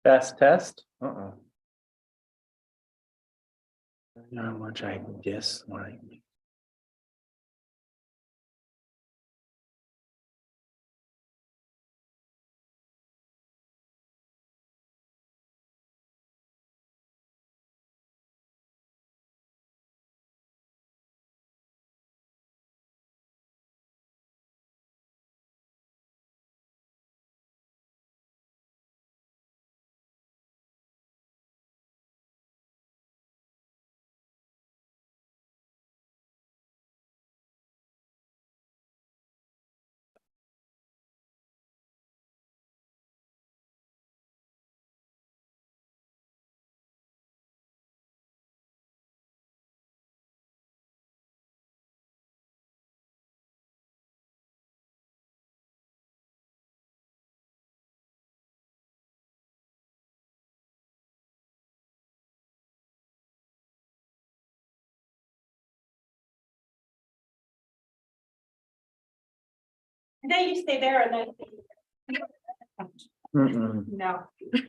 Test. How much I dislike. Then you stay there and then. No. Is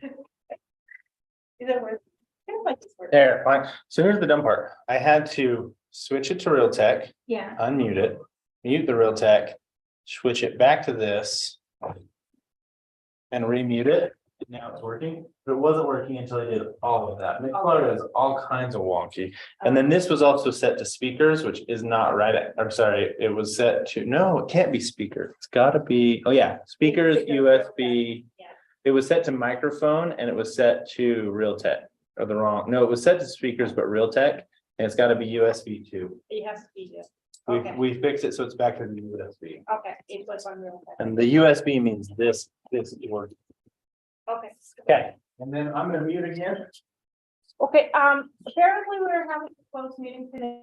it worth? There, fine. So here's the dumb part. I had to switch it to Realtek, Yeah. unmute it, mute the Realtek, switch it back to this. And remute it. Now it's working, but it wasn't working until I did all of that. Mixler is all kinds of wonky. And then this was also set to speakers, which is not right. I'm sorry, it was set to, no, it can't be speaker. It's gotta be, oh yeah, speakers, USB. Yeah. It was set to microphone and it was set to Realtek or the wrong, no, it was set to speakers, but Realtek, and it's gotta be USB too. It has to be just. We, Okay. we fixed it, so it's back to the USB. Okay, it was on real. And the USB means this works. Okay. Okay, and then I'm gonna mute again. Okay, apparently we're having a closed meeting today.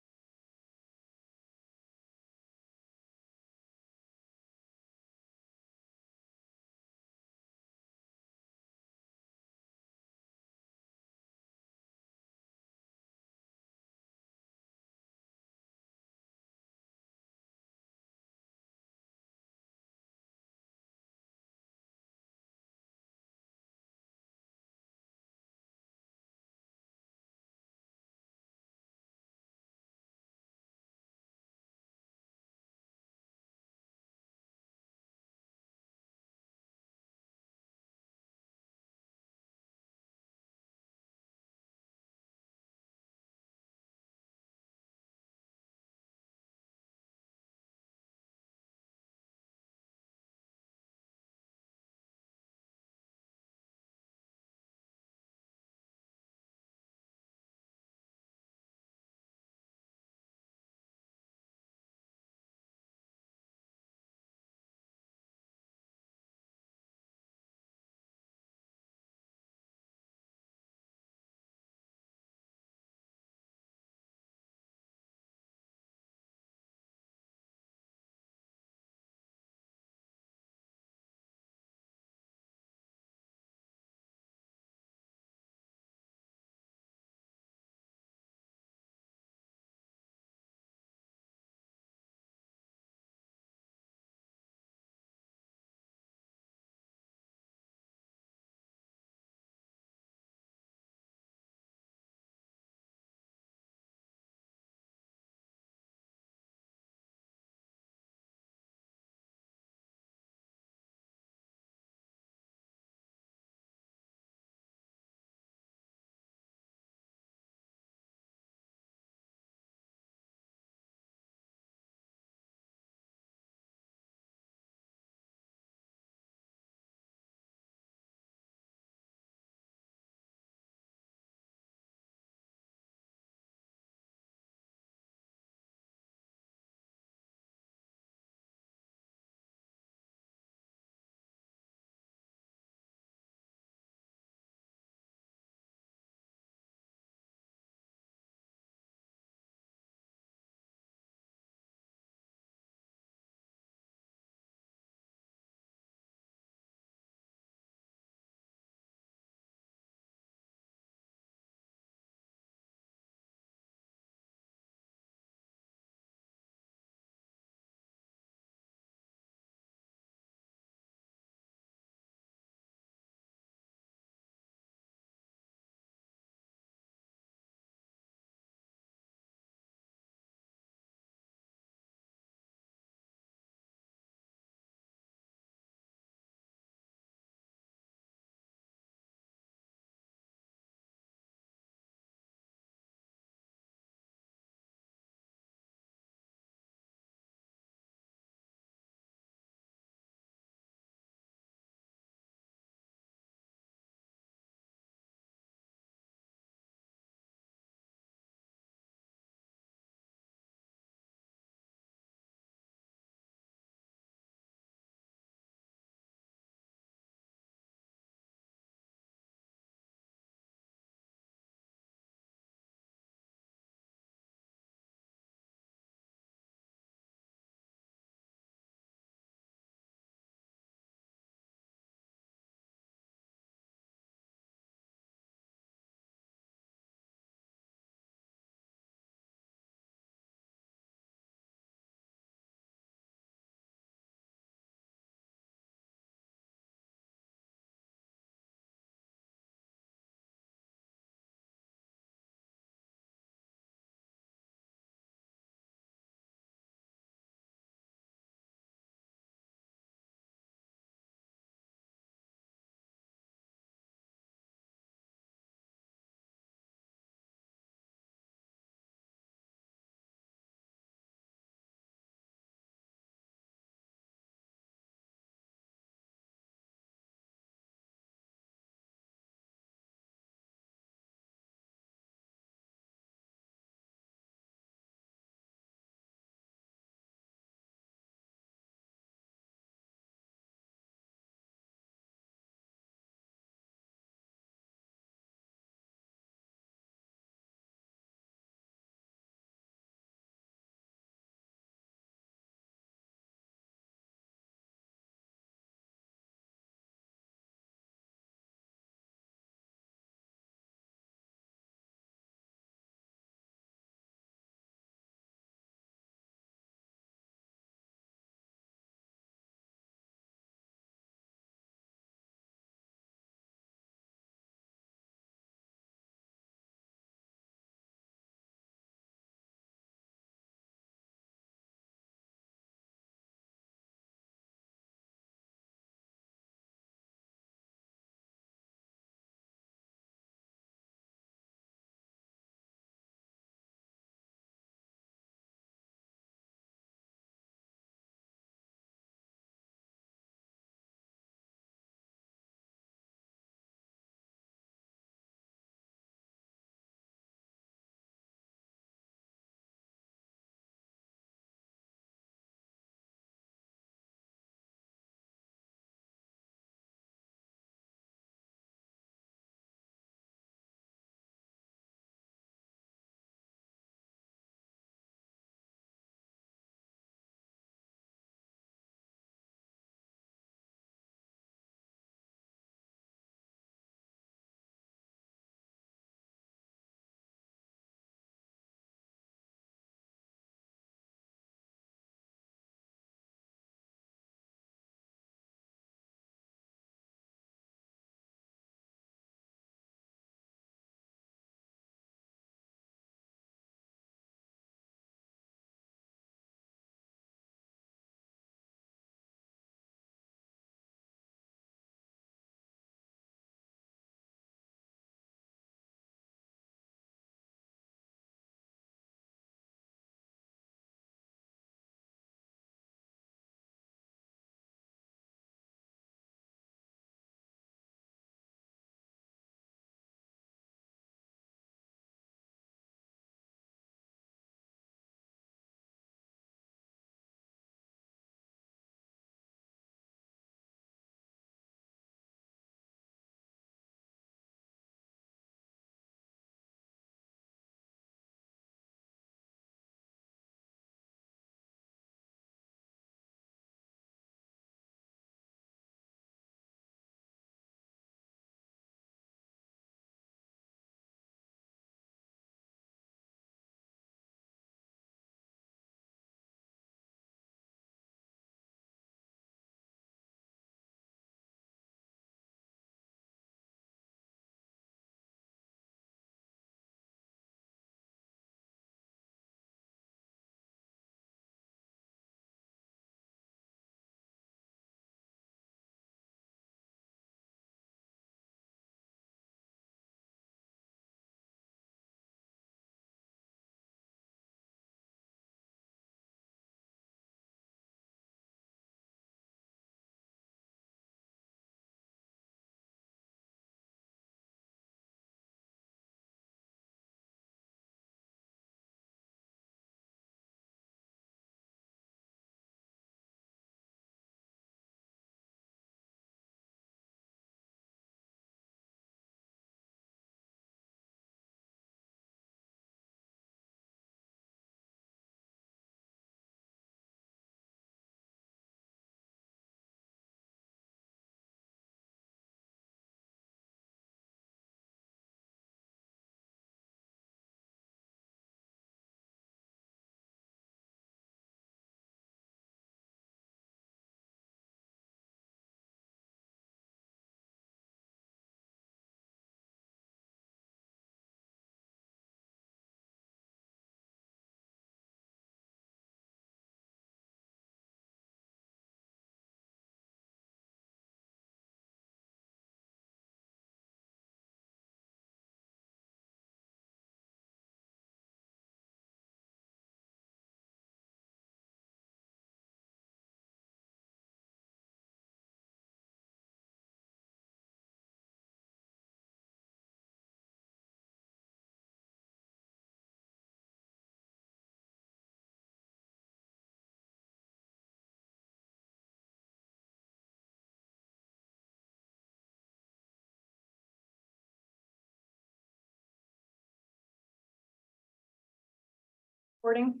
Recording.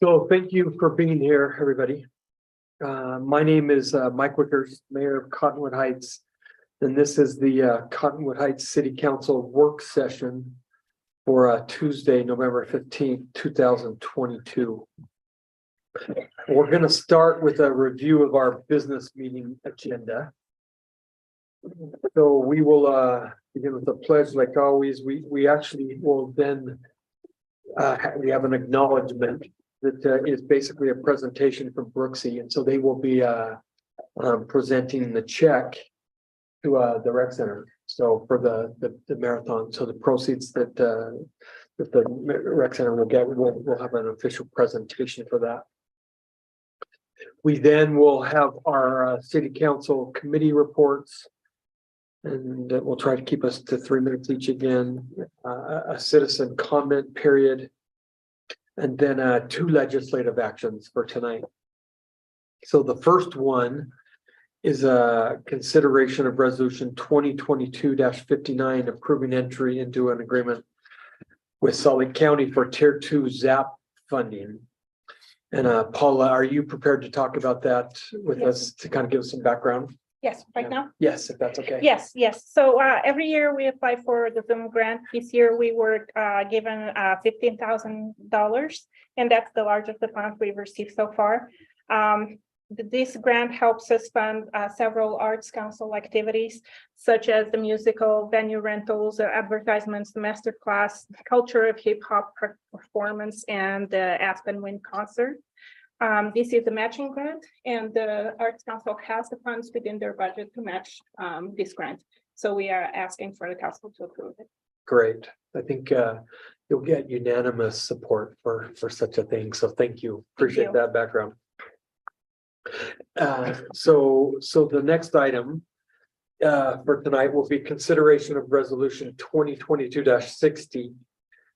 So thank you for being here, everybody. My name is Mike Wickers, Mayor of Cottonwood Heights. And this is the Cottonwood Heights City Council work session for Tuesday, November 15th, 2022. We're going to start with a review of our business meeting agenda. So we will begin with a pledge like always. We actually will then we have an acknowledgement that is basically a presentation from Brooksy, and so they will be presenting the check to the rec center. So for the marathon, so the proceeds that the rec center will get, we'll have an official presentation for that. We then will have our city council committee reports, and we'll try to keep us to 3 minutes each again. A citizen comment period. And then 2 legislative actions for tonight. So the first one is a consideration of resolution 2022-59 approving entry into an agreement with Salt Lake County for tier 2 ZAP funding. And Paula, are you prepared to talk about that with us to kind of give us some background? Yes, right now. Yes, if that's okay. Yes. So every year we apply for the Zoom grant. This year we were given $15,000, and that's the largest amount we've received so far. This grant helps us fund several arts council activities, such as the musical, venue rentals, advertisements, the master class, culture of hip hop performance, and the Aspen Wind concert. This is a matching grant, and the Arts Council has the funds within their budget to match this grant. So we are asking for the council to approve it. Great. I think you'll get unanimous support for such a thing. So thank you. Appreciate that background. So the next item for tonight will be consideration of resolution 2022-60,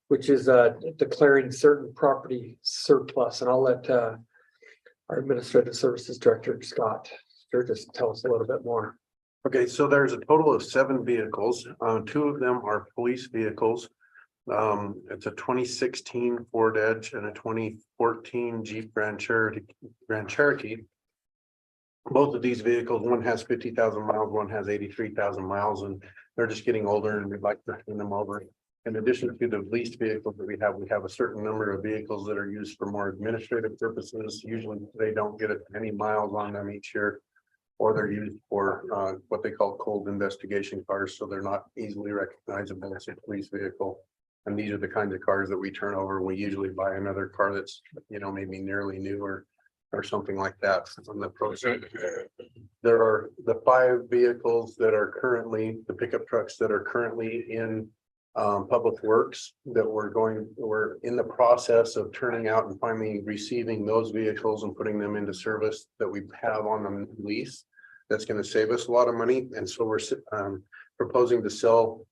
which is declaring certain property surplus. And I'll let our Administrative Services Director, Scott Sturgis, tell us a little bit more. Okay, so there's a total of 7 vehicles. 2 of them are police vehicles. It's a 2016 Ford Edge and a 2014 Jeep Grand Cherokee. Both of these vehicles, one has 50,000 miles, one has 83,000 miles, and they're just getting older, and we'd like to turn them over. In addition to the leased vehicles that we have a certain number of vehicles that are used for more administrative purposes. Usually they don't get any miles on them each year, or they're used for what they call cold investigation cars, so they're not easily recognizable as a police vehicle. And these are the kinds of cars that we turn over. We usually buy another car that's, maybe nearly new or something like that on the process. There are the 5 vehicles that are currently, the pickup trucks that are currently in Public Works that we're in the process of turning out and finally receiving those vehicles and putting them into service that we have on the lease. That's going to save us a lot of money. And so we're proposing to sell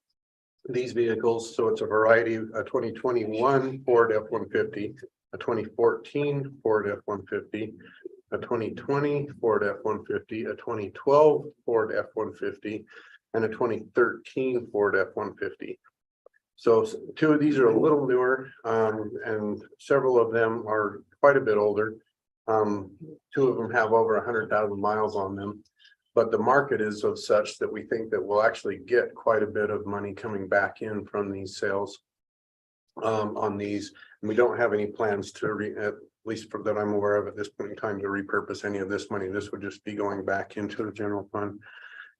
these vehicles. So it's a variety of a 2021 Ford F-150, a 2014 Ford F-150, a 2020 Ford F-150, a 2012 Ford F-150, and a 2013 Ford F-150. So 2 of these are a little newer, and several of them are quite a bit older. 2 of them have over 100,000 miles on them, but the market is of such that we think that we'll actually get quite a bit of money coming back in from these sales on these. And we don't have any plans to, at least for that I'm aware of at this point in time, to repurpose any of this money. This would just be going back into the general fund.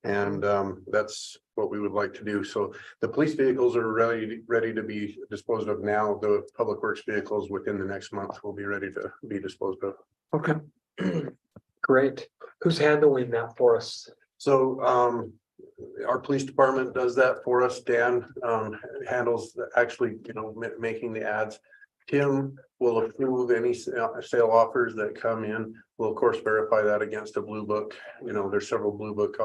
And that's what we would like to do. So the police vehicles are ready to be disposed of now. The Public Works vehicles within the next month will be ready to be disposed of. Okay. Great. Who's handling that for us? So our police department does that for us. Dan handles actually, making the ads. Tim will approve any sale offers that come in. We'll of course verify that against a blue book. There's several blue book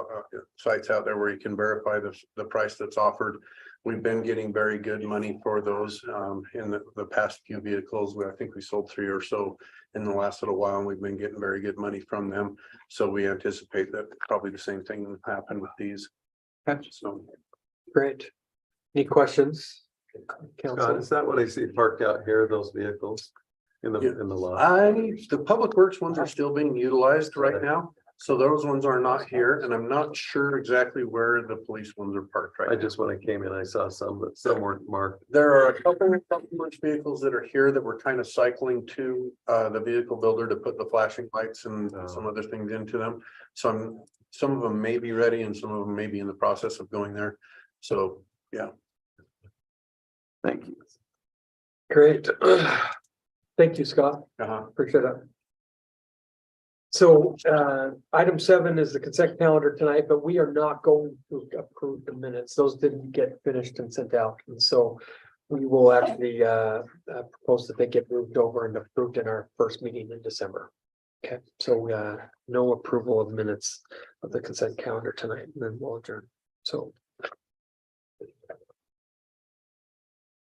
sites out there where you can verify the price that's offered. We've been getting very good money for those in the past few vehicles. I think we sold 3 or so in the last little while, and we've been getting very good money from them. So we anticipate that probably the same thing will happen with these. Okay. So great. Any questions? Scott, council. is that what I see parked out here, those vehicles in the, Yeah. in the lot? The public works ones are still being utilized right now, so those ones are not here, and I'm not sure exactly where the police ones are parked right I now. just, when I came in, I saw some, but some weren't marked. There are a couple of public works vehicles that are here that we're kind of cycling to the vehicle builder to put the flashing lights and some other things into them. Some of them may be ready and some of them may be in the process of going there. So, yeah. Thank you. Great. Thank you, Scott. Appreciate it. So item 7 is the consent calendar tonight, but we are not going to approve the minutes. Those didn't get finished and sent out. And so we will actually propose that they get moved over and approved in our first meeting in December. Okay, so no approval of minutes of the consent calendar tonight, and then we'll adjourn. So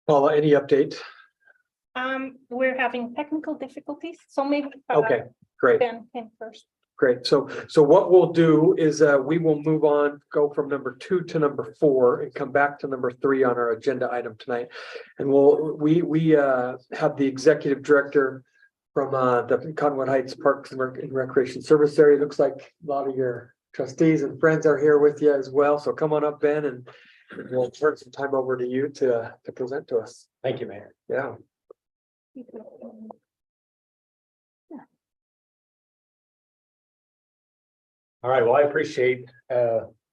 Paula, any update? We're having technical difficulties, so maybe. Okay, great. Ben came first. Great. So what we'll do is we will move on, go from number 2 to number 4 and come back to number 3 on our agenda item tonight. And we have the executive director from the Cottonwood Heights Parks and Recreation Service area. Looks like a lot of your trustees and friends are here with you as well. So come on up, Ben, and we'll turn some time over to you to present to us. Thank you, Mayor. Yeah. All right, well, I appreciate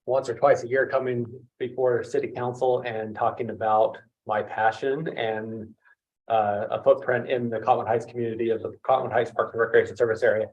once or twice a year coming before city council and talking about my passion and a footprint in the Cottonwood Heights community of the Cottonwood Heights Parks and Recreation Service area.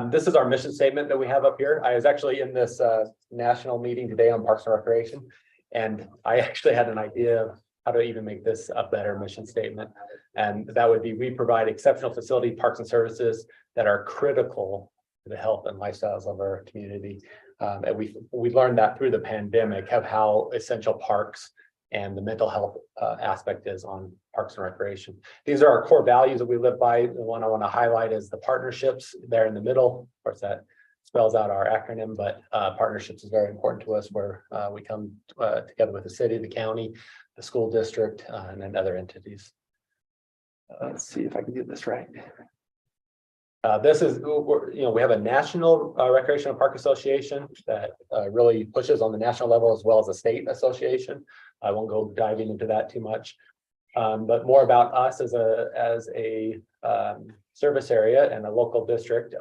This is our mission statement that we have up here. I was actually in this national meeting today on Parks and Recreation, and I actually had an idea of how to even make this a better mission statement. And that would be, we provide exceptional facility, parks and services that are critical to the health and lifestyles of our community. And we learned that through the pandemic of how essential parks and the mental health aspect is on parks and recreation. These are our core values that we live by. The one I want to highlight is the partnerships there in the middle. Of course, that spells out our acronym, but partnerships is very important to us, where we come together with the city, the county, the school district, and then other entities. Let's see if I can get this right. This is, we have a national recreational park association that really pushes on the national level as well as a state association. I won't go diving into that too much, but more about us as a service area and a local district.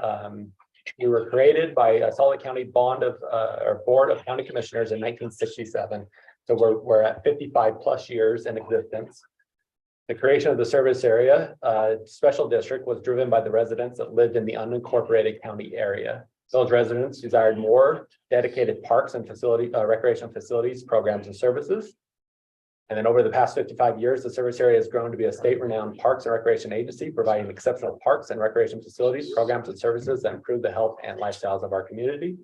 We were created by a Salt Lake County Board of County Commissioners in 1967. So we're at 55 plus years in existence. The creation of the service area special district was driven by the residents that lived in the unincorporated county area. Those residents desired more dedicated parks and recreational facilities, programs, and services. And then over the past 55 years, the service area has grown to be a state-renowned parks and recreation agency, providing exceptional parks and recreation facilities, programs, and services that improve the health and lifestyles of our community.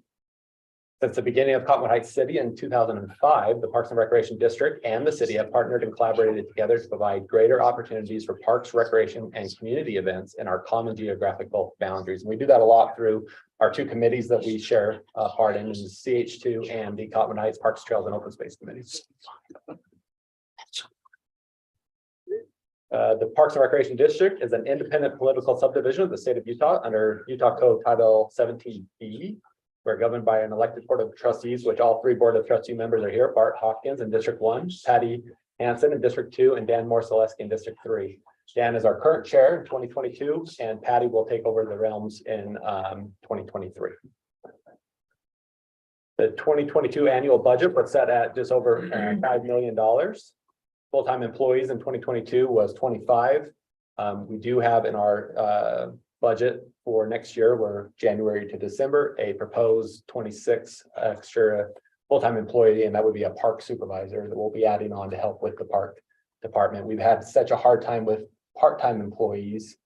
Since the beginning of Cottonwood Heights City in 2005, the Parks and Recreation District and the city have partnered and collaborated together to provide greater opportunities for parks, recreation, and community events in our common geographical boundaries. And we do that a lot through our 2 committees that we share part in, the CH2 and the Cottonwood Heights Parks, Trails, and Open Space Committees. The Parks and Recreation District is an independent political subdivision of the state of Utah under Utah Code Title 17B. We're governed by an elected board of trustees, which all 3 board of trustee members are here: Bart Hopkins in District 1, Patty Hansen in District 2, and Dan Morselewski in District 3. Dan is our current chair in 2022, and Patty will take over the realms in 2023. The 2022 annual budget was set at just over $5 million. Full-time employees in 2022 was 25. We do have in our budget for next year, we're January to December, a proposed 26 extra full-time employee, and that would be a park supervisor that we'll be adding on to help with the park department. We've had such a hard time with part-time employees,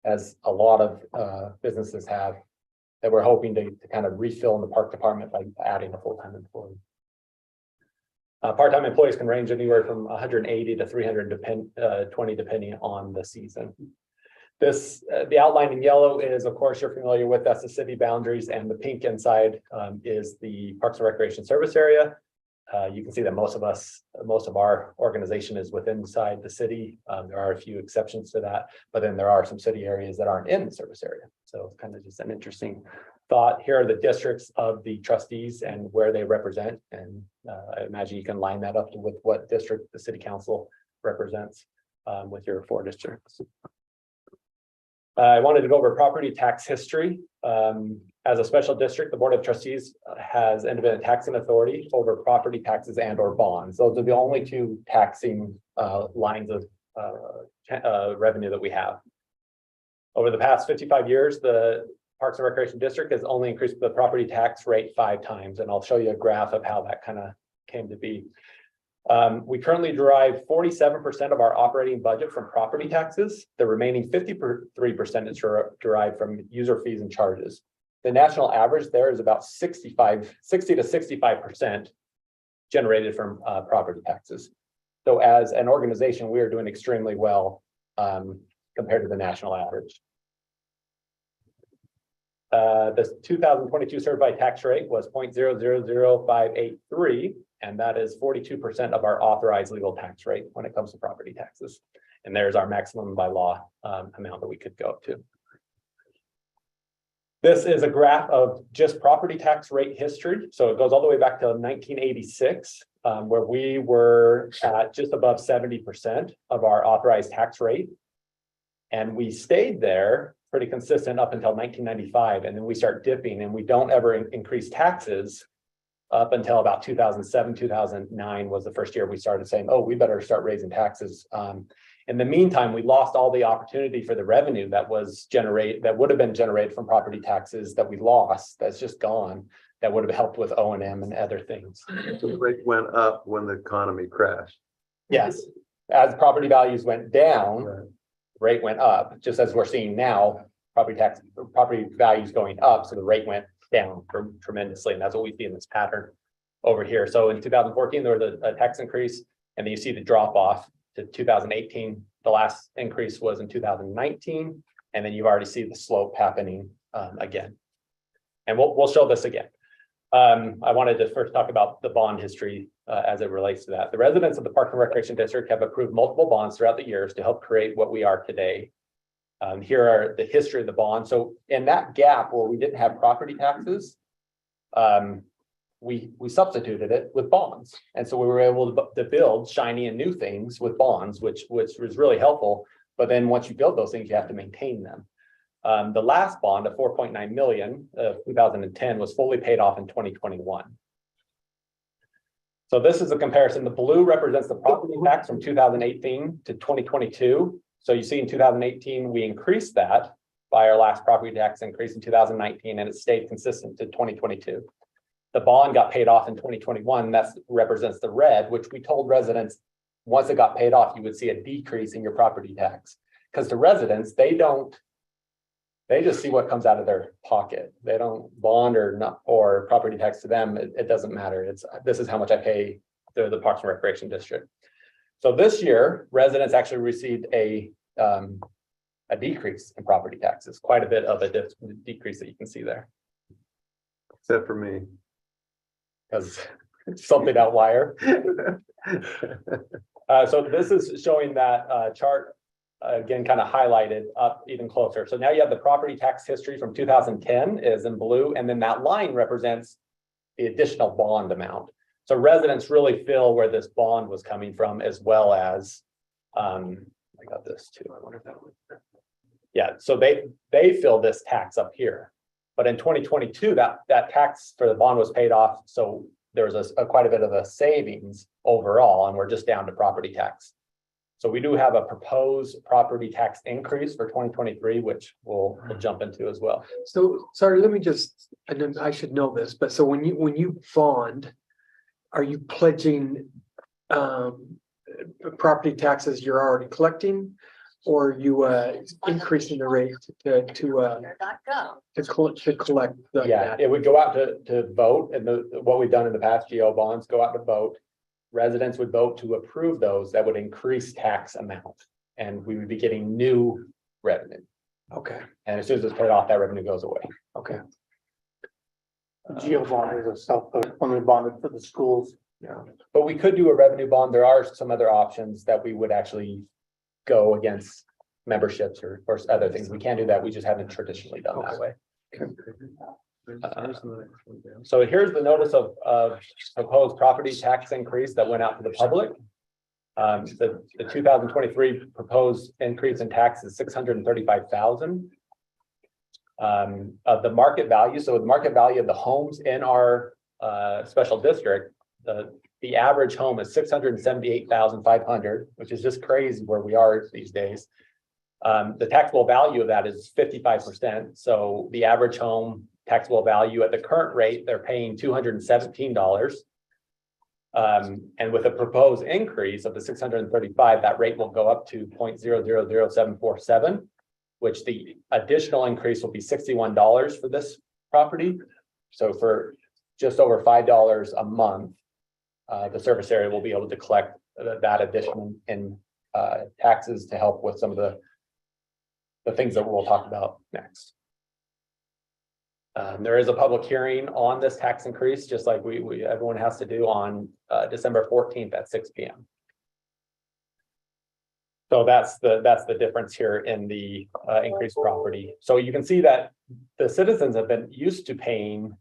as a lot of businesses have, that we're hoping to kind of refill in the park department by adding a full-time employee. Part-time employees can range anywhere from 180 to 320, depending on the season. The outline in yellow is, of course, you're familiar with, that's the city boundaries, and the pink inside is the Parks and Recreation Service area. You can see that most of our organization is within inside the city. There are a few exceptions to that, but then there are some city areas that aren't in the service area. So kind of just an interesting thought. Here are the districts of the trustees and where they represent. And I imagine you can line that up with what district the city council represents with your 4 districts. I wanted to go over property tax history. As a special district, the Board of Trustees has independent taxing authority over property taxes and or bonds. Those are the only 2 taxing lines of revenue that we have. Over the past 55 years, the Parks and Recreation District has only increased the property tax rate 5 times, and I'll show you a graph of how that kind of came to be. We currently derive 47% of our operating budget from property taxes. The remaining 53% is derived from user fees and charges. The national average there is about 60 to 65% generated from property taxes. So as an organization, we are doing extremely well compared to the national average. The 2022 certified tax rate was 0.000583, and that is 42% of our authorized legal tax rate when it comes to property taxes. And there's our maximum by law amount that we could go up to. This is a graph of just property tax rate history. So it goes all the way back to 1986, where we were at just above 70% of our authorized tax rate. And we stayed there pretty consistent up until 1995. And then we start dipping, and we don't ever increase taxes up until about 2007, 2009 was the first year we started saying, oh, we better start raising taxes. In the meantime, we lost all the opportunity for the revenue that would have been generated from property taxes that we lost. That's just gone. That would have helped with O&M and other things. So the rate went up when the economy crashed. Yes, as property values went down, Right. rate went up, just as we're seeing now, property values going up, so the rate went down tremendously, and that's what we see in this pattern over here. So in 2014, there was a tax increase, and then you see the drop off to 2018. The last increase was in 2019, and then you've already seen the slope happening again. And we'll show this again. I wanted to first talk about the bond history as it relates to that. The residents of the Park and Recreation District have approved multiple bonds throughout the years to help create what we are today. Here are the history of the bond. So in that gap where we didn't have property taxes, we substituted it with bonds. And so we were able to build shiny and new things with bonds, which was really helpful. But then once you build those things, you have to maintain them. The last bond of 4.9 million of 2010 was fully paid off in 2021. So this is a comparison. The blue represents the property tax from 2018 to 2022. So you see in 2018, we increased that by our last property tax increase in 2019, and it stayed consistent to 2022. The bond got paid off in 2021. That represents the red, which we told residents once it got paid off, you would see a decrease in your property tax. Because the residents, they just see what comes out of their pocket. They don't bond or property tax to them. It doesn't matter. This is how much I pay to the Parks and Recreation District. So this year, residents actually received a decrease in property taxes, quite a bit of a decrease that you can see there. Except for me. Because it's something outlier. So this is showing that chart again, kind of highlighted up even closer. So now you have the property tax history from 2010 is in blue, and then that line represents the additional bond amount. So residents really feel where this bond was coming from, as well as I got this too. I wonder if that was there. Yeah, so they feel this tax up here. But in 2022, that tax for the bond was paid off. So there was quite a bit of a savings overall, and we're just down to property tax. So we do have a proposed property tax increase for 2023, which we'll jump into as well. So, sorry, let me just, and then I should know this, but so when you bond, are you pledging property taxes you're already collecting? Or are you increasing the rate to collect the? Yeah, it would go out to vote, and what we've done in the past, GO bonds go out to vote. Residents would vote to approve those. That would increase tax amount, and we would be getting new revenue. Okay, And as soon as it's paid off, that revenue goes away. okay. GO bond is a self, when we bonded for the schools, Yeah. But we could do a revenue bond. There are some other options that we would actually go against memberships or other things. We can do that. We just haven't traditionally done that way. So here's the notice of proposed property tax increase that went out to the public. The 2023 proposed increase in tax is $635,000. Of the market value, so the market value of the homes in our special district, the average home is $678,500, which is just crazy where we are these days. The taxable value of that is 55%. So the average home taxable value at the current rate, they're paying $217. And with a proposed increase of the 635, that rate will go up to 0.000747, which the additional increase will be $61 for this property. So for just over $5 a month, the service area will be able to collect that addition in taxes to help with some of the things that we'll talk about next. There is a public hearing on this tax increase, just like everyone has to do on December 14th at 6 p.m. So that's the difference here in the increased property. So you can see that the citizens have been used to paying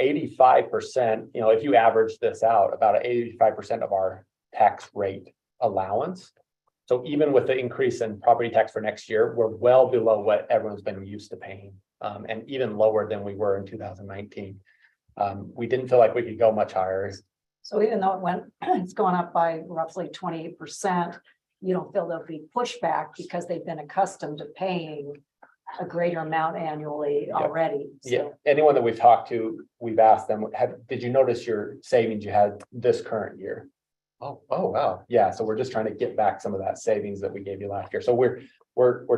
85%, if you average this out, about 85% of our tax rate allowance. So even with the increase in property tax for next year, we're well below what everyone's been used to paying, and even lower than we were in 2019. We didn't feel like we could go much higher. So even though it's gone up by roughly 28%, you don't feel there'll be pushback because they've been accustomed to paying a greater amount annually already. So. Yeah, anyone that we've talked to, we've asked them, did you notice your savings you had this current year? Oh, wow. Yeah, so we're just trying to get back some of that savings that we gave you last year. So we're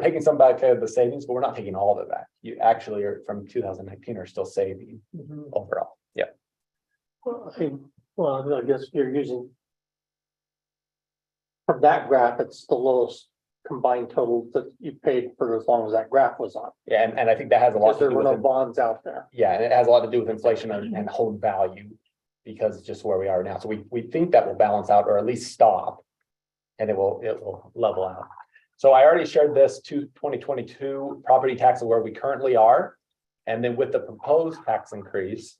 taking some back of the savings, but we're not taking all of it back. You actually are from 2019 are still saving overall. Yeah. Well, I guess you're using. From that graph, it's the lowest combined total that you paid for as long as that graph was on. Yeah, and I think that has a lot Because to there do were with no bonds out there. Yeah, and it has a lot to do with inflation and home value, because it's just where we are now. So we think that will balance out, or at least stop, and it will level out. So I already shared this 2022 property tax of where we currently are, and then with the proposed tax increase,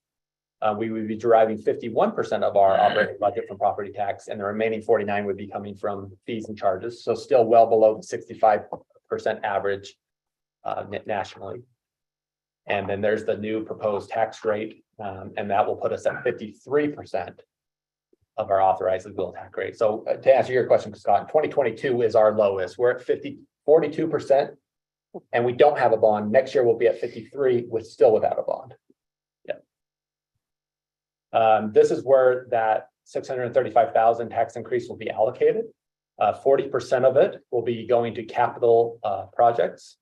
we would be deriving 51% of our operating budget from property tax, and the remaining 49% would be coming from fees and charges. So still well below the 65% average nationally. And then there's the new proposed tax rate, and that will put us at 53% of our authorized legal tax rate. So to answer your question, Scott, 2022 is our lowest. We're at 42%, and we don't have a bond. Next year we'll be at 53% still without a bond. This is where that $635,000 tax increase will be allocated. 40% of it will be going to capital projects.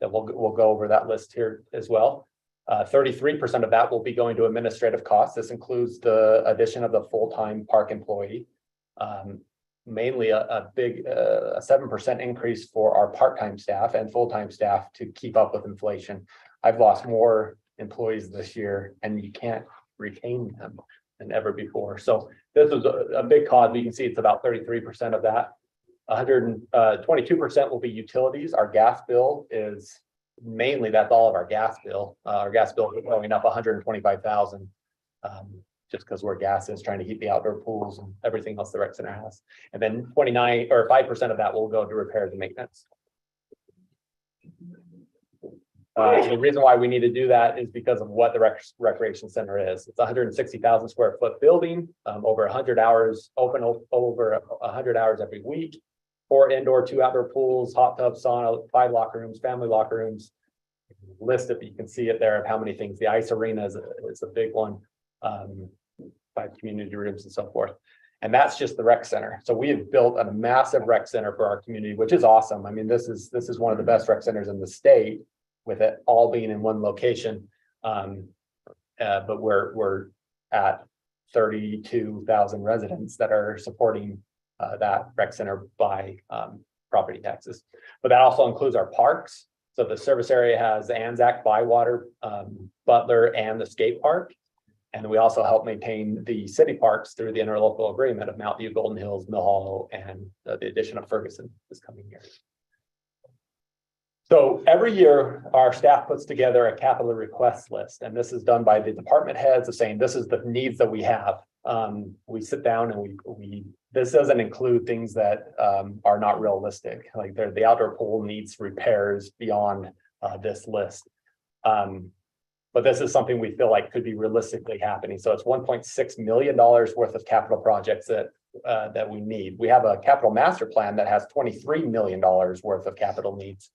That we'll go over that list here as well. 33% of that will be going to administrative costs. This includes the addition of the full-time park employee. Mainly a big 7% increase for our part-time staff and full-time staff to keep up with inflation. I've lost more employees this year, and you can't retain them than ever before. So this is a big cost. You can see it's about 33% of that. 122% will be utilities. Our gas bill is mainly, that's all of our gas bill. Our gas bill is going up 125,000, just because where gas is, trying to keep the outdoor pools and everything else the rec center has. And then 5% of that will go to repairs and maintenance. The reason why we need to do that is because of what the recreation center is. It's 160,000 square foot building, over 100 hours, open over 100 hours every week. 4 indoor, 2 outdoor pools, hot tub, sauna, 5 locker rooms, family locker rooms. List it, you can see it there of how many things. The ice arena is a big one. 5 community rooms and so forth. And that's just the rec center. So we have built a massive rec center for our community, which is awesome. I mean, this is one of the best rec centers in the state, with it all being in one location. But we're at 32,000 residents that are supporting that rec center by property taxes. But that also includes our parks. So the service area has the Anzac, Bywater, Butler, and the skate park. And we also help maintain the city parks through the interlocal agreement of Mount View, Golden Hills, Mill Hollow, and the addition of Ferguson this coming year. So every year, our staff puts together a capital request list, and this is done by the department heads of saying, this is the needs that we have. We sit down and this doesn't include things that are not realistic, like the outdoor pool needs repairs beyond this list. But this is something we feel like could be realistically happening. So it's $1.6 million worth of capital projects that we need. We have a capital master plan that has $23 million worth of capital needs.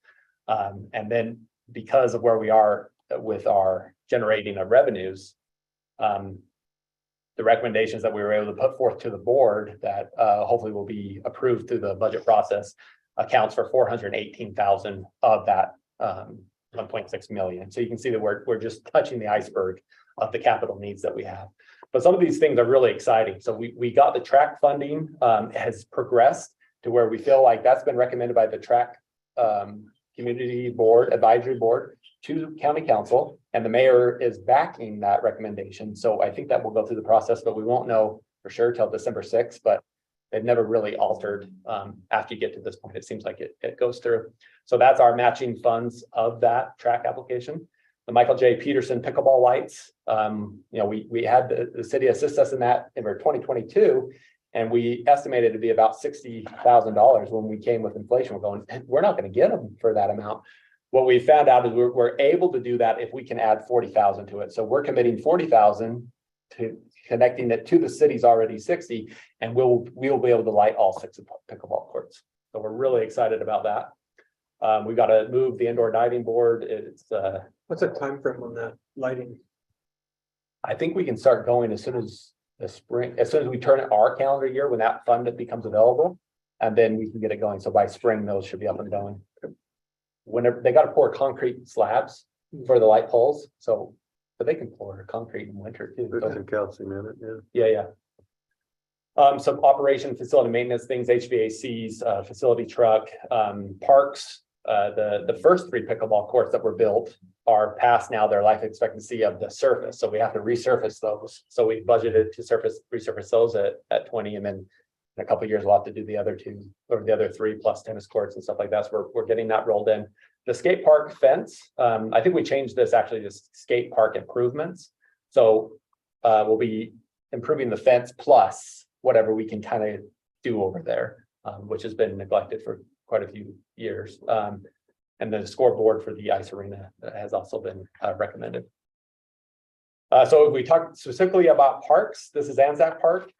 And then because of where we are with our generating of revenues, the recommendations that we were able to put forth to the board that hopefully will be approved through the budget process accounts for 418,000 of that 1.6 million. So you can see that we're just touching the iceberg of the capital needs that we have. But some of these things are really exciting. So we got the track funding has progressed to where we feel like that's been recommended by the track community board, advisory board to county council, and the mayor is backing that recommendation. So I think that will go through the process, but we won't know for sure till December 6th, but they've never really altered after you get to this point. It seems like it goes through. So that's our matching funds of that track application. The Michael J. Peterson pickleball lights, we had the city assist us in that in 2022. And we estimated to be about $60,000 when we came with inflation. We're going, we're not going to get them for that amount. What we found out is we're able to do that if we can add 40,000 to it. So we're committing 40,000 to connecting it to the city's already 60, and we'll be able to light all 6 pickleball courts. So we're really excited about that. We got to move the indoor diving board. It's What's the time frame on that lighting? I think we can start going as soon as the spring, as soon as we turn it our calendar year when that fund becomes available, and then we can get it going. So by spring, those should be up and going. Whenever they got to pour concrete slabs for the light poles, so but they can pour concrete in winter too. Put some calcium in it, yeah. Yeah. Some operation facility maintenance things, HVACs, facility truck, parks. The first 3 pickleball courts that were built are past now their life expectancy of the surface. So we have to resurface those. So we budgeted to resurface those at 20, and then in a couple of years we'll have to do the other 2 or the other 3 plus tennis courts and stuff like that. So we're getting that rolled in. The skate park fence, I think we changed this actually to skate park improvements. So we'll be improving the fence plus whatever we can kind of do over there, which has been neglected for quite a few years. And the scoreboard for the ice arena has also been recommended. So if we talk specifically about parks, this is Anzac Park.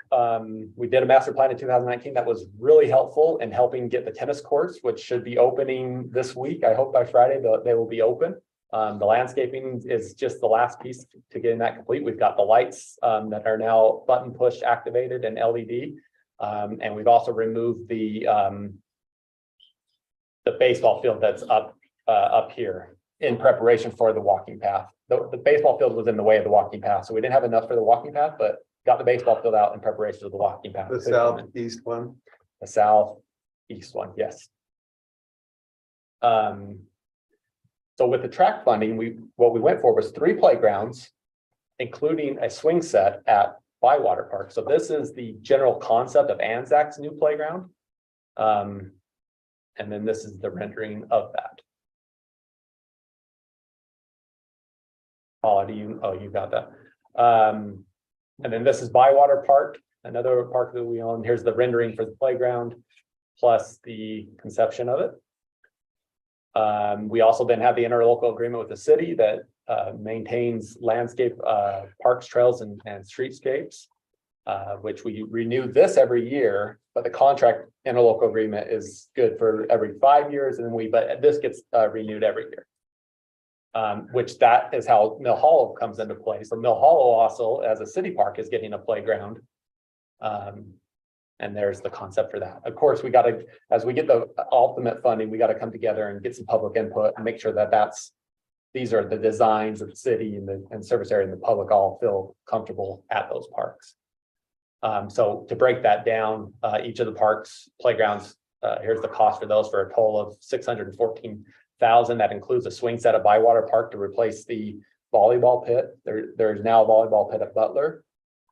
We did a master plan in 2019 that was really helpful in helping get the tennis courts, which should be opening this week. I hope by Friday they will be open. The landscaping is just the last piece to getting that complete. We've got the lights that are now button push activated and LED. And we've also removed the baseball field that's up here in preparation for the walking path. The baseball field was in the way of the walking path, so we didn't have enough for the walking path, but got the baseball field out in preparation of the walking path. The southeast one. The southeast one, yes. So with the track funding, what we went for was 3 playgrounds, including a swing set at Bywater Park. So this is the general concept of Anzac's new playground. And then this is the rendering of that. Paula, you got that. And then this is Bywater Park, another park that we own. Here's the rendering for the playground, plus the conception of it. We also then have the interlocal agreement with the city that maintains landscape, parks, trails, and streetscapes, which we renew this every year, but the contract interlocal agreement is good for every 5 years, and then but this gets renewed every year. Which that is how Mill Hollow comes into play. So Mill Hollow also, as a city park, is getting a playground. And there's the concept for that. Of course, we got to, as we get the ultimate funding, we got to come together and get some public input and make sure that these are the designs of the city and service area and the public all feel comfortable at those parks. So to break that down, each of the parks, playgrounds, here's the cost for those for a total of $614,000. That includes a swing set at Bywater Park to replace the volleyball pit. There's now a volleyball pit at Butler.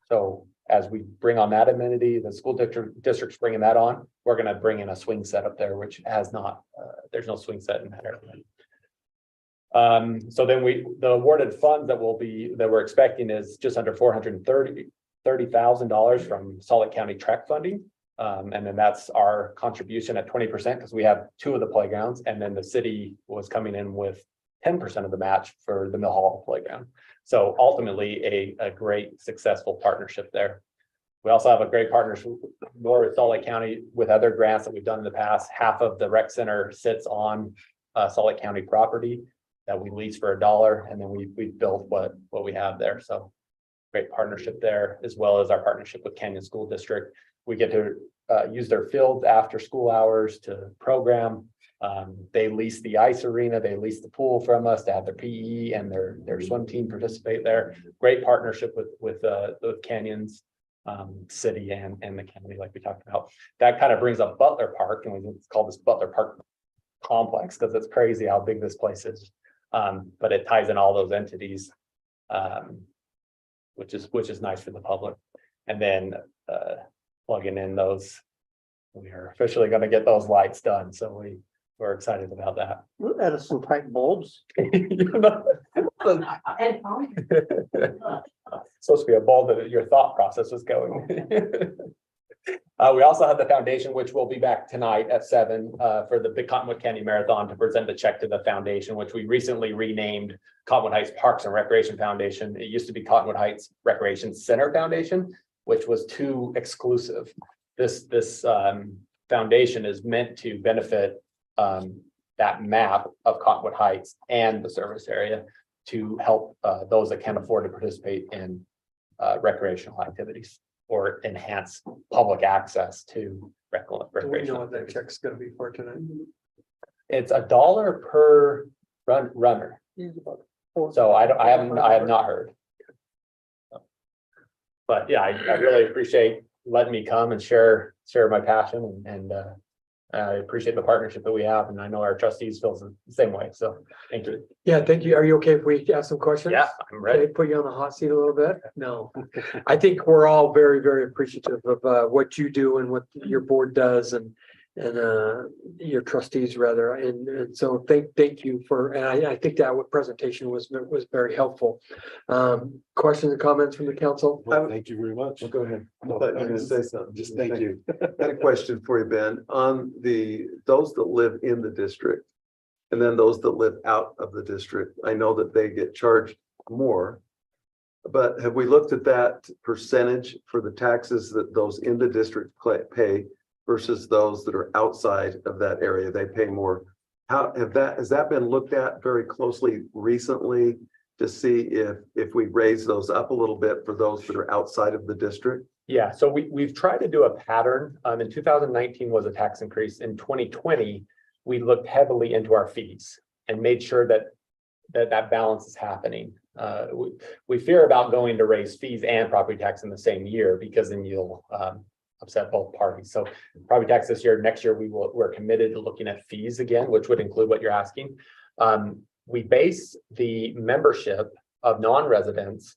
So as we bring on that amenity, the school district's bringing that on, we're gonna bring in a swing set up there, which has not, there's no swing set in that area. So then the awarded funds that we're expecting is just under $430,000 from Salt Lake County track funding. And then that's our contribution at 20% because we have 2 of the playgrounds, and then the city was coming in with 10% of the match for the Mill Hall playground. So ultimately a great successful partnership there. We also have a great partnership with Salt Lake County with other grants that we've done in the past. Half of the rec center sits on Salt Lake County property that we lease for $1, and then we built what we have there. So great partnership there, as well as our partnership with Canyon School District. We get to use their fields after school hours to program. They lease the ice arena, they lease the pool from us to have their PE and their swim team participate there. Great partnership with Canyons city and the county, like we talked about. That kind of brings up Butler Park, and we call this Butler Park complex because it's crazy how big this place is. But it ties in all those entities, which is nice for the public. And then plugging in those, we are officially going to get those lights done. So we're excited about that. Edison type bulbs. Supposed to be a bulb that your thought process was going. We also have the foundation, which will be back tonight at 7 for the Big Cottonwood Candy Marathon to present the check to the foundation, which we recently renamed Cottonwood Heights Parks and Recreation Foundation. It used to be Cottonwood Heights Recreation Center Foundation, which was too exclusive. This foundation is meant to benefit that map of Cottonwood Heights and the service area to help those that can't afford to participate in recreational activities or enhance public access to Do we know recreational. what that check's gonna be for tonight? It's $1 per runner. So I have not heard. But yeah, I really appreciate letting me come and share my passion, and I appreciate the partnership that we have, and I know our trustees feel the same way. So thank you. Yeah, thank you. Are you okay if we ask some questions? Yeah, I'm ready. Okay, put you on the hot seat a little bit? No. I think we're all very, very appreciative of what you do and what your board does and your trustees rather. And so thank you for, and I think that what presentation was very helpful. Questions and comments from the council? Thank you very much. Go ahead. I thought you were gonna say something. Just thank you. Got a question for you, Ben, on those that live in the district. And then those that live out of the district. I know that they get charged more. But have we looked at that percentage for the taxes that those in the district pay versus those that are outside of that area? They pay more. Has that been looked at very closely recently to see if we raise those up a little bit for those that are outside of the district? Yeah, so we've tried to do a pattern. In 2019 was a tax increase. In 2020, we looked heavily into our fees and made sure that balance is happening. We fear about going to raise fees and property tax in the same year because then you'll upset both parties. So property tax this year, next year we're committed to looking at fees again, which would include what you're asking. We base the membership of non-residents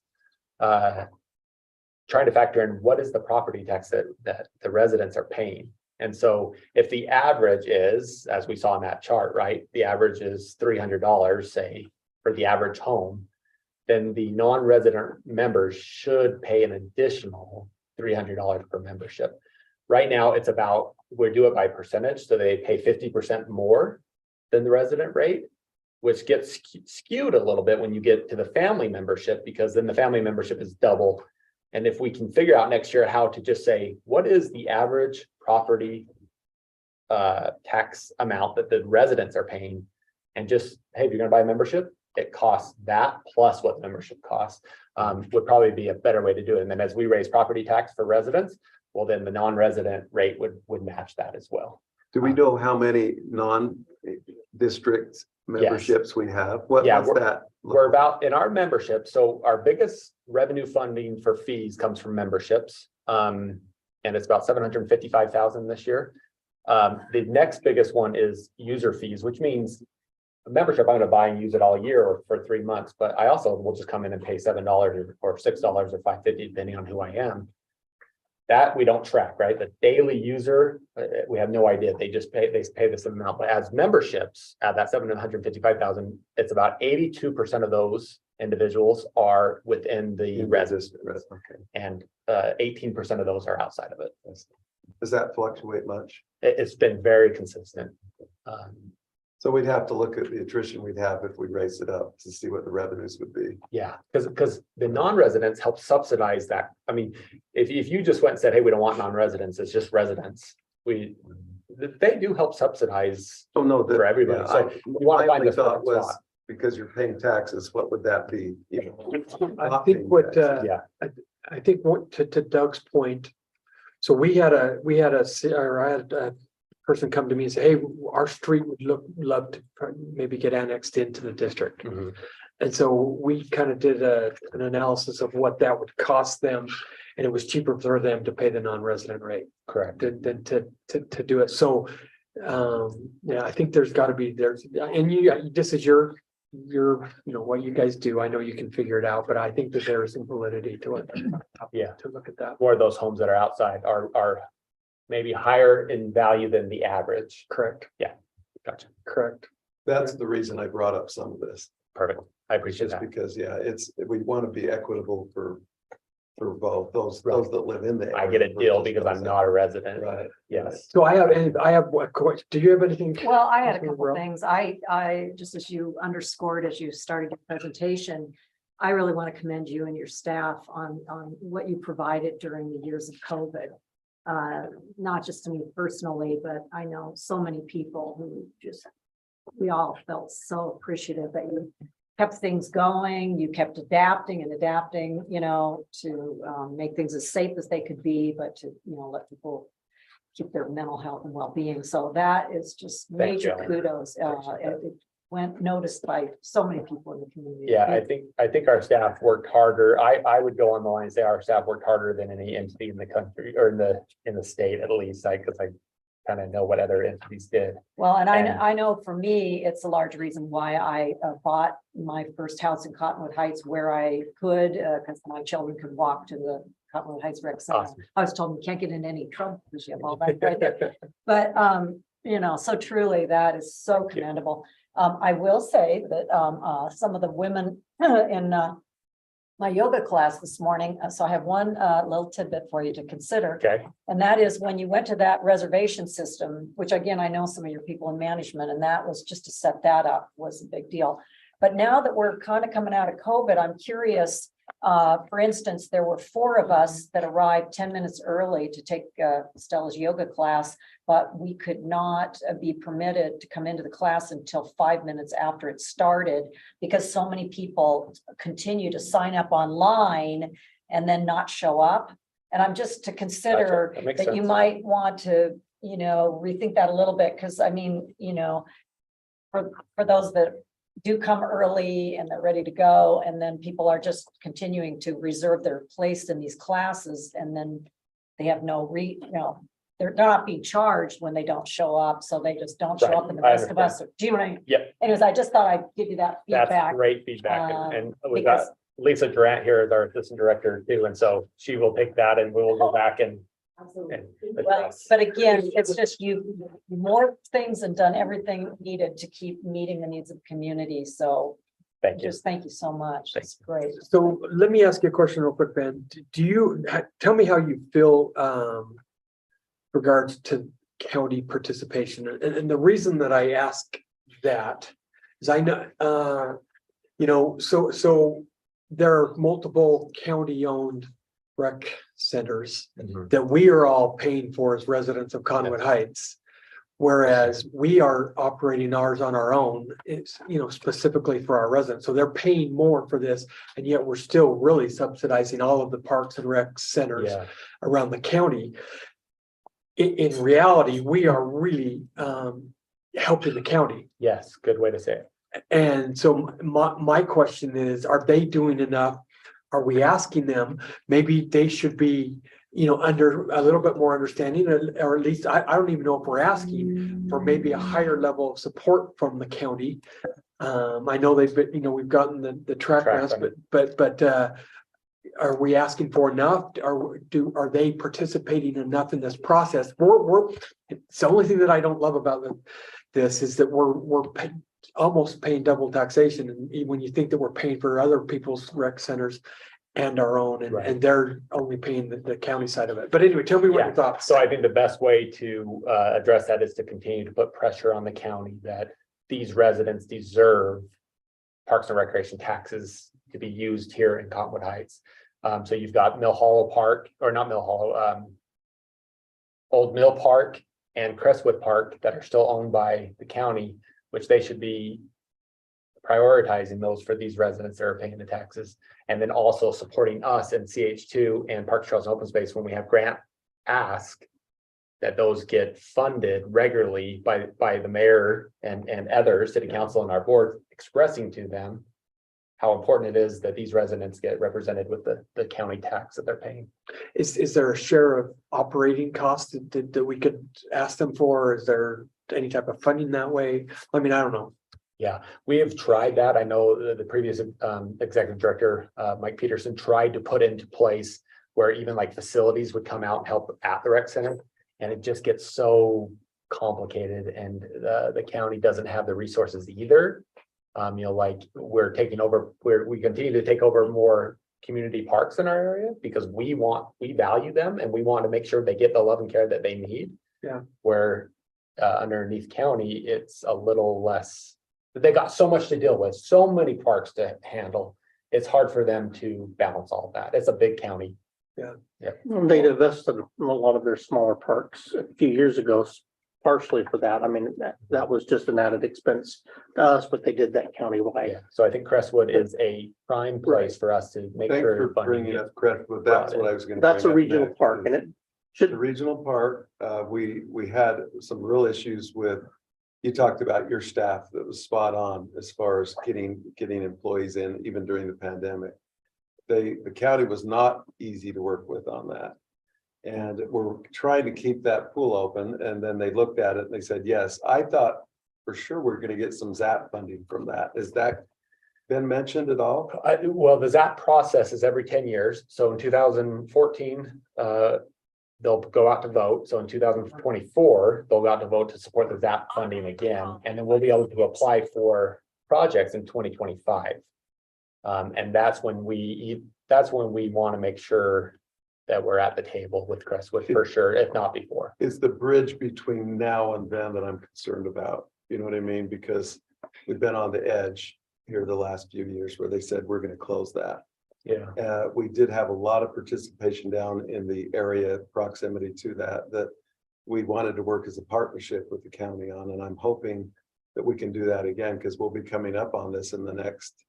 trying to factor in what is the property tax that the residents are paying. And so if the average is, as we saw in that chart, right, the average is $300, say, for the average home, then the non-resident members should pay an additional $300 per membership. Right now, it's about, we do it by percentage, so they pay 50% more than the resident rate, which gets skewed a little bit when you get to the family membership, because then the family membership is double. And if we can figure out next year how to just say, what is the average property tax amount that the residents are paying, and just, hey, if you're gonna buy a membership, it costs that plus what the membership costs, would probably be a better way to do it. And then as we raise property tax for residents, well, then the non-resident rate would match that as well. Do we know how many non-district memberships we have? What's that? We're about in our membership. So our biggest revenue funding for fees comes from memberships. And it's about 755,000 this year. The next biggest one is user fees, which means a membership, I'm gonna buy and use it all year or for 3 months, but I also will just come in and pay $7 or $6 or $5.50, depending on who I am. That we don't track, right? The daily user, we have no idea. They pay this amount, but as memberships at that 755,000, it's about 82% of those individuals are within the residence, Okay. and 18% of those are outside of it. Does that fluctuate much? It's been very consistent. So we'd have to look at the attrition we'd have if we raise it up to see what the revenues would be. Yeah, because the non-residents help subsidize that. I mean, if you just went and said, hey, we don't want non-residents, it's just residents. They do help subsidize Oh, no. for everybody. So you want to find this thought perfect was spot. because you're paying taxes, what would that be? I think what, Yeah, I think what, to Doug's point, so I had a person come to me and say, hey, our street would love to maybe get annexed into the district. Mhm. And so we kind of did an analysis of what that would cost them. And it was cheaper for them to pay the non-resident rate correct. than to do it. So, yeah, I think there's gotta be, this is your, what you guys do. I know you can figure it out, but I think that there is some validity to it. Yeah. To look at that. Or those homes that are outside are maybe higher in value than the average. Correct. Gotcha. Correct. That's the reason I brought up some of this, Perfect. I appreciate just that. because, we want to be equitable for both those Right. that live in there. I get a deal because I'm not a resident. Right. Yes. So I have one question. Do you have anything? Well, I had a couple Rob? things. I, just as you underscored, as you started your presentation, I really want to commend you and your staff on what you provided during the years of COVID. Not just to me personally, but I know so many people who we all felt so appreciative that you kept things going, you kept adapting, to make things as safe as they could be, but to, let people keep their mental health and well-being. So that is just Thank major you. kudos. It went noticed by so many people in the community. Yeah, I think our staff worked harder. I would go on the line and say our staff worked harder than any entity in the country or in the state, at least, because I kind of know what other entities did. Well, and And- I know for me, it's a large reason why I bought my first house in Cottonwood Heights where I could, because my children could walk to the Cottonwood Heights Rec Center. Awesome. I was told you can't get in any trouble because you have all that right there. But, so truly that is so commendable. I will say that some of the women in my yoga class this morning, so I have one little tidbit for you to consider. Okay. And that is when you went to that reservation system, which again, I know some of your people in management, and that was just to set that up was a big deal. But now that we're kind of coming out of COVID, I'm curious, for instance, there were 4 of us that arrived 10 minutes early to take Stella's yoga class, but we could not be permitted to come into the class until 5 minutes after it started because so many people continue to sign up online and then not show up. And I'm just to consider Gotcha. That makes that you sense. might want to, rethink that a little bit, because I mean, for those that do come early and they're ready to go, and then people are just continuing to reserve their place in these classes, and then they have they're not being charged when they don't show up, so they just don't show Right. up, and the I rest of us, do you know what I mean? Yep. Anyways, I just thought I'd give you that That's feedback. great feedback. And we because- got Lisa Durant here as our assistant director too. And so she will take that and we will go back and Absolutely. and Well, address. but again, it's just more things and done everything needed to keep meeting the needs of the community. So Thank you. just thank you so much. Thank It's great. So let me ask you a question real quick, Ben. Do you, tell me how you feel regards to county participation? And the reason that I ask that is I know, so there are multiple county-owned rec centers Mhm. that we are all paying for as residents of Cottonwood Heights. Whereas we are operating ours on our own, it's, specifically for our residents. So they're paying more for this, and yet we're still really subsidizing all of the parks and rec centers Yeah. around the county. In reality, we are really helping the county. Yes. Good way to say it. And so my question is, are they doing enough? Are we asking them, maybe they should be under a little bit more understanding, or at least I don't even know if we're asking for maybe a higher level of support from the county. I know they've been, we've gotten the track grants, but are we asking for enough? Are they participating enough in this process? It's the only thing that I don't love about this is that we're almost paying double taxation. And when you think that we're paying for other people's rec centers and our own, and they're only paying the county side of it. But anyway, tell me what your thoughts. So I think the best way to address that is to continue to put pressure on the county that these residents deserve parks and recreation taxes to be used here in Cottonwood Heights. So you've got Mill Hollow Park, or not Mill Hollow, Old Mill Park and Crestwood Park that are still owned by the county, which they should be prioritizing those for these residents that are paying the taxes. And then also supporting us in CH2 and Parks, Trails and Open Space when we have grant ask that those get funded regularly by the mayor and others, city council and our board, expressing to them how important it is that these residents get represented with the county tax that they're paying. Is there a share of operating costs that we could ask them for? Is there any type of funding that way? I mean, I don't know. Yeah, we have tried that. I know the previous executive director, Mike Peterson, tried to put into place where even like facilities would come out and help at the rec center. And it just gets so complicated, and the county doesn't have the resources either. Like we're taking over, we continue to take over more community parks in our area because we value them and we want to make sure they get the love and care that they need. Yeah. Where underneath county, it's a little less. They got so much to deal with, so many parks to handle. It's hard for them to balance all of that. It's a big county. Yeah. Yeah. They invested in a lot of their smaller parks a few years ago, partially for that. I mean, that was just an added expense to us, but they did that countywide. Yeah. So I think Crestwood is a prime place for us to make Thanks sure. for bringing up Crestwood. That's what I was gonna. That's a bring up regional next, park, is and it The should, regional park, we had some real issues with, you talked about your staff that was spot on as far as getting employees in, even during the pandemic. The county was not easy to work with on that. And we're trying to keep that pool open. And then they looked at it and they said, yes, I thought for sure we're going to get some ZAP funding from that. Has that been mentioned at all? Well, the ZAP process is every 10 years. So in 2014, they'll go out to vote. So in 2024, they'll go out to vote to support the ZAP funding again. And then we'll be able to apply for projects in 2025. And that's when we want to make sure that we're at the table with Crestwood for sure, if not before. It's the bridge between now and then that I'm concerned about. You know what I mean? Because we've been on the edge here the last few years where they said we're going to close that. Yeah. We did have a lot of participation down in the area proximity to that we wanted to work as a partnership with the county on, and I'm hoping that we can do that again, because we'll be coming up on this in the next,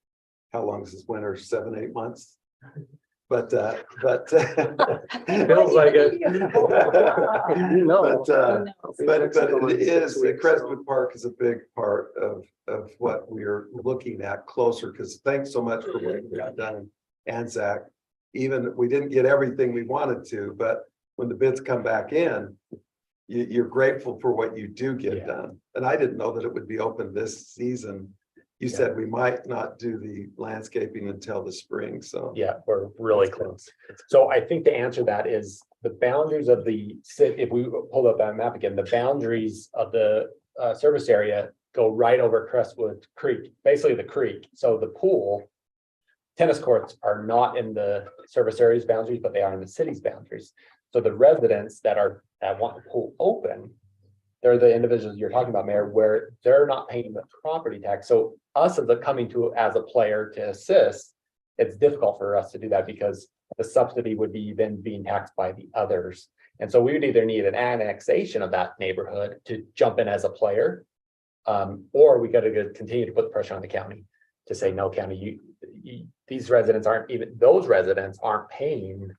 how long is this winter? 7-8 months? But Feels like it. But it is, the Crestwood Park is a big part of what we're looking at closer, because thanks so much for what you got done. And Zach, even we didn't get everything we wanted to, but when the bids come back in, you're grateful for what you do get done. And I didn't know that it would be open this season. You said we might not do the landscaping until the spring, so. Yeah, we're really close. So I think the answer to that is the boundaries of the city. If we pull up that map again, the boundaries of the service area go right over Crestwood Creek, basically the creek. So the pool, tennis courts are not in the service area's boundaries, but they are in the city's boundaries. So the residents that want the pool open, they're the individuals you're talking about, Mayor, where they're not paying the property tax. So us as a player to assist, it's difficult for us to do that because the subsidy would be then being taxed by the others. And so we would either need an annexation of that neighborhood to jump in as a player, or we got to continue to put the pressure on the county to say, no, county, these residents those residents aren't paying,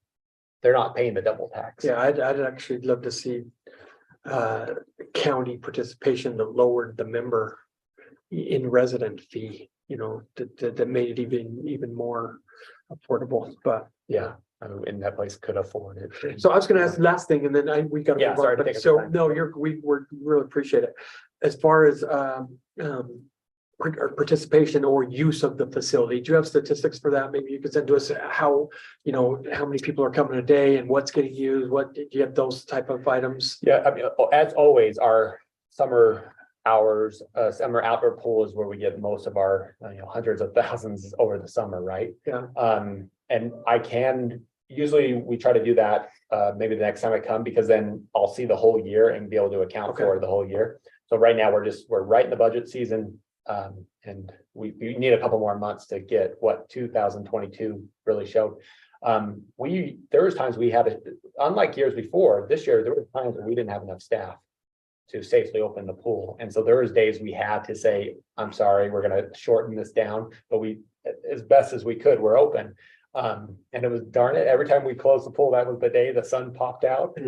they're not paying the double tax. Yeah, I'd actually love to see county participation that lowered the member in resident fee, that made it even more affordable. But yeah, And that place could afford it. So I was gonna ask the last thing and then we gotta Yeah, move on, sorry to but take up so, your time. no, we really appreciate it. As far as, participation or use of the facility, do you have statistics for that? Maybe you could send to us how, how many people are coming a day and what's getting used, what, do you have those type of items? Yeah, I mean, as always, our summer hours, summer outdoor pool is where we get most of our, hundreds of thousands over the summer, right? Yeah. And usually we try to do that, maybe the next time I come, because then I'll see the whole year and be able to account Okay. for the whole year. So right now, we're right in the budget season. And we need a couple more months to get what 2022 really showed. There was times we had, unlike years before, this year, there were times that we didn't have enough staff to safely open the pool. And so there was days we had to say, I'm sorry, we're gonna shorten this down, but we, as best as we could, we're open. And it was darn it, every time we closed the pool, that was the day the sun popped out.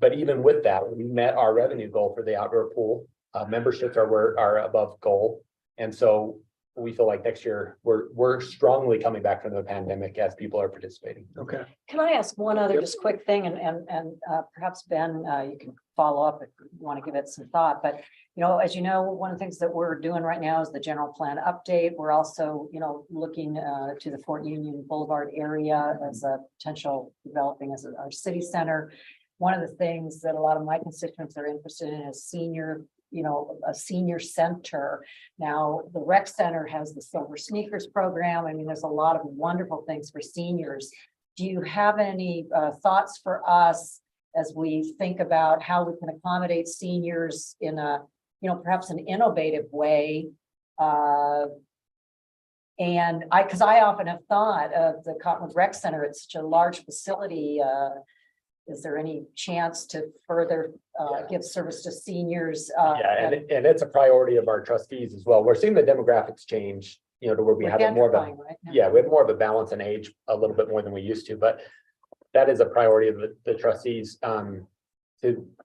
But even with that, we met our revenue goal for the outdoor pool. Memberships are above goal. And so we feel like next year we're strongly coming back from the pandemic as people are participating. Okay. Can I ask one other Yep. just quick thing and perhaps Ben, you can follow up if you want to give it some thought, but as you know, one of the things that we're doing right now is the general plan update. We're also, looking to the Fort Union Boulevard area as a potential developing as our city center. One of the things that a lot of my constituents are interested in is a senior center. Now, the rec center has the Silver Sneakers program. I mean, there's a lot of wonderful things for seniors. Do you have any thoughts for us as we think about how we can accommodate seniors in a, perhaps an innovative way? Because I often have thought of the Cottonwood Rec Center, it's such a large facility. Is there any chance to further give service to seniors? Yeah, and it's a priority of our trustees as well. We're seeing the demographics change, to where we have more of a, right now. yeah, we have more of a balance in age, a little bit more than we used to, but that is a priority of the trustees.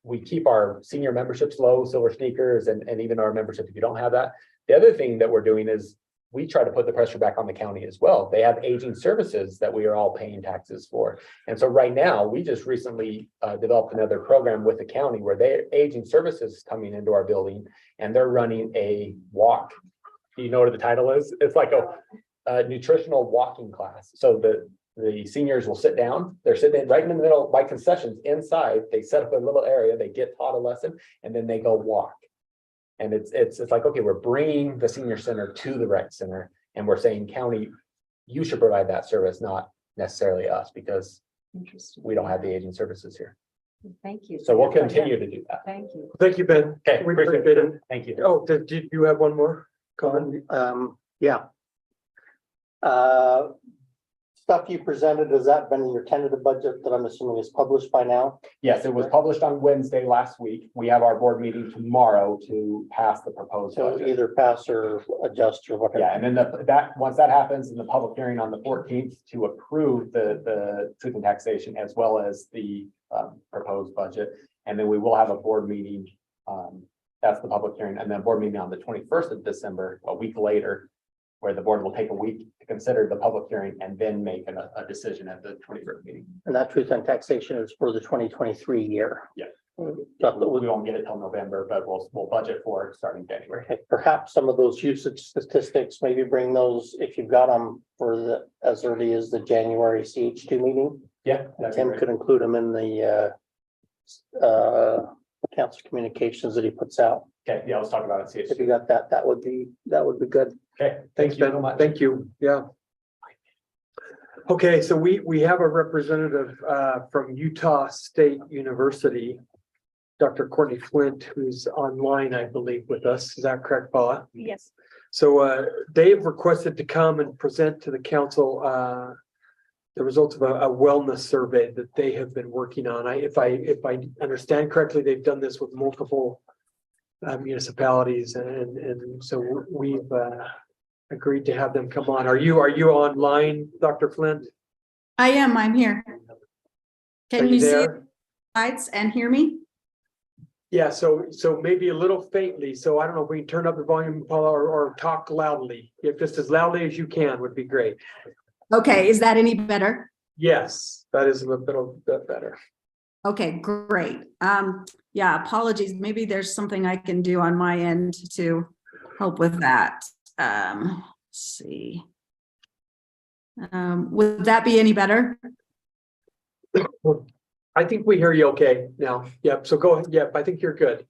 We keep our senior memberships low, Silver Sneakers, and even our membership if you don't have that. The other thing that we're doing is we try to put the pressure back on the county as well. They have aging services that we are all paying taxes for. And so right now, we just recently developed another program with the county where their aging services is coming into our building and they're running a walk. Do you know what the title is? It's like a nutritional walking class. So the seniors will sit down, they're sitting right in the middle by concessions inside, they set up a little area, they get taught a lesson, and then they go walk. And it's like, okay, we're bringing the senior center to the rec center and we're saying, county, you should provide that service, not necessarily us, because Interesting. we don't have the aging services here. Thank you. So we'll continue to do that. Thank you. Thank you, Ben. Okay, We appreciate appreciate it. it. Thank you. Oh, did you have one more comment? Yeah. Stuff you presented, has that been in your tentative budget that I'm assuming is published by now? Yes, it was published on Wednesday last week. We have our board meeting tomorrow to pass the proposed So budget. either pass or adjust or whatever. Yeah, and then once that happens in the public hearing on the 14th to approve the truth and taxation as well as the proposed budget. And then we will have a board meeting. That's the public hearing, and then board meeting on the 21st of December, a week later, where the board will take a week to consider the public hearing and then make a decision at the 21st meeting. And that truth and taxation is for the 2023 year. Yeah. We We won't get it till November, but we'll budget for it starting January. Okay, perhaps some of those usage statistics, maybe bring those, if you've got them for as early as the January CH2 meeting. Yeah. that'd be Tim great. could include them in the council communications that he puts out. Okay, yeah, let's talk about it. If you got that, that would be good. Okay, Thanks, thank you Ben. so much. Thank you. Yeah. Okay, so we have a representative from Utah State University, Dr. Courtney Flint, who's online, I believe, with us. Is that correct, Paula? Yes. So they've requested to come and present to the council the results of a wellness survey that they have been working on. If I understand correctly, they've done this with multiple municipalities, and so we've agreed to have them come on. Are you online, Dr. Flint? I'm here. Are Can you see the there? slides and hear me? Yeah, so maybe a little faintly. So I don't know if we can turn up the volume, Paula, or talk loudly. If just as loudly as you can would be great. Okay, is that any better? Yes, that is a little bit better. Okay, great. Yeah, apologies. Maybe there's something I can do on my end to help with that. Let's see. Would that be any better? I think we hear you okay now. Yep, so go ahead. Yep, I think you're good.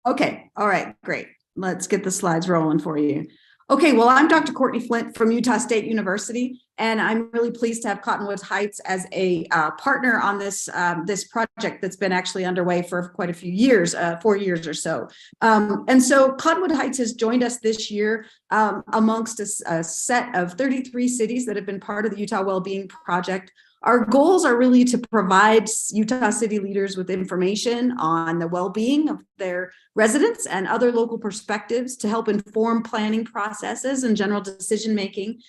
Okay, all right, great. Let's get the slides rolling for you. Okay, well, I'm Dr. Courtney Flint from Utah State University, and I'm really pleased to have Cottonwood Heights as a partner on this this project that's been actually underway for quite a few years, 4 years or so. And so Cottonwood Heights has joined us this year amongst a set of 33 cities that have been part of the Utah Wellbeing Project. Our goals are really to provide Utah city leaders with information on the well-being of their residents and other local perspectives to help inform planning processes and general decision-making.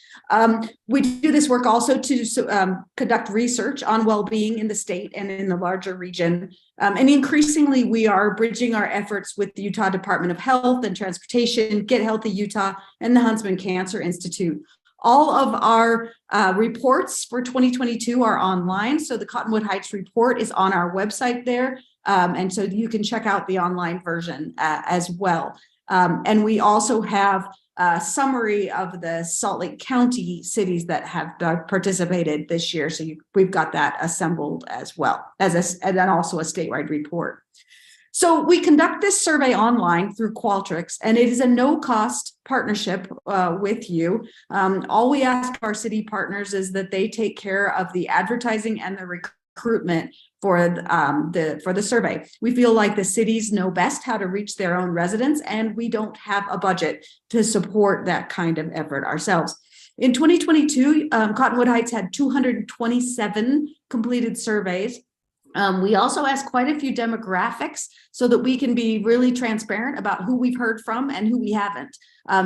We do this work also to conduct research on well-being in the state and in the larger region. And increasingly, we are bridging our efforts with the Utah Department of Health and Transportation, Get Healthy Utah, and the Huntsman Cancer Institute. All of our reports for 2022 are online. So the Cottonwood Heights report is on our website there. And so you can check out the online version as well. And we also have a summary of the Salt Lake County cities that have participated this year. So we've got that assembled as well and then also a statewide report. So we conduct this survey online through Qualtrics, and it is a no-cost partnership with you. All we ask our city partners is that they take care of the advertising and the recruitment for the survey. We feel like the cities know best how to reach their own residents, and we don't have a budget to support that kind of effort ourselves. In 2022, Cottonwood Heights had 227 completed surveys. We also ask quite a few demographics so that we can be really transparent about who we've heard from and who we haven't.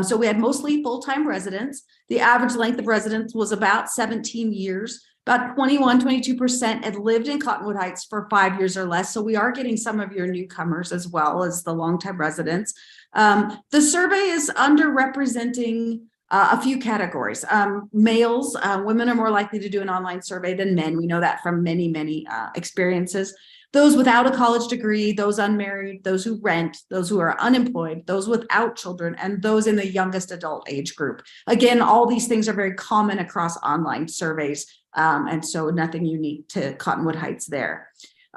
So we had mostly full-time residents. The average length of residence was about 17 years. About 22% had lived in Cottonwood Heights for 5 years or less. So we are getting some of your newcomers as well as the longtime residents. The survey is underrepresenting a few categories. Males, women are more likely to do an online survey than men. We know that from many experiences. Those without a college degree, those unmarried, those who rent, those who are unemployed, those without children, and those in the youngest adult age group. Again, all these things are very common across online surveys, and so nothing unique to Cottonwood Heights there.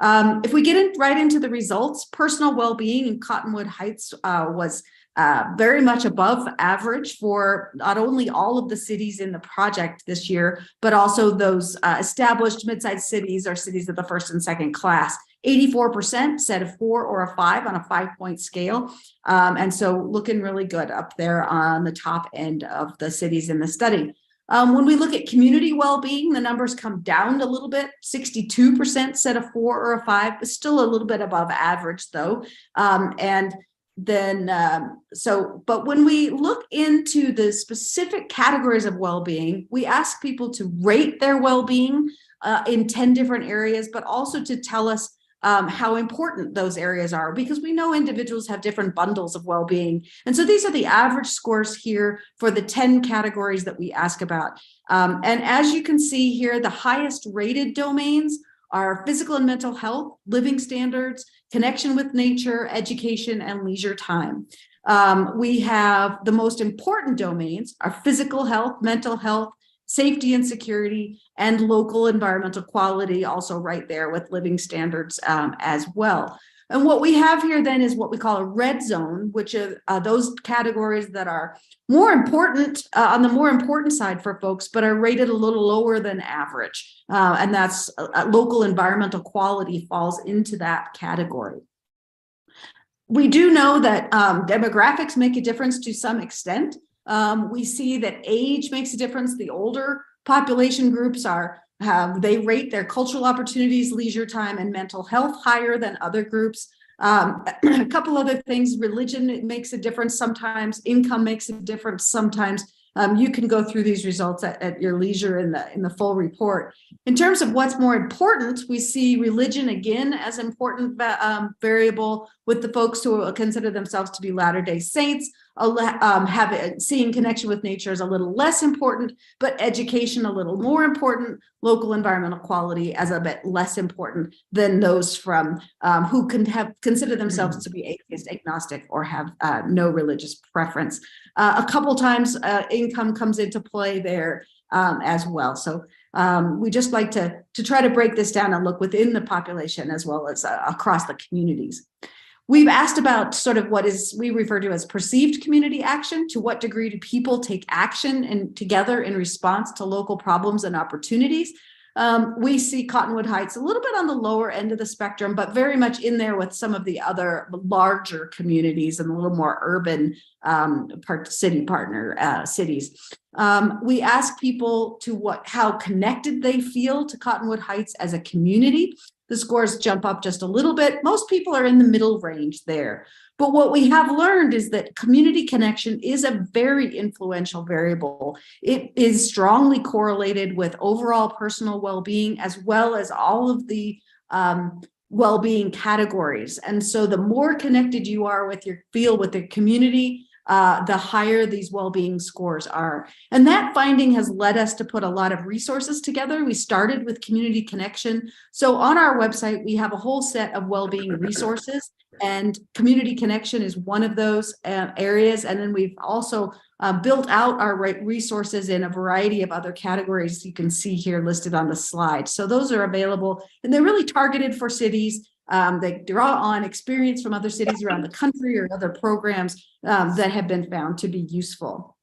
If we get right into the results, personal well-being in Cottonwood Heights was very much above average for not only all of the cities in the project this year, but also those established mid-sized cities or cities of the first and second class. 84% said a 4 or a 5 on a 5-point scale. And so looking really good up there on the top end of the cities in the study. When we look at community well-being, the numbers come down a little bit. 62% said a 4 or a 5, but still a little bit above average though. But when we look into the specific categories of well-being, we ask people to rate their well-being in 10 different areas, but also to tell us how important those areas are, because we know individuals have different bundles of well-being. And so these are the average scores here for the 10 categories that we ask about. And as you can see here, the highest rated domains are physical and mental health, living standards, connection with nature, education, and leisure time. We have the most important domains are physical health, mental health, safety and security, and local environmental quality, also right there with living standards as well. And what we have here then is what we call a red zone, which are those categories that are more important on the more important side for folks, but are rated a little lower than average. And that's local environmental quality falls into that category. We do know that demographics make a difference to some extent. We see that age makes a difference. The older population groups they rate their cultural opportunities, leisure time, and mental health higher than other groups. A couple other things, religion makes a difference sometimes, income makes a difference sometimes, You can go through these results at your leisure in the full report. In terms of what's more important, we see religion again as important variable, with the folks who consider themselves to be Latter-day Saints. Seeing connection with nature is a little less important, but education a little more important, local environmental quality as a bit less important than those from who consider themselves to be atheist, agnostic, or have no religious preference. A couple times income comes into play there as well. So we just like to try to break this down and look within the population as well as across the communities. We've asked about sort of what we refer to as perceived community action. To what degree do people take action and together in response to local problems and opportunities? We see Cottonwood Heights a little bit on the lower end of the spectrum, but very much in there with some of the other larger communities and a little more urban city partner cities. We ask people to how connected they feel to Cottonwood Heights as a community. The scores jump up just a little bit. Most people are in the middle range there. But what we have learned is that community connection is a very influential variable. It is strongly correlated with overall personal well-being, as well as all of the well-being categories. And so the more connected you are with your community, the higher these well-being scores are. And that finding has led us to put a lot of resources together. We started with community connection. So on our website, we have a whole set of well-being resources, and community connection is one of those areas. And then we've also built out our resources in a variety of other categories you can see here listed on the slide. So those are available, and they're really targeted for cities. They draw on experience from other cities around the country or other programs that have been found to be useful.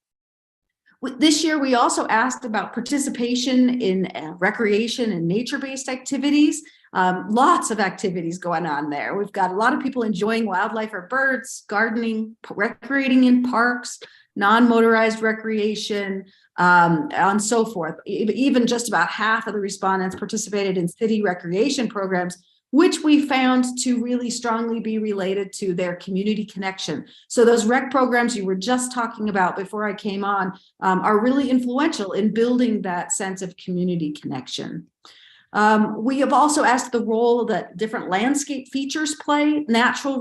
This year, we also asked about participation in recreation and nature-based activities. Lots of activities going on there. We've got a lot of people enjoying wildlife or birds, gardening, recreating in parks, non-motorized recreation, and so forth. Even just about half of the respondents participated in city recreation programs, which we found to really strongly be related to their community connection. So those rec programs you were just talking about before I came on are really influential in building that sense of community connection. We have also asked the role that different landscape features play. Natural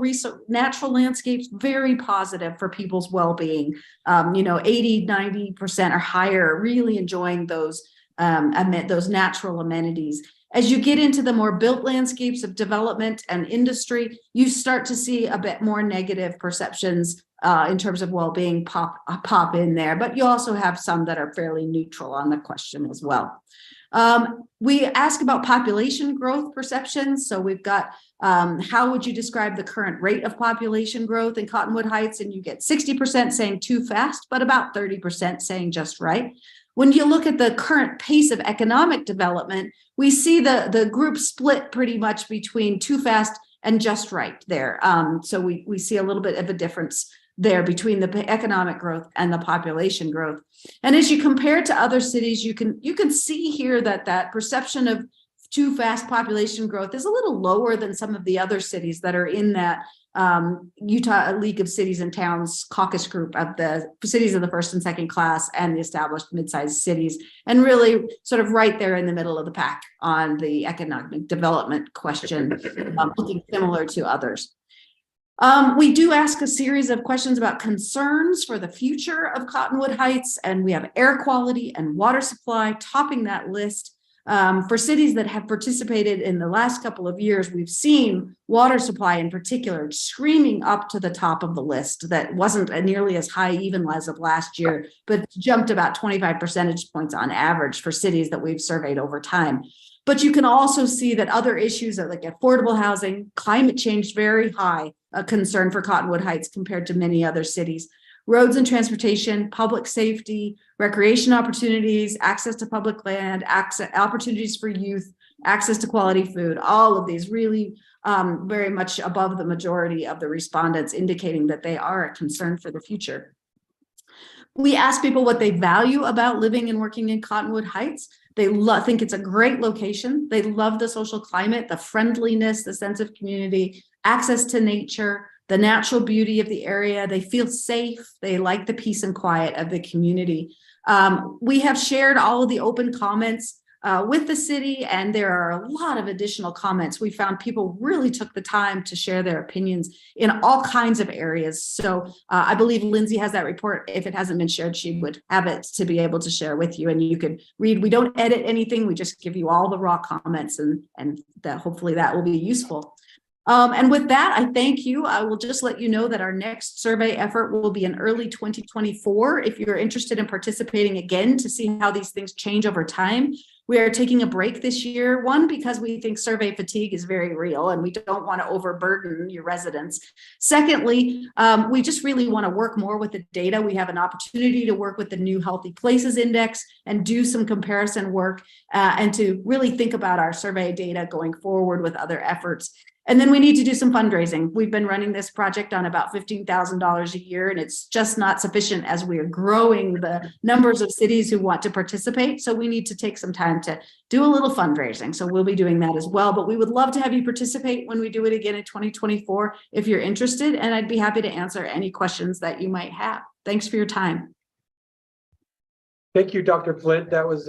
landscapes, very positive for people's well-being. 80, 90% or higher, really enjoying those natural amenities. As you get into the more built landscapes of development and industry, you start to see a bit more negative perceptions in terms of well-being pop in there, but you also have some that are fairly neutral on the question as well. We ask about population growth perceptions. So we've got how would you describe the current rate of population growth in Cottonwood Heights? And you get 60% saying too fast, but about 30% saying just right. When you look at the current pace of economic development, we see the group split pretty much between too fast and just right there. So we see a little bit of a difference there between the economic growth and the population growth. And as you compare to other cities, you can see here that perception of too fast population growth is a little lower than some of the other cities that are in that Utah League of Cities and Towns caucus group of the cities of the first and second class and the established mid-sized cities, and really sort of right there in the middle of the pack on the economic development question, looking similar to others. We do ask a series of questions about concerns for the future of Cottonwood Heights, and we have air quality and water supply topping that list. For cities that have participated in the last couple of years, we've seen water supply in particular screaming up to the top of the list. That wasn't nearly as high even as of last year, but jumped about 25 percentage points on average for cities that we've surveyed over time. But you can also see that other issues like affordable housing, climate change, very high a concern for Cottonwood Heights compared to many other cities. Roads and transportation, public safety, recreation opportunities, access to public land, opportunities for youth, access to quality food, all of these really very much above the majority of the respondents, indicating that they are a concern for the future. We ask people what they value about living and working in Cottonwood Heights. They think it's a great location. They love the social climate, the friendliness, the sense of community, access to nature, the natural beauty of the area. They feel safe. They like the peace and quiet of the community. We have shared all of the open comments with the city, and there are a lot of additional comments. We found people really took the time to share their opinions in all kinds of areas. So I believe Lindsay has that report. If it hasn't been shared, she would have it to be able to share with you, and you could read. We don't edit anything. We just give you all the raw comments, and that hopefully that will be useful. And with that, I thank you. I will just let you know that our next survey effort will be in early 2024. If you're interested in participating again to see how these things change over time, we are taking a break this year. One, because we think survey fatigue is very real and we don't want to overburden your residents. Secondly, we just really want to work more with the data. We have an opportunity to work with the new Healthy Places Index and do some comparison work and to really think about our survey data going forward with other efforts. And then we need to do some fundraising. We've been running this project on about $15,000 a year, and it's just not sufficient as we are growing the numbers of cities who want to participate. So we need to take some time to do a little fundraising. So we'll be doing that as well. But we would love to have you participate when we do it again in 2024 if you're interested. And I'd be happy to answer any questions that you might have. Thanks for your time. Thank you, Dr. Flint. That was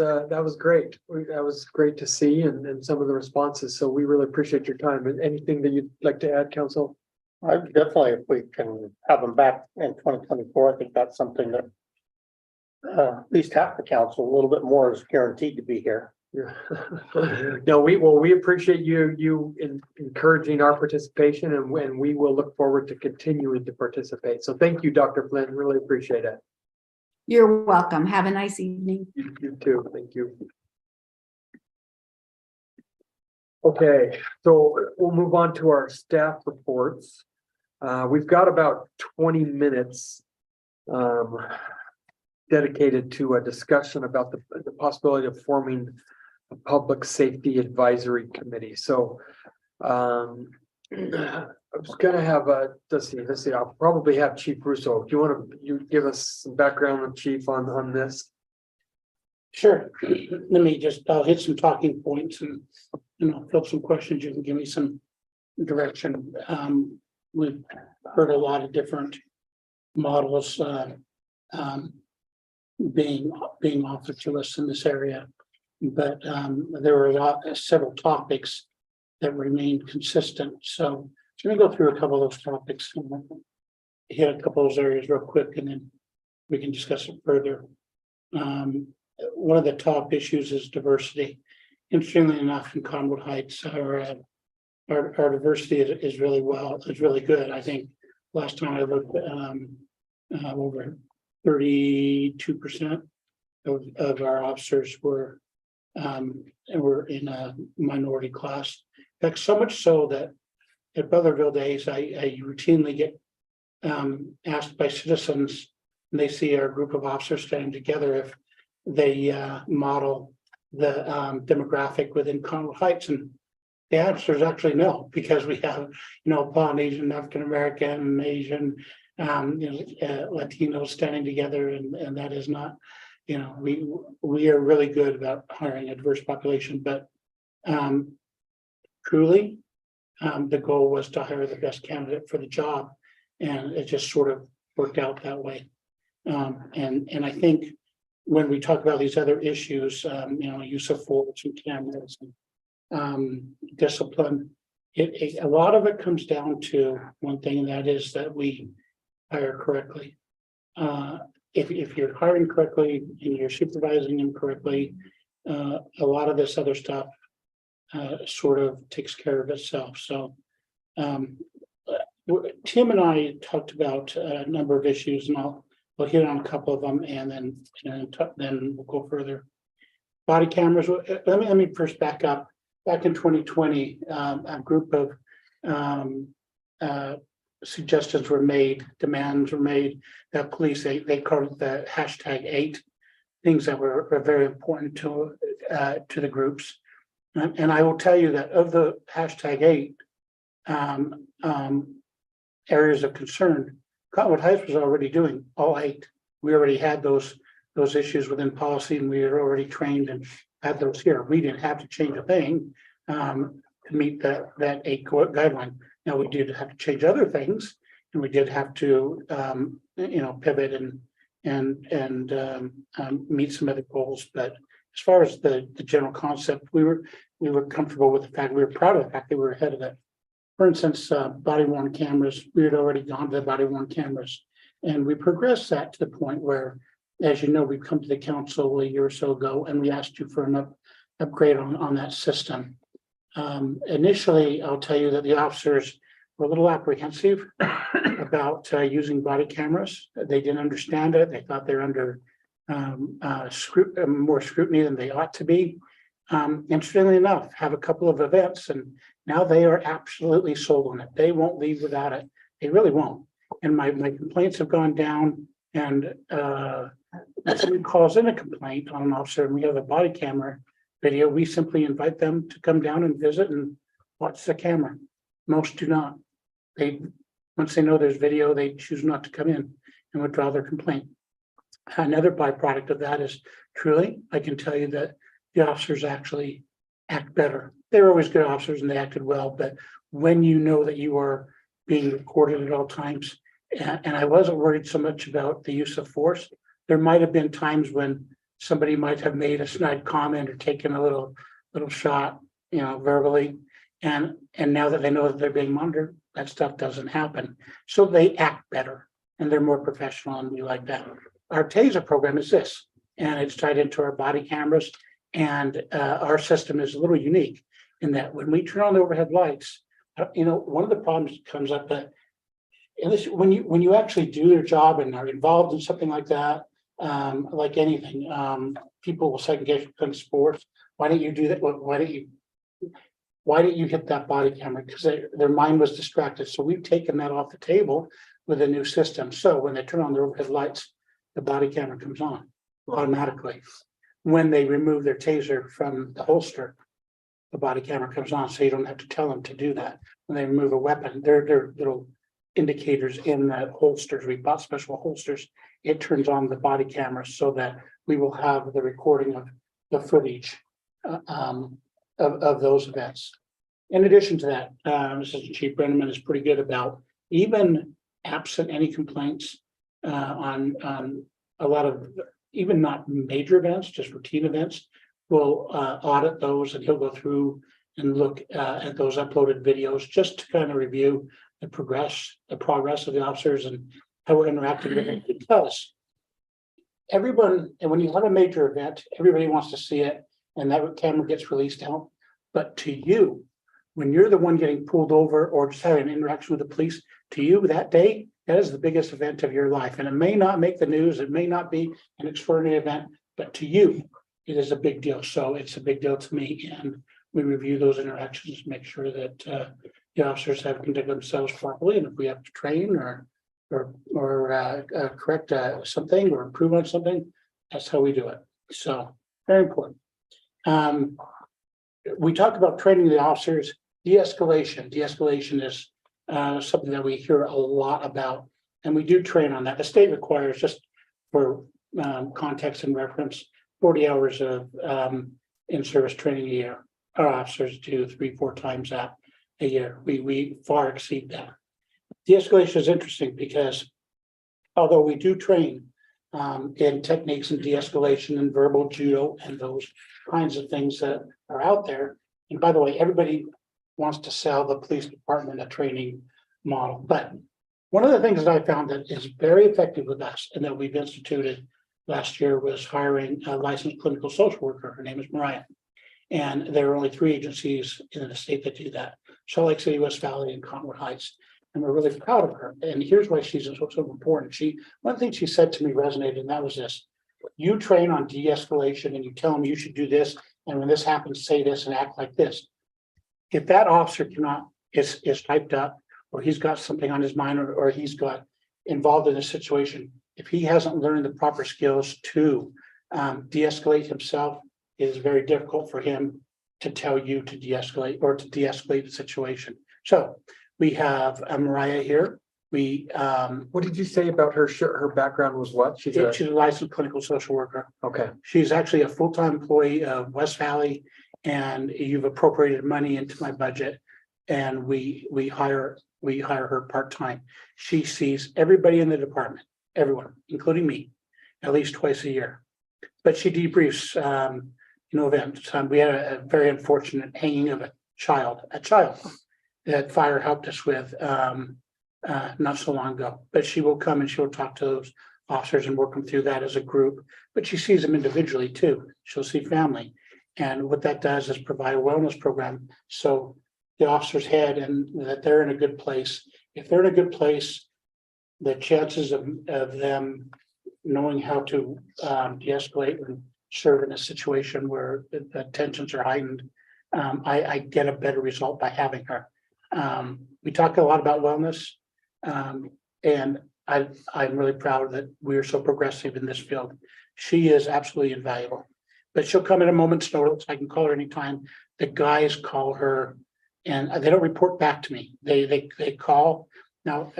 great. That was great to see and some of the responses. So we really appreciate your time. And anything that you'd like to add, Council? I definitely, if we can have them back in 2024, I think that's something that at least half the council, a little bit more, is guaranteed to be here. Yeah. No, we appreciate you encouraging our participation, and we will look forward to continuing to participate. So thank you, Dr. Flint. Really appreciate it. You're welcome. Have a nice evening. You too. Thank you. Okay, so we'll move on to our staff reports. We've got about 20 minutes dedicated to a discussion about the possibility of forming a public safety advisory committee. So I was gonna have let's see, I'll probably have Chief Russo. Do you want to give us some background on Chief on this? Sure. Let me I'll hit some talking points and I'll fill some questions. You can give me some direction. We've heard a lot of different models being offered to us in this area, but there were several topics that remained consistent. So let me go through a couple of those topics and hit a couple of those areas real quick, and then we can discuss it further. One of the top issues is diversity. Interestingly enough, in Cottonwood Heights, our diversity is really good. I think last time I looked, over 32% of our officers were in a minority class. In fact, so much so that at Butlerville Days, I routinely get asked by citizens, and they see our group of officers standing together, if they model the demographic within Cottonwood Heights, and the answer is actually no, because we have, Polynesian, African American, Asian, Latinos standing together, and that is not, we are really good about hiring a diverse population, but truly, the goal was to hire the best candidate for the job, and it just sort of worked out that way. And I think when we talk about these other issues, use of force and cameras and discipline, a lot of it comes down to one thing, and that is that we hire correctly. If you're hiring correctly and you're supervising them correctly, a lot of this other stuff sort of takes care of itself. So Tim and I talked about a number of issues, and we'll hit on a couple of them, and then we'll go further. Body cameras. Let me first back up. Back in 2020, a group of suggestions were made, demands were made that police, they called it the #8 things that were very important to the groups. And I will tell you that of the #8 areas of concern, Cottonwood Heights was already doing all 8. We already had those issues within policy, and we had already trained and had those here. We didn't have to change a thing to meet that 8 guideline. Now we did have to change other things, And we did have to, pivot and meet some other goals. But as far as the general concept, we were comfortable with the fact, we were proud of the fact that we were ahead of it. For instance, body worn cameras, we had already gone to the body worn cameras. And we progressed that to the point where, as you know, we've come to the council a year or so ago, and we asked you for an upgrade on that system. Initially, I'll tell you that the officers were a little apprehensive about using body cameras. They didn't understand it. They thought they're under more scrutiny than they ought to be. Interestingly enough, have a couple of events, and now they are absolutely sold on it. They won't leave without it. They really won't. And my complaints have gone down, and if somebody calls in a complaint on an officer and we have a body camera video, we simply invite them to come down and visit and watch the camera. Most do not. Once they know there's video, they choose not to come in and withdraw their complaint. Another byproduct of that is truly, I can tell you that the officers actually act better. They were always good officers and they acted well, but when you know that you are being recorded at all times, and I wasn't worried so much about the use of force. There might have been times when somebody might have made a snide comment or taken a little shot, verbally. And now that they know that they're being monitored, that stuff doesn't happen. So they act better and they're more professional, and we like that. Our TASER program is this, and it's tied into our body cameras. And our system is a little unique in that when we turn on the overhead lights, one of the problems that comes up that when you actually do their job and are involved in something like that, like anything, people will second guess in sports. Why didn't you do that? Why didn't you hit that body camera? Because their mind was distracted. So we've taken that off the table with a new system. So when they turn on their overhead lights, the body camera comes on automatically. When they remove their taser from the holster, the body camera comes on. So you don't have to tell them to do that. When they remove a weapon, they're little indicators in the holsters. We bought special holsters. It turns on the body camera so that we will have the recording of the footage of those events. In addition to that, Assistant Chief Brenneman is pretty good about, even absent any complaints on a lot of, even not major events, just routine events, we'll audit those, and he'll go through and look at those uploaded videos just to kind of review the progress of the officers and how we're interacting with it. Because everyone, and when you have a major event, everybody wants to see it, and that camera gets released out. But to you, when you're the one getting pulled over or just having an interaction with the police, to you that day, that is the biggest event of your life. And it may not make the news, it may not be an extraordinary event, but to you, it is a big deal. So it's a big deal to me. And we review those interactions, make sure that the officers have conducted themselves properly. And if we have to train or correct something or improve on something, that's how we do it. So very important. We talked about training the officers. De-escalation. De-escalation is something that we hear a lot about, and we do train on that. The state requires, just for context and reference, 40 hours of in-service training a year. Our officers do 3-4 times that a year. We far exceed that. De-escalation is interesting because although we do train in techniques and de-escalation and verbal judo and those kinds of things that are out there. And by the way, everybody wants to sell the police department a training model. But one of the things that I found that is very effective with us and that we've instituted last year was hiring a licensed clinical social worker. Her name is Mariah. And there are only 3 agencies in the state that do that: Salt Lake City, West Valley, and Cottonwood Heights. And we're really proud of her. And here's why she's so important. One thing she said to me resonated, and that was this: you train on de-escalation and you tell them you should do this, and when this happens, say this and act like this. If that officer is typed up, or he's got something on his mind, or he's got involved in a situation, if he hasn't learned the proper skills to de-escalate himself, it is very difficult for him to tell you to de-escalate or to de-escalate the situation. So we have Mariah here. What did you say about her? Her background was what? She's a licensed clinical social worker. Okay. She's actually a full-time employee of West Valley, and you've appropriated money into my budget, and we hire We hire her part-time. She sees everybody in the department, everyone, including me, at least twice a year. But she debriefs, events. We had a very unfortunate hanging of a child that fire helped us with, not so long ago. But she will come and she will talk to those officers and work them through that as a group. But she sees them individually too. She'll see family. And what that does is provide a wellness program. So the officer's head and that they're in a good place. If they're in a good place, the chances of them knowing how to de-escalate and serve in a situation where the tensions are heightened, I get a better result by having her. We talk a lot about wellness, and I'm really proud that we are so progressive in this field. She is absolutely invaluable, but she'll come at a moment's notice. I can call her anytime. The guys call her, and they don't report back to me. They call. Now,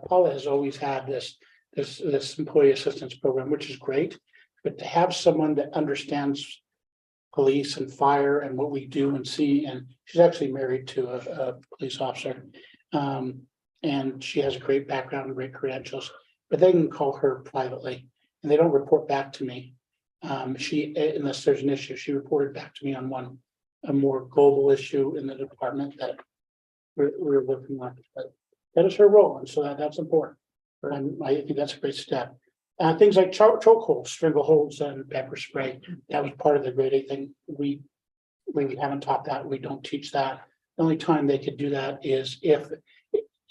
Paula has always had this employee assistance program, which is great, but to have someone that understands police and fire and what we do and see, and she's actually married to a police officer, and she has a great background and great credentials, but they can call her privately and they don't report back to me. Unless there's an issue, she reported back to me on a more global issue in the department that we're working on. But that is her role, and so that's important. I think that's a great step. Things like chokeholds, strangleholds, and pepper spray. That was part of the grade 8 thing. We haven't taught that. We don't teach that. The only time they could do that is if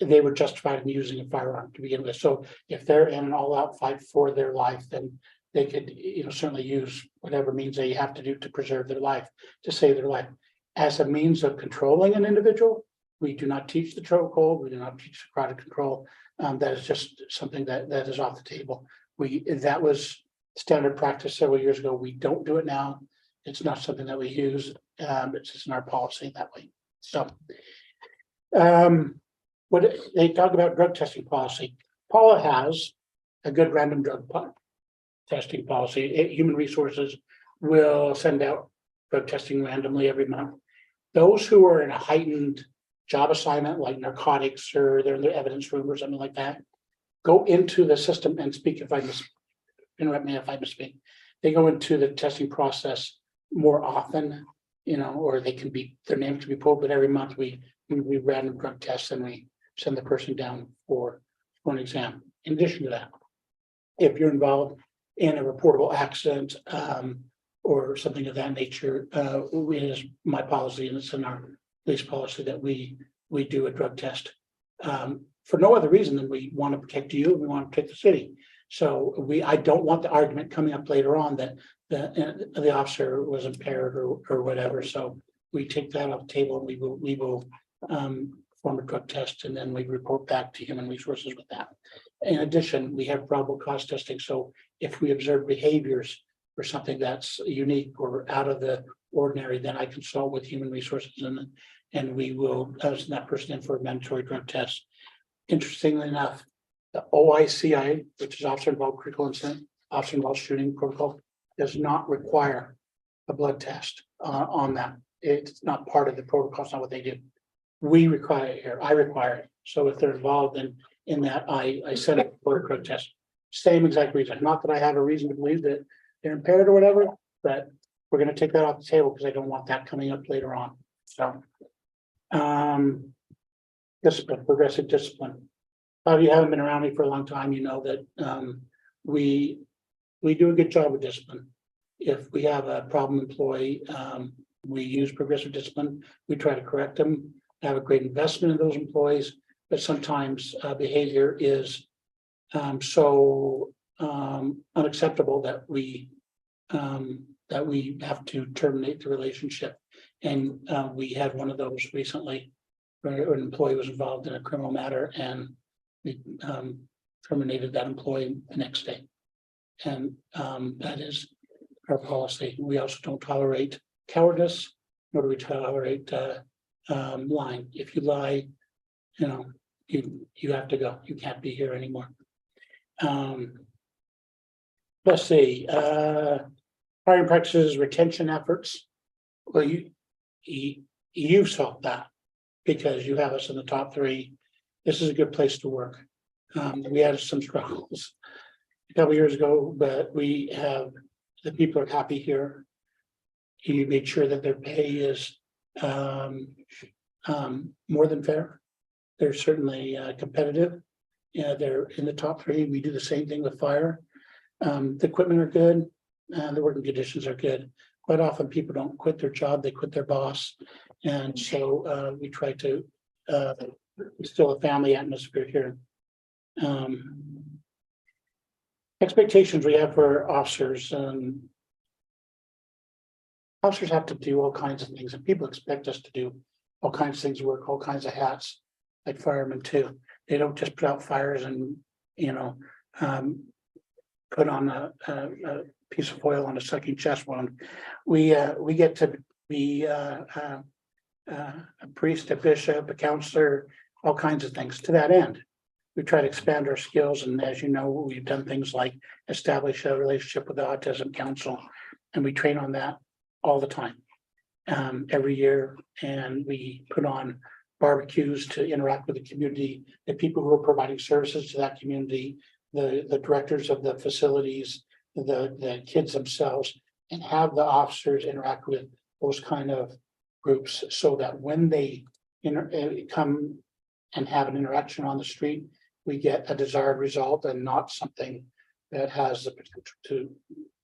they were justified in using a firearm to begin with. So if they're in an all-out fight for their life, then they could, certainly use whatever means they have to do to preserve their life, to save their life. As a means of controlling an individual, we do not teach the chokehold. We do not teach carotid control. That is just something that is off the table. That was standard practice several years ago. We don't do it now. It's not something that we use. It's just in our policy that way. So, what they talk about drug testing policy. Paula has a good random drug testing policy. Human Resources will send out drug testing randomly every month. Those who are in a heightened job assignment, like narcotics, or they're in the evidence room or something like that, go into the system and speak interrupt me if I misspeak. They go into the testing process more often, or their name can be pulled, but every month we random drug tests and we send the person down for an exam. In addition to that, if you're involved in a reportable accident or something of that nature, it is my policy, and it's in our police policy, that we do a drug test. For no other reason than we want to protect you and we want to protect the city. So I don't want the argument coming up later on that the officer was impaired or whatever. So we take that off the table and we will form a drug test, and then we report back to Human Resources with that. In addition, we have probable cause testing. So if we observe behaviors or something that's unique or out of the ordinary, then I consult with Human Resources and we will send that person in for a mandatory drug test. Interestingly enough, the OICI, which is Officer Involved Critical Incident, Officer Involved Shooting Protocol, does not require a blood test on that. It's not part of the protocol. It's not what they do. We require it here. I require it. So if they're involved in that, I send it for a drug test. Same exact reason. Not that I have a reason to believe that they're impaired or whatever, but we're going to take that off the table because I don't want that coming up later on. So, discipline, progressive discipline. If you haven't been around me for a long time, you know that we do a good job with discipline. If we have a problem employee, we use progressive discipline. We try to correct them, have a great investment in those employees, but sometimes behavior is so unacceptable that we have to terminate the relationship. And we had one of those recently where an employee was involved in a criminal matter, and we terminated that employee the next day. And that is our policy. We also don't tolerate cowardice, nor do we tolerate lying. If you lie, you have to go. You can't be here anymore. Let's see. Hiring practices, retention efforts. Well, you solved that because you have us in the top 3 this is a good place to work. We had some struggles a couple years ago, but the people are happy here. He made sure that their pay is more than fair. They're certainly competitive. Yeah, they're in the top 3. We do the same thing with fire. The equipment are good, the working conditions are good. Quite often people don't quit their job, they quit their boss. And so we try to instill a family atmosphere here. Expectations we have for officers. Officers have to do all kinds of things, and people expect us to do all kinds of things, work all kinds of hats, like firemen too. They don't just put out fires and, put on a piece of oil on a sucking chest wound. We get to be a priest, a bishop, a counselor, all kinds of things to that end. We try to expand our skills, and as you know, we've done things like establish a relationship with the Autism Council, and we train on that all the time, every year, and we put on barbecues to interact with the community, the people who are providing services to that community, the directors of the facilities, the kids themselves, and have the officers interact with those kind of groups so that when they come and have an interaction on the street, we get a desired result and not something that has the potential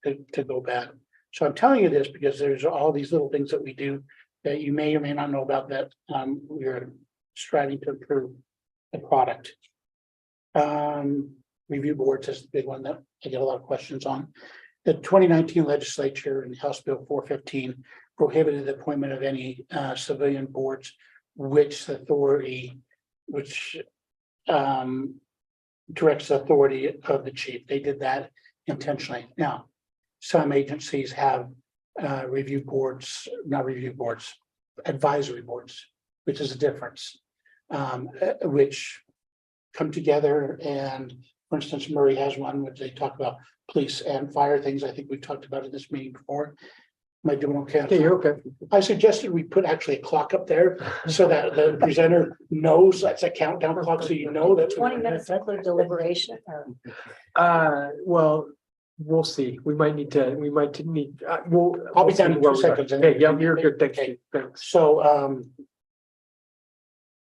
to go bad. So I'm telling you this because there's all these little things that we do that you may or may not know about that we're striving to improve the product. Review boards is the big one that I get a lot of questions on. The 2019 legislature in House Bill 415 prohibited the appointment of any civilian boards, which directs the authority of the chief. They did that intentionally. Now, some agencies have advisory boards, which is a difference, which come together. And for instance, Murray has one which they talk about police and fire things. I think we've talked about in this meeting before. Am I doing okay? Okay, you're okay. I suggested we put actually a clock up there so that the presenter knows that's a countdown clock, so you know that's 20 minutes include deliberation or? Well, we'll see. We might need, I'll be down in 2 seconds. Okay, yeah, you're good. Thanks. Okay. Thanks. So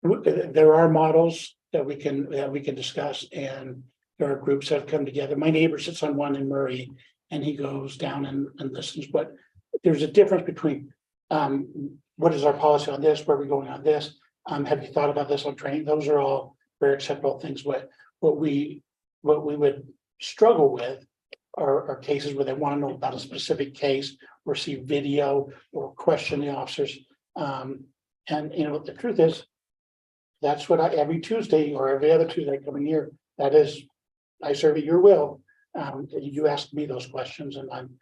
there are models that we can discuss, and there are groups that have come together. My neighbor sits on one in Murray, and he goes down and listens. But there's a difference between what is our policy on this, where are we going on this? Have you thought about this on training? Those are all very acceptable things. What we would struggle with are cases where they want to know about a specific case or see video or question the officers. And the truth is, that's what every Tuesday or every other Tuesday coming here, that is, I serve at your will. You ask me those questions, and I'm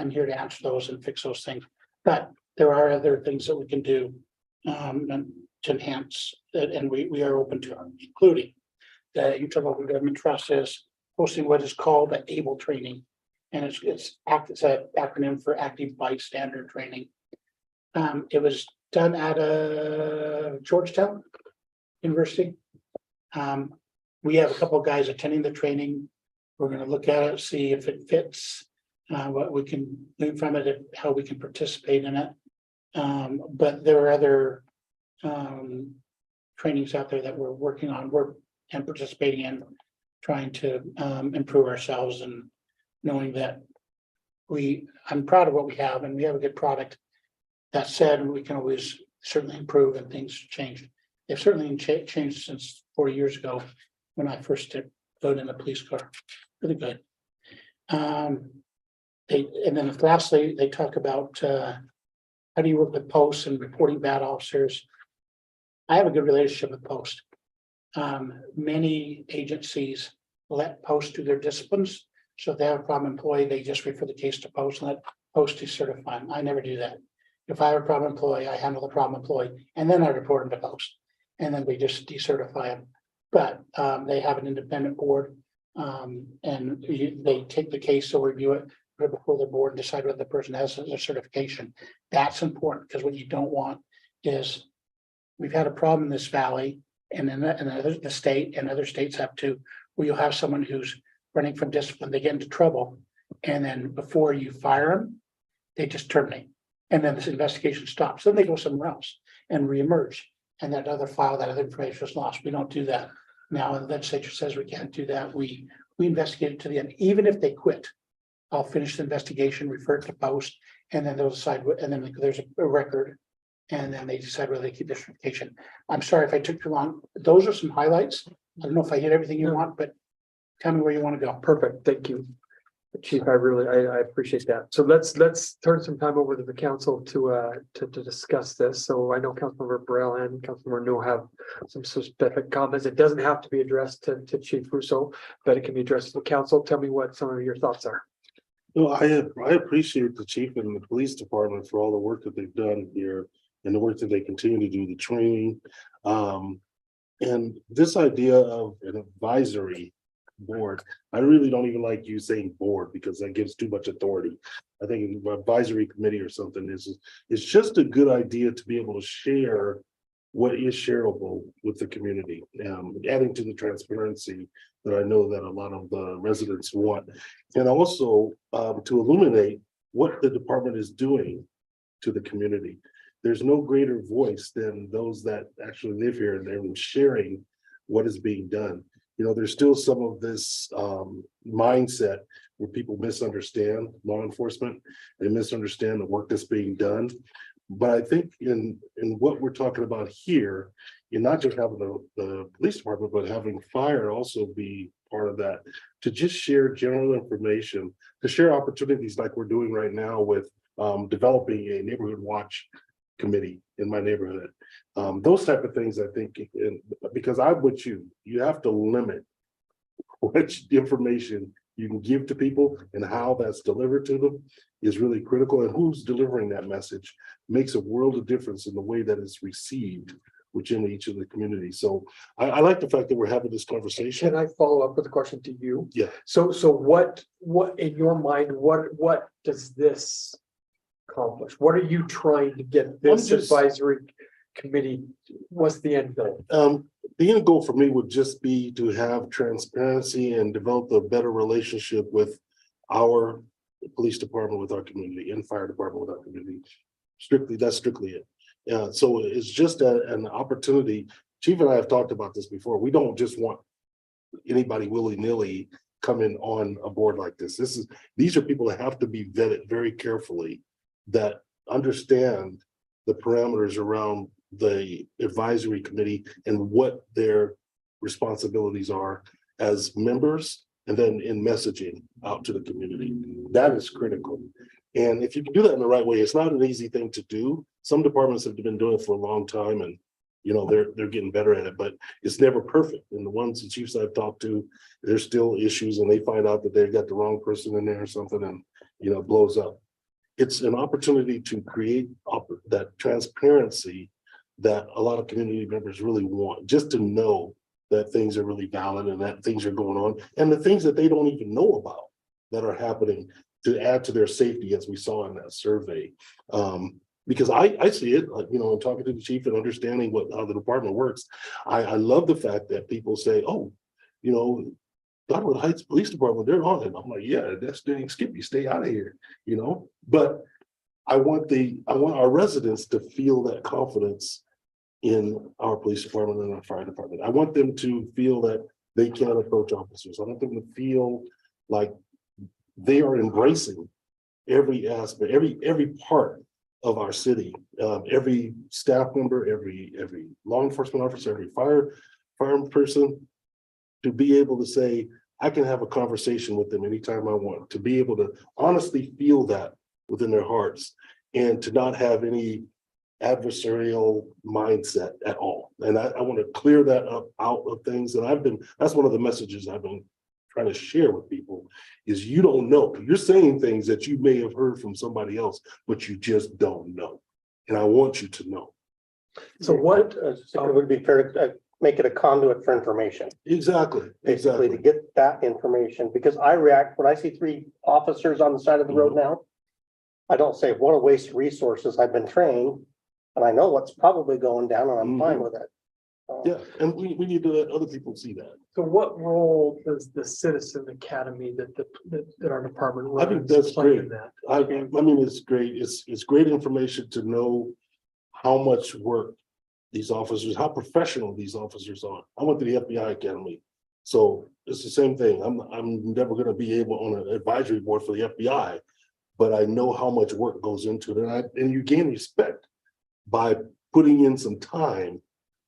here to answer those and fix those things. But there are other things that we can do and to enhance that, and we are open to, including the Utah Local Government Trust is hosting what is called the ABLE training, and it's an acronym for Active Bystander Training. It was done at Georgetown University. We have a couple of guys attending the training. We're going to look at it, see if it fits, what we can learn from it, how we can participate in it. But there are other trainings out there that we're working on, and participating in, trying to improve ourselves, and knowing that I'm proud of what we have, and we have a good product. That said, we can always certainly improve, and things change. They've certainly changed since 4 years ago when I first rode in a police car. Really good. And then lastly, they talk about how do you work with posts and reporting bad officers. I have a good relationship with post. Many agencies let post do their disciplines. So if they have a problem employee, they just refer the case to post and let post decertify them. I never do that. If I have a problem employee, I handle the problem employee, and then I report them to post, and then we just decertify them. But they have an independent board, and they take the case, so review it, put it before the board, and decide whether the person has a certification. That's important, because what you don't want is, we've had a problem in this valley, And then the state and other states have too, where you'll have someone who's running from discipline, they get into trouble. And then before you fire them, they just terminate. And then this investigation stops. Then they go somewhere else and reemerge. And that other file, that other information is lost. We don't do that. Now, the legislature says we can't do that. We investigate it to the end, even if they quit. I'll finish the investigation, refer it to post, and then they'll decide, and then there's a record. And then they decide whether they keep this certification. I'm sorry if I took too long. Those are some highlights. I don't know if I hit everything you want, but tell me where you want to go. Perfect, thank you. Chief, I appreciate that. So let's turn some time over to the council to discuss this. So I know Councilmember Burrell and Councilmember No have some specific comments. It doesn't have to be addressed to Chief Russo, but it can be addressed to the council. Tell me what some of your thoughts are. No, I appreciate the chief and the police department for all the work that they've done here and the work that they continue to do, the training. And this idea of an advisory board, I really don't even like you saying board because that gives too much authority. I think an advisory committee or something is just a good idea to be able to share what is shareable with the community, adding to the transparency that I know that a lot of the residents want. And also to illuminate what the department is doing to the community. There's no greater voice than those that actually live here and they're sharing what is being done. You know, there's still some of this mindset where people misunderstand law enforcement and misunderstand the work that's being done. But I think in what we're talking about here, you're not just having the police department, but having fire also be part of that, to just share general information, to share opportunities like we're doing right now with developing a neighborhood watch committee in my neighborhood. Those type of things, I think, because I'm with you, you have to limit which information you can give to people and how that's delivered to them is really critical. And who's delivering that message makes a world of difference in the way that it's received within each of the communities. So I like the fact that we're having this conversation. Can I follow up with a question to you? Yeah. So what in your mind, what does this accomplish? What are you trying to get this advisory committee? What's the end goal? The end goal for me would just be to have transparency and develop a better relationship with our police department, with our community, and fire department with our community. That's strictly it. So it's just an opportunity. Chief and I have talked about this before. We don't just want anybody willy-nilly coming on a board like this. These are people that have to be vetted very carefully, that understand the parameters around the advisory committee and what their responsibilities are as members, and then in messaging out to the community. That is critical. And if you can do that in the right way, it's not an easy thing to do. Some departments have been doing it for a long time and you know they're getting better at it, but it's never perfect. And the ones the chiefs I've talked to, there's still issues and they find out that they've got the wrong person in there or something and it blows up. It's an opportunity to create that transparency that a lot of community members really want, just to know that things are really valid and that things are going on, and the things that they don't even know about that are happening, to add to their safety, as we saw in that survey. Because I see it, in talking to the chief and understanding how the department works. I love the fact that people say, oh, Cottonwood Heights Police Department, they're on it. I'm like, yeah, that's dang Skippy, stay out of here, But I want our residents to feel that confidence in our police department and our fire department. I want them to feel that they can approach officers. I want them to feel like they are embracing every aspect, every part of our city, every staff member, every law enforcement officer, every fire person, to be able to say, I can have a conversation with them anytime I want, to be able to honestly feel that within their hearts and to not have any adversarial mindset at all. And I want to clear that up out of things. And that's one of the messages I've been trying to share with people is you don't know. You're saying things that you may have heard from somebody else, but you just don't know. And I want you to know. So what it would be fair to make it a conduit for information. Exactly. Basically, to get that information, because I react when I see 3 officers on the side of the road now. I don't say, what a waste of resources. I've been trained and I know what's probably going down and I'm fine with it. Yeah, and we need to let other people see that. So what role does the Citizen Academy that our department I think runs that's play in great. that? I mean, it's great. It's great information to know how much work these officers, how professional these officers are. I went to the FBI Academy. So it's the same thing. I'm never gonna be able on an advisory board for the FBI, but I know how much work goes into it. And you gain respect by putting in some time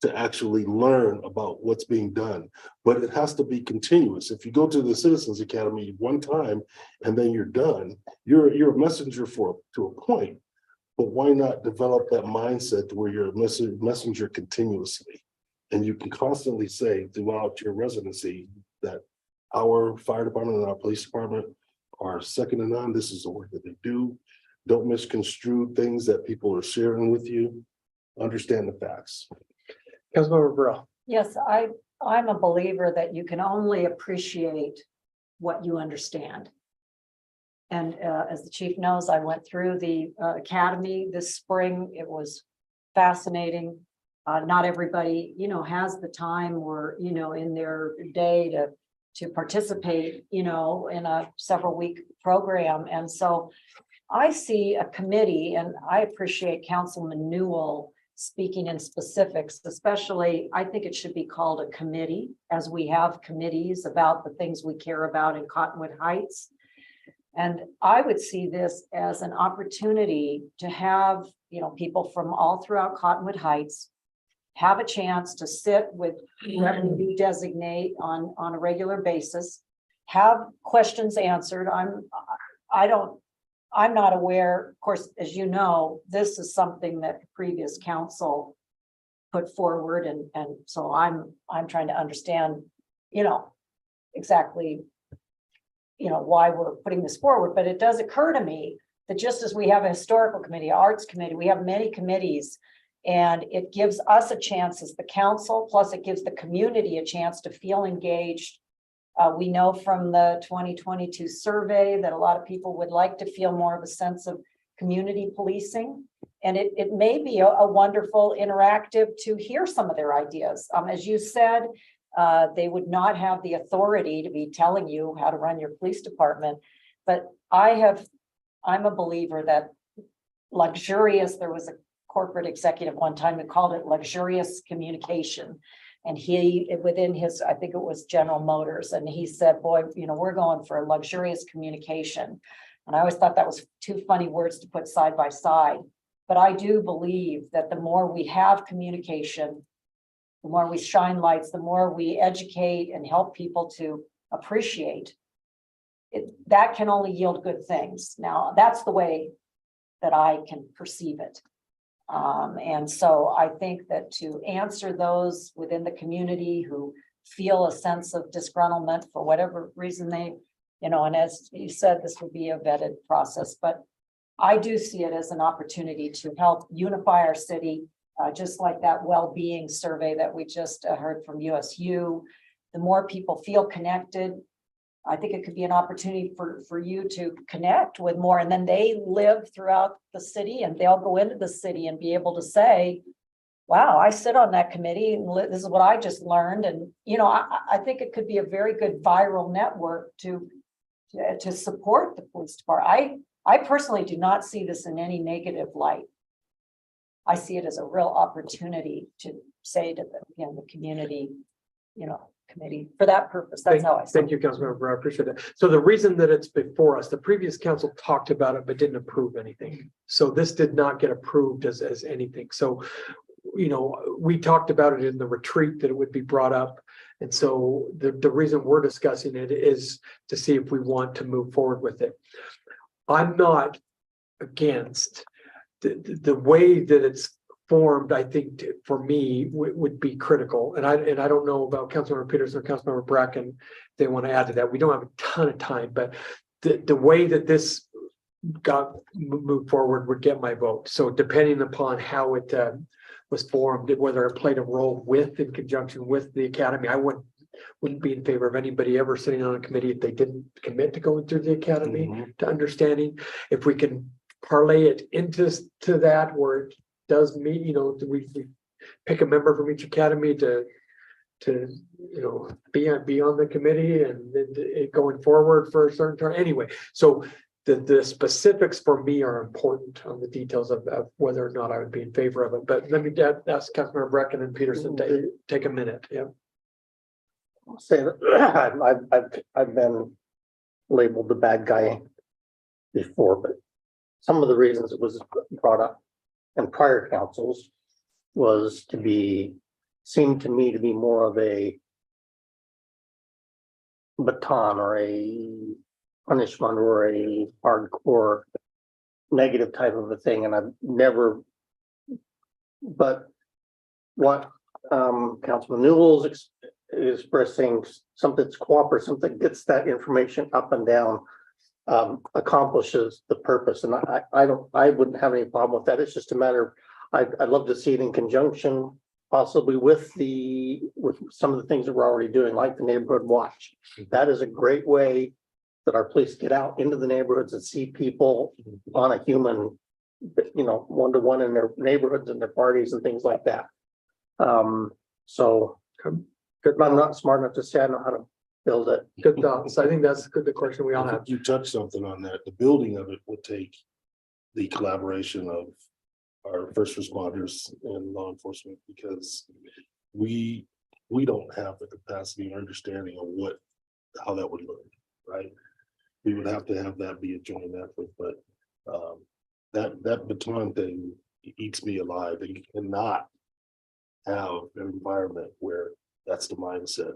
to actually learn about what's being done. But it has to be continuous. If you go to the Citizens Academy one time and then you're done, you're a messenger to a point. But why not develop that mindset where you're a messenger continuously? And you can constantly say throughout your residency that our fire department and our police department are second to none. This is the work that they do. Don't misconstrue things that people are sharing with you. Understand the facts. Councilmember Burrell. Yes, I'm a believer that you can only appreciate what you understand. And as the chief knows, I went through the academy this spring. It was fascinating. Not everybody, has the time or, in their day to participate, in a several week program. And so I see a committee, and I appreciate Councilman Newell speaking in specifics, especially I think it should be called a committee, as we have committees about the things we care about in Cottonwood Heights. And I would see this as an opportunity to have, people from all throughout Cottonwood Heights have a chance to sit with whoever you designate on a regular basis, have questions answered. I'm not aware, of course, as you know, this is something that the previous council put forward. And so I'm trying to understand, exactly, why we're putting this forward. But it does occur to me that just as we have a historical committee, arts committee, we have many committees, and it gives us a chance as the council, plus it gives the community a chance to feel engaged. We know from the 2022 survey that a lot of people would like to feel more of a sense of community policing. And it may be a wonderful interactive to hear some of their ideas. As you said, they would not have the authority to be telling you how to run your police department. But I'm a believer that luxurious, there was a corporate executive one time who called it luxurious communication. And he, within his, I think it was General Motors, and he said, boy, we're going for a luxurious communication. And I always thought that was two funny words to put side by side. But I do believe that the more we have communication, the more we shine lights, the more we educate and help people to appreciate it, that can only yield good things. Now, that's the way that I can perceive it. And so I think that to answer those within the community who feel a sense of disgruntlement for whatever reason they, and as you said, this would be a vetted process, but I do see it as an opportunity to help unify our city, just like that well-being survey that we just heard from USU. The more people feel connected, I think it could be an opportunity for you to connect with more, and then they live throughout the city and they'll go into the city and be able to say, wow, I sit on that committee and this is what I just learned. And, I think it could be a very good viral network to support the police department. I personally do not see this in any negative light. I see it as a real opportunity to say to the community, committee for that purpose. That's how I see it. Thank you, Councilmember Burrell. I appreciate that. So the reason that it's before us, the previous council talked about it, but didn't approve anything. So this did not get approved as anything. So, we talked about it in the retreat that it would be brought up. And so the reason we're discussing it is to see if we want to move forward with it. I'm not against the way that it's formed. I think for me would be critical, and I don't know about Councilmember Peters or Councilmember Bracken. They want to add to that. We don't have a ton of time, but the way that this got moved forward would get my vote. So depending upon how it was formed, whether it played a role in conjunction with the academy, I wouldn't be in favor of anybody ever sitting on a committee if they didn't commit to going through the academy to understanding. If we can parlay it into that where it does meet, pick a member from each academy to, be on the committee and then going forward for a certain term. Anyway, so the specifics for me are important on the details of whether or not I would be in favor of it. But let me ask Councilmember Brecken and Peterson to take a minute. Yeah. Say that I've been labeled the bad guy before, but some of the reasons it was brought up in prior councils was seemed to me to be more of a baton or a punishment or a hardcore negative type of a thing, and I've never. But what Councilman Newell's expressing, something's cooperative, something gets that information up and down, accomplishes the purpose, and I wouldn't have any problem with that. It's just a matter of, I'd love to see it in conjunction, possibly with some of the things that we're already doing, like the neighborhood watch. That is a great way that our police get out into the neighborhoods and see people on a human, one-to-one in their neighborhoods and their parties and things like that. So good, I'm not smart enough to say I know how to build it. Good thoughts. I think that's good. The question we all I have. think you touched something on that. The building of it would take the collaboration of our first responders and law enforcement, because we don't have the capacity or understanding of how that would look, right? We would have to have that be a joint effort, but that baton thing eats me alive, and you cannot have an environment where that's the mindset.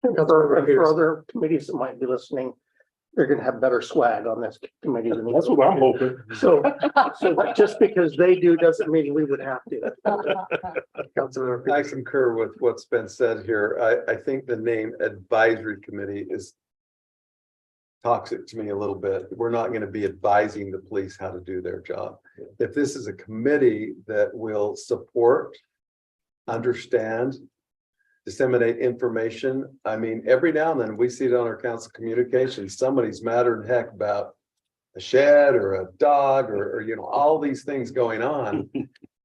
For other committees that might be listening, they're gonna have better swag on this committee than That's what I'm hoping. So just because they do doesn't mean we would have to. Councilmember I Peterson. concur with what's been said here. I think the name advisory committee is toxic to me a little bit. We're not going to be advising the police how to do their job. If this is a committee that will support, understand, disseminate information. I mean, every now and then we see it on our council communications, somebody's madder than heck about a shed or a dog or all these things going on.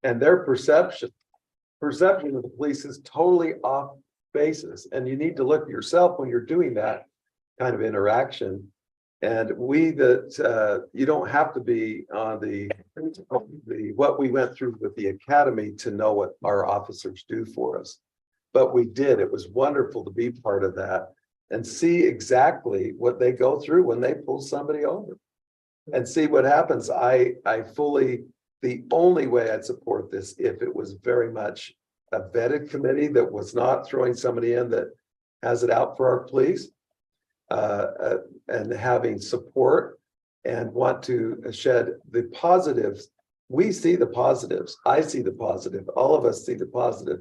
And their perception of the police is totally off basis. And you need to look at yourself when you're doing that kind of interaction. And you don't have to be on the what we went through with the academy to know what our officers do for us. But we did. It was wonderful to be part of that and see exactly what they go through when they pull somebody over and see what happens. The only way I'd support this, if it was very much a vetted committee that was not throwing somebody in that has it out for our police, and having support and want to shed the positives. We see the positives. I see the positive. All of us see the positive.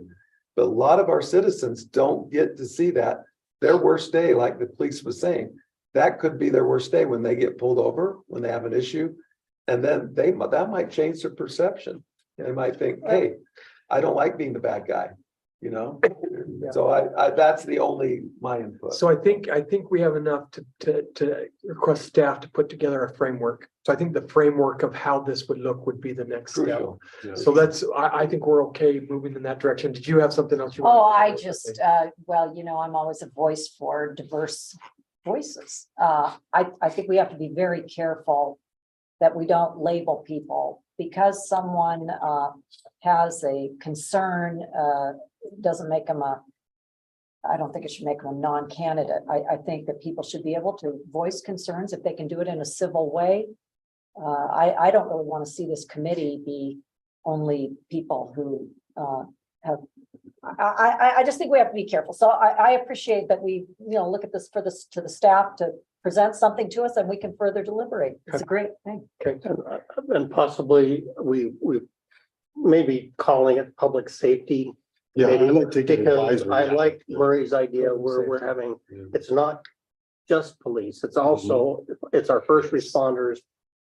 But a lot of our citizens don't get to see that. Their worst day, like the police was saying, that could be their worst day when they get pulled over, when they have an issue. And then that might change their perception. They might think, hey, I don't like being the bad guy, So that's my input. So I think we have enough to request staff to put together a framework. So I think the framework of how this would look would be the next step. Crucial. Yeah. So I think we're okay moving in that direction. Did you have something else you Oh, wanted I to just, I'm always a voice for diverse voices. I think we have to be very careful that we don't label people because someone has a concern, doesn't make them I don't think it should make them a non-candidate. I think that people should be able to voice concerns if they can do it in a civil way. I don't really want to see this committee be only people who have. I just think we have to be careful. So I appreciate that we look at this to the staff to present something to us and we can further deliberate. It's a great thing. Okay. And possibly we maybe calling it public safety. Yeah, I Maybe, like taking because advisory. I like Murray's idea where we're having, it's not just police, it's also, it's our first responders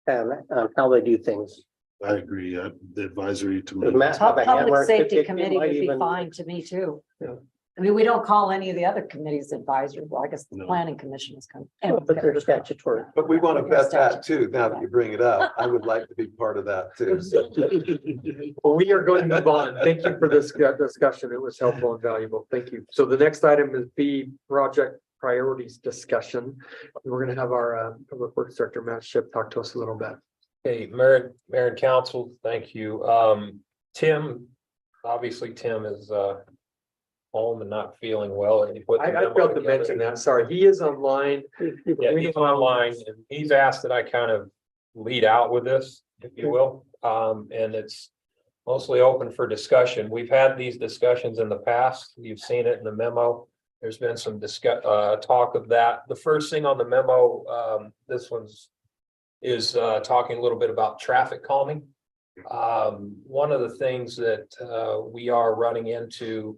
and how they do things. I agree. The advisory to me. Matt, have a hammer, Public safety it committee might would be even- fine to me too. I mean, we don't call any of the other committees advisory. Well, I guess the No. planning commission is kind But they're statutory. But we want to vet that too, now that you bring it up. I would like to be part of that too. So Well, we are going to move on. Thank you for this discussion. It was helpful and valuable. Thank you. So the next item is B, project priorities discussion. We're going to have our Public Works Director, Matt Shipp, talk to us a little bit. Hey, Mayor and Council, thank you. Tim, obviously Tim is home and not feeling well. And he put the I memo failed to together. mention that. Sorry. He is online. Yeah, he's online and he's asked that I kind of lead out with this, if you will. And it's mostly open for discussion. We've had these discussions in the past. You've seen it in the memo. There's been some talk of that. The first thing on the memo, this is talking a little bit about traffic calming. One of the things that we are running into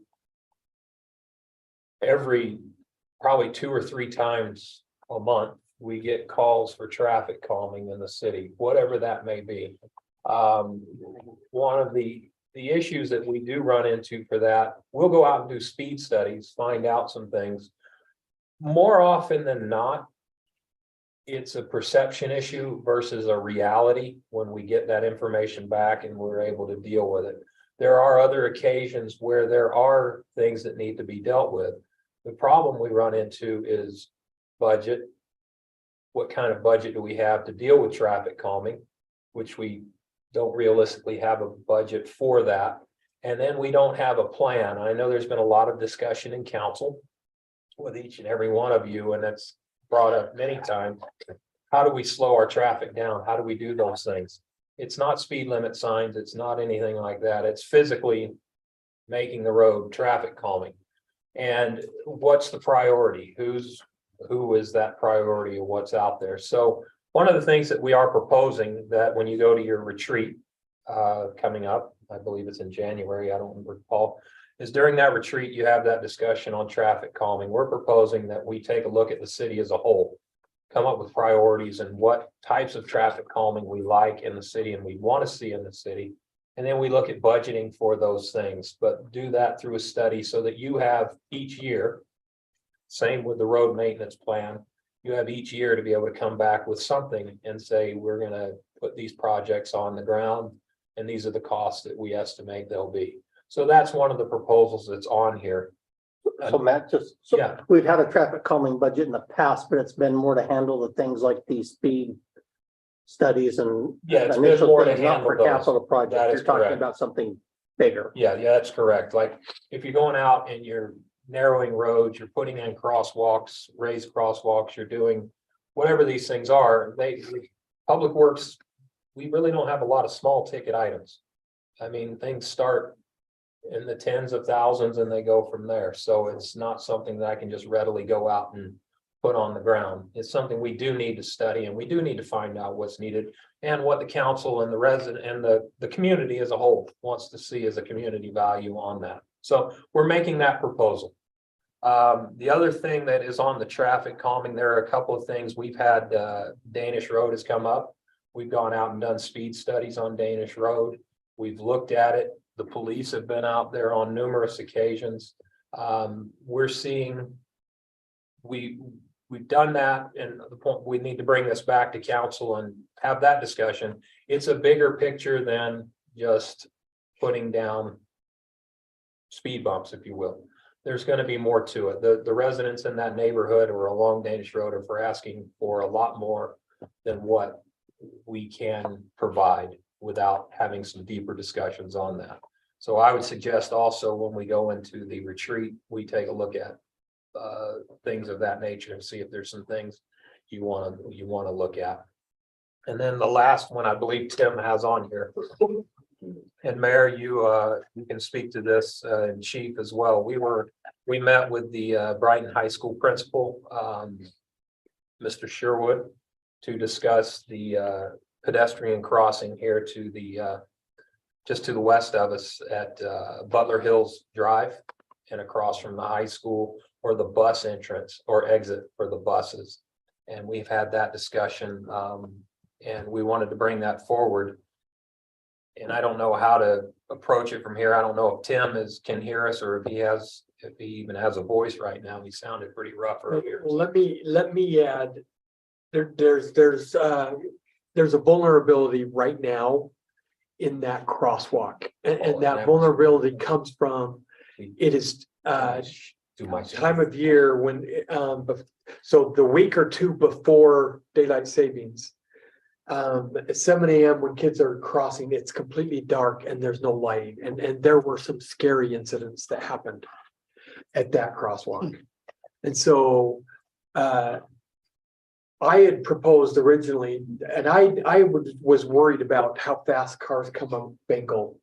probably 2 or 3 times a month, we get calls for traffic calming in the city, whatever that may be. One of the issues that we do run into for that, we'll go out and do speed studies, find out some things. More often than not, it's a perception issue versus a reality when we get that information back and we're able to deal with it. There are other occasions where there are things that need to be dealt with. The problem we run into is budget. What kind of budget do we have to deal with traffic calming, which we don't realistically have a budget for that. And then we don't have a plan. I know there's been a lot of discussion in council with each and every one of you, and that's brought up many times. How do we slow our traffic down? How do we do those things? It's not speed limit signs. It's not anything like that. It's physically making the road traffic calming. And what's the priority? Who is that priority of what's out there? So one of the things that we are proposing that when you go to your retreat coming up, I believe it's in January, I don't recall, is during that retreat, you have that discussion on traffic calming. We're proposing that we take a look at the city as a whole, come up with priorities and what types of traffic calming we like in the city and we want to see in the city. And then we look at budgeting for those things, but do that through a study so that you have each year, same with the road maintenance plan, you have each year to be able to come back with something and say, we're going to put these projects on the ground and these are the costs that we estimate they'll be. So that's one of the proposals that's on here. So Matt, Yeah. we've had a traffic calming budget in the past, but it's been more to handle the things like these speed studies and Yeah, it's been initial more to things, not handle for those. capital That projects. is You're talking correct. about something bigger. Yeah, that's correct. Like if you're going out and you're narrowing roads, you're putting in crosswalks, raised crosswalks, you're doing whatever these things are, Public Works, we really don't have a lot of small ticket items. I mean, things start in the tens of thousands and they go from there. So it's not something that I can just readily go out and put on the ground. It's something we do need to study and we do need to find out what's needed and what the council and the resident and the community as a whole wants to see as a community value on that. So we're making that proposal. The other thing that is on the traffic calming, there are a couple of things we've had. Danish Road has come up. We've gone out and done speed studies on Danish Road. We've looked at it. The police have been out there on numerous occasions. We're seeing we've done that, and the point we need to bring this back to council and have that discussion. It's a bigger picture than just putting down speed bumps, if you will. There's going to be more to it. The residents in that neighborhood or along Danish Road are for asking for a lot more than what we can provide without having some deeper discussions on that. So I would suggest also when we go into the retreat, we take a look at things of that nature and see if there's some things you want to look at. And then the last one I believe Tim has on here. And Mayor, you can speak to this and Chief as well. We met with the Brighton High School principal, Mr. Sherwood, to discuss the pedestrian crossing here to the just to the west of us at Butler Hills Drive and across from the high school, or the bus entrance or exit for the buses. And we've had that discussion and we wanted to bring that forward. And I don't know how to approach it from here. I don't know if Tim can hear us or if he has if he even has a voice right now. He sounded pretty rough earlier. Well, let me add, there's a vulnerability right now in that crosswalk. And that vulnerability comes from, it is, Too much. time of year when, so the week or two before daylight savings. At 7 a.m. when kids are crossing, it's completely dark and there's no lighting. And there were some scary incidents that happened at that crosswalk. And so, I had proposed originally, and I was worried about how fast cars come up Bengal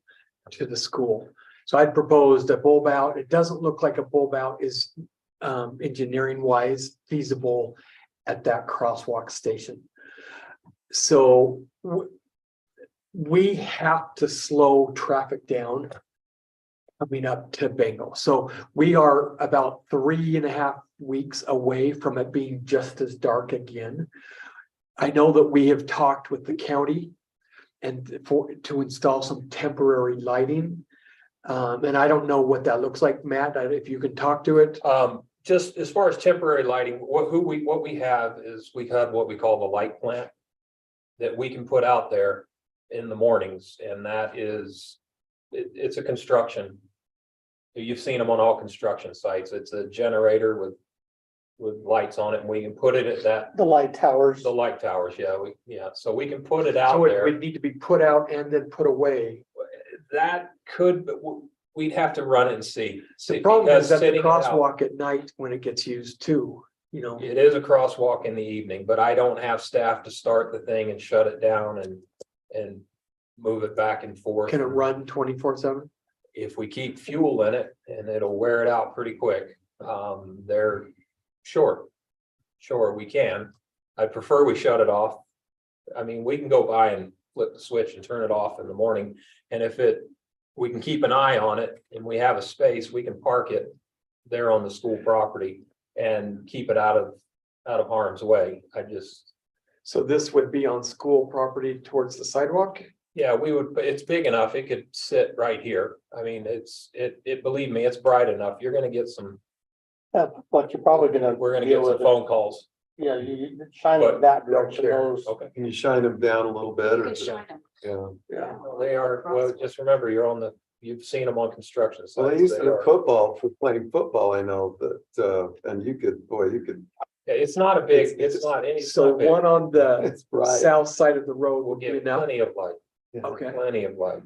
to the school. So I proposed a bulb out. It doesn't look like a bulb out is engineering wise feasible at that crosswalk station. So we have to slow traffic down coming up to Bengal. So we are about 3.5 weeks away from it being just as dark again. I know that we have talked with the county and to install some temporary lighting. And I don't know what that looks like, Matt, if you can talk to it. Just as far as temporary lighting, what we have is we have what we call the light plant that we can put out there in the mornings, and that is, it's a construction. You've seen them on all construction sites. It's a generator with lights on it, and we can put it at that. The light towers. The light towers, yeah, so we can put it out So it there. would need to be put out and then put away. That could, but we'd have to run it and see. The problem is because that the sitting out- crosswalk at night when it gets used too, you know. It is a crosswalk in the evening, but I don't have staff to start the thing and shut it down and move it back and forth. Can it run 24/7? If we keep fuel in it, and it'll wear it out pretty quick. They're sure we can. I prefer we shut it off. I mean, we can go by and flip the switch and turn it off in the morning. And if we can keep an eye on it and we have a space, we can park it there on the school property and keep it out of harm's way. So this would be on school property towards the sidewalk? Yeah, we would, but it's big enough. It could sit right here. I mean, believe me, it's bright enough. You're gonna get some, But you're probably gonna. we're gonna deal get some with it. phone calls. Yeah, you shine But- it that direction, those. Okay. Can you shine them down a little bit You or? could shine them. Yeah. Yeah. Well, they are, well, just remember, you've seen them on construction Well, they sites. used They to are- football for playing football. I know that, and you could. Yeah, it's not a big, it's not any. So one on the It's bright. south side of the road We'll would be get enough. plenty of light, Okay. plenty of light.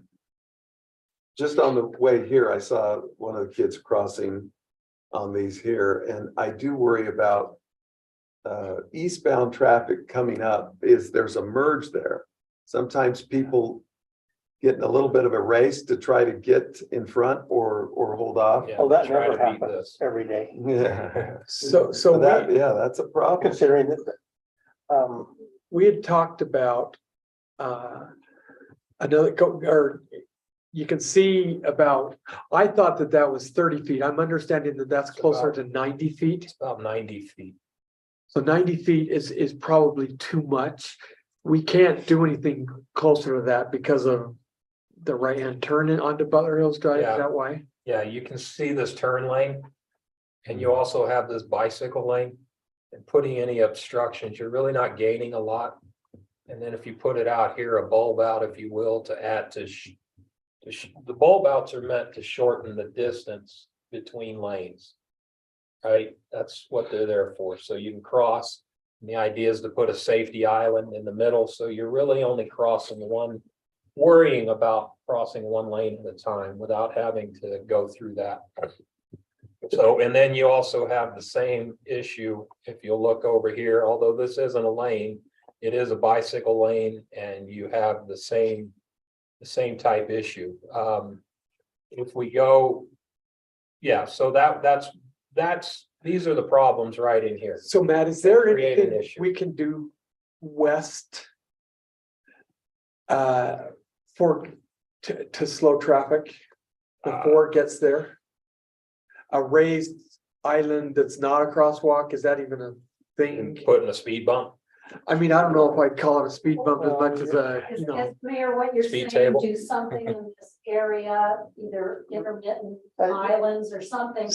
Just on the way here, I saw one of the kids crossing on these here, and I do worry about eastbound traffic coming up. There's a merge there. Sometimes people get in a little bit of a race to try to get in front or hold off. Yeah, Oh, that try never to beat happens this. every day, Yeah. So That, yeah, that's a problem. considering that. we had talked about or you can see about, I thought that was 30 feet. I'm understanding that that's closer to 90 feet. It's about 90 feet. So 90 feet is probably too much. We can't do anything closer to that because of the right-hand turn in onto Butler Hills Drive. Yeah. Is that why? Yeah, you can see this turn lane. And you also have this bicycle lane. And putting any obstructions, you're really not gaining a lot. And then if you put it out here, a bulb out, if you will, to add to the bulb outs are meant to shorten the distance between lanes. Right? That's what they're there for. So you can cross. And the idea is to put a safety island in the middle. So you're really only worrying about crossing one lane at a time without having to go through that. So, and then you also have the same issue, if you look over here, although this isn't a lane, it is a bicycle lane, and you have the same type issue. If we go, yeah, so these are the problems right in here. So Matt, is there Create an anything issue. we can do west to slow traffic before it gets there? A raised island that's not a crosswalk, is that even a thing? Putting a speed bump. I mean, I don't know if I'd call it a speed bump as much as a, Is, you know. is, Mayor, what you're Speed saying, table. do something in this area, either intermittent islands or something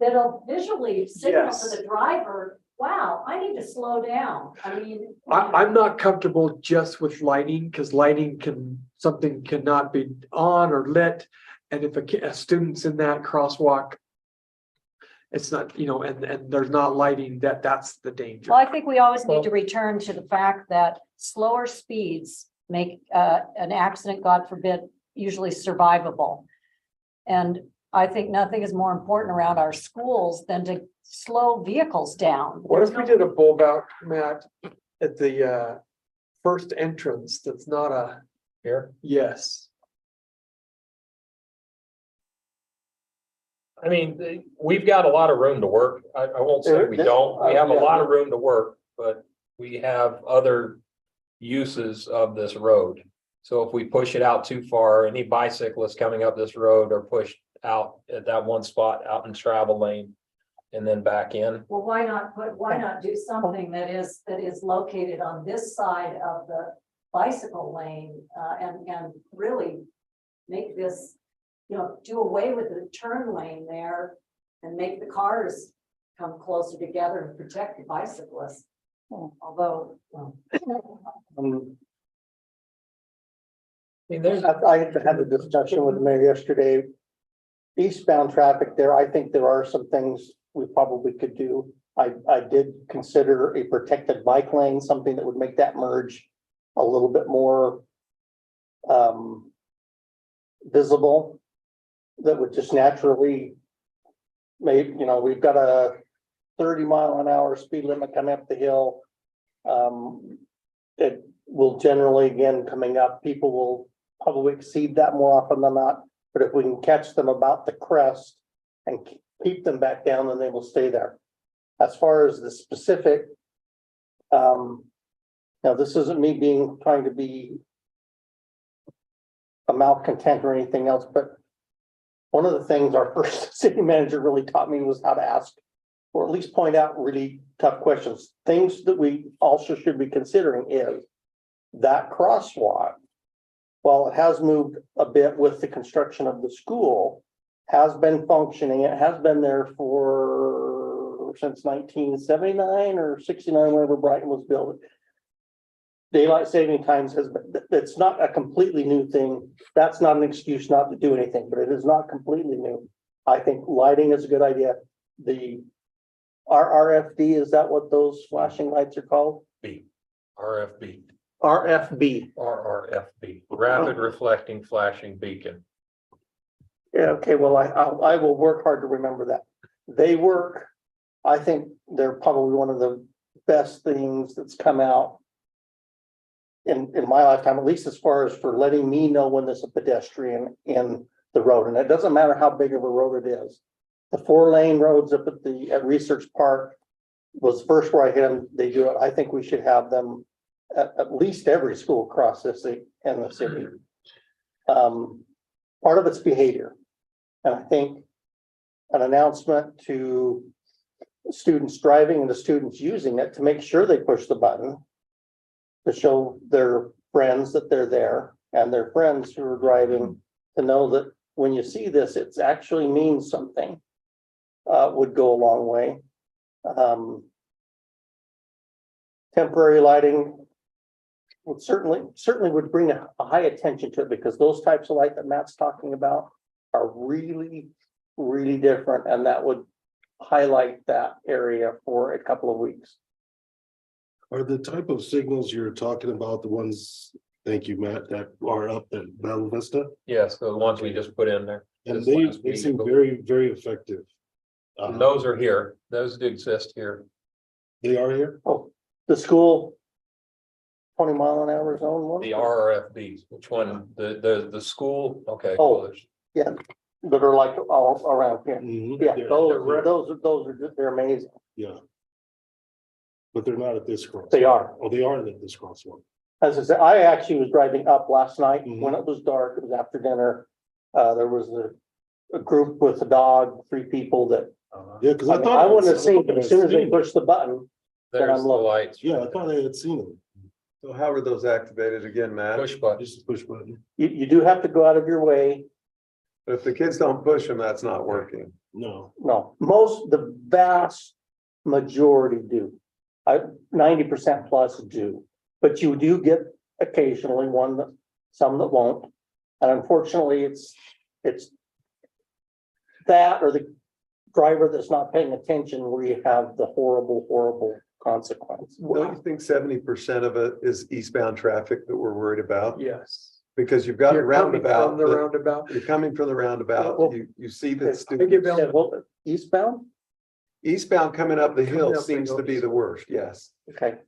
that'll visually signal Yes. to the driver, wow, I need to slow down. I mean. I'm not comfortable just with lighting, because lighting something cannot be on or lit. And if a student's in that crosswalk, it's not, you know, and there's not lighting, that's the danger. Well, I think we always need to return to the fact that slower speeds make an accident, God forbid, usually survivable. And I think nothing is more important around our schools than to slow vehicles down. What if we did a bulb out, Matt, at the first entrance that's not a, Here, yes. I mean, we've got a lot of room to work. I won't say we don't. We have a lot of room to work, but we have other uses of this road. So if we push it out too far, any bicyclists coming up this road are pushed out at that one spot out in travel lane and then back in. Well, why not do something that is located on this side of the bicycle lane, and really make this, you know, do away with the turn lane there and make the cars come closer together and protect the bicyclists. Although, I mean, there's, I had a discussion with the mayor yesterday. Eastbound traffic there, I think there are some things we probably could do. I did consider a protected bike lane, something that would make that merge a little bit more visible. That would just naturally make, you know, we've got a 30-mile-an-hour speed limit coming up the hill. It will generally, again, coming up, people will probably exceed that more often than not. But if we can catch them about the crest and keep them back down, then they will stay there. As far as the specific, now this isn't me trying to be a malcontent or anything else, but one of the things our first city manager really taught me was how to ask, or at least point out really tough questions. Things that we also should be considering is that crosswalk, while it has moved a bit with the construction of the school, has been functioning. It has been there since 1979 or 69, whenever Brighton was built. Daylight saving times it's not a completely new thing. That's not an excuse not to do anything, but it is not completely new. I think lighting is a good idea. The RRFD, is that what those flashing lights are called? RFB, RFB. RRFB, rapid reflecting flashing beacon. Yeah, okay, well, I will work hard to remember that. They work. I think they're probably one of the best things that's come out in my lifetime, at least as far as for letting me know when there's a pedestrian in the road. And it doesn't matter how big of a road it is. The 4-lane roads up at Research Park was the first where I hit them. They do it. I think we should have them at least every school across this in the city. Part of it's behavior. And I think an announcement to students driving and the students using it to make sure they push the button to show their friends that they're there and their friends who are driving to know that when you see this, it actually means something, would go a long way. Temporary lighting would certainly would bring a high attention to it, because those types of light that Matt's talking about are really, really different, and that would highlight that area for a couple of weeks. Are the type of signals you're talking about the ones, thank you, Matt, that are up at Bella Vista? Yes, the ones we just put in there. And This they last week. seem very, very effective. And those are here. Those do exist here. They are here? Oh, the school 20-mile-an-hour zone one? The RRFBs, which one? The school? Okay. Oh. well, there's- Yeah, that are like all around here. Mhm. Yeah, They're- those are, they're amazing. Yeah. But they're not at this cross. They are. Oh, they are at this crosswalk. As I said, I actually was driving up last night Mhm. when it was dark. It was after dinner. There was a group with a dog, 3 people that, Yeah, because I mean, I wouldn't have seen, but as soon as they pushed the button, There's the looking. lights. Yeah, I thought I had seen them. So how are those activated again, Matt? Push button. Just a push button. You do have to go out of your way. But if the kids don't push them, that's not working. No. No, the vast majority do. 90% plus do, but you do get occasionally some that won't. And unfortunately, it's that or the driver that's not paying attention where you have the horrible consequence. Don't you think 70% of it is eastbound traffic that we're worried about? Yes. Because you've got a You're coming roundabout, from the roundabout. you're coming from the roundabout, Well, you see the I students. give Yeah, well, eastbound, Eastbound coming up the Coming hill up the seems to hill. be the worst, yes. okay.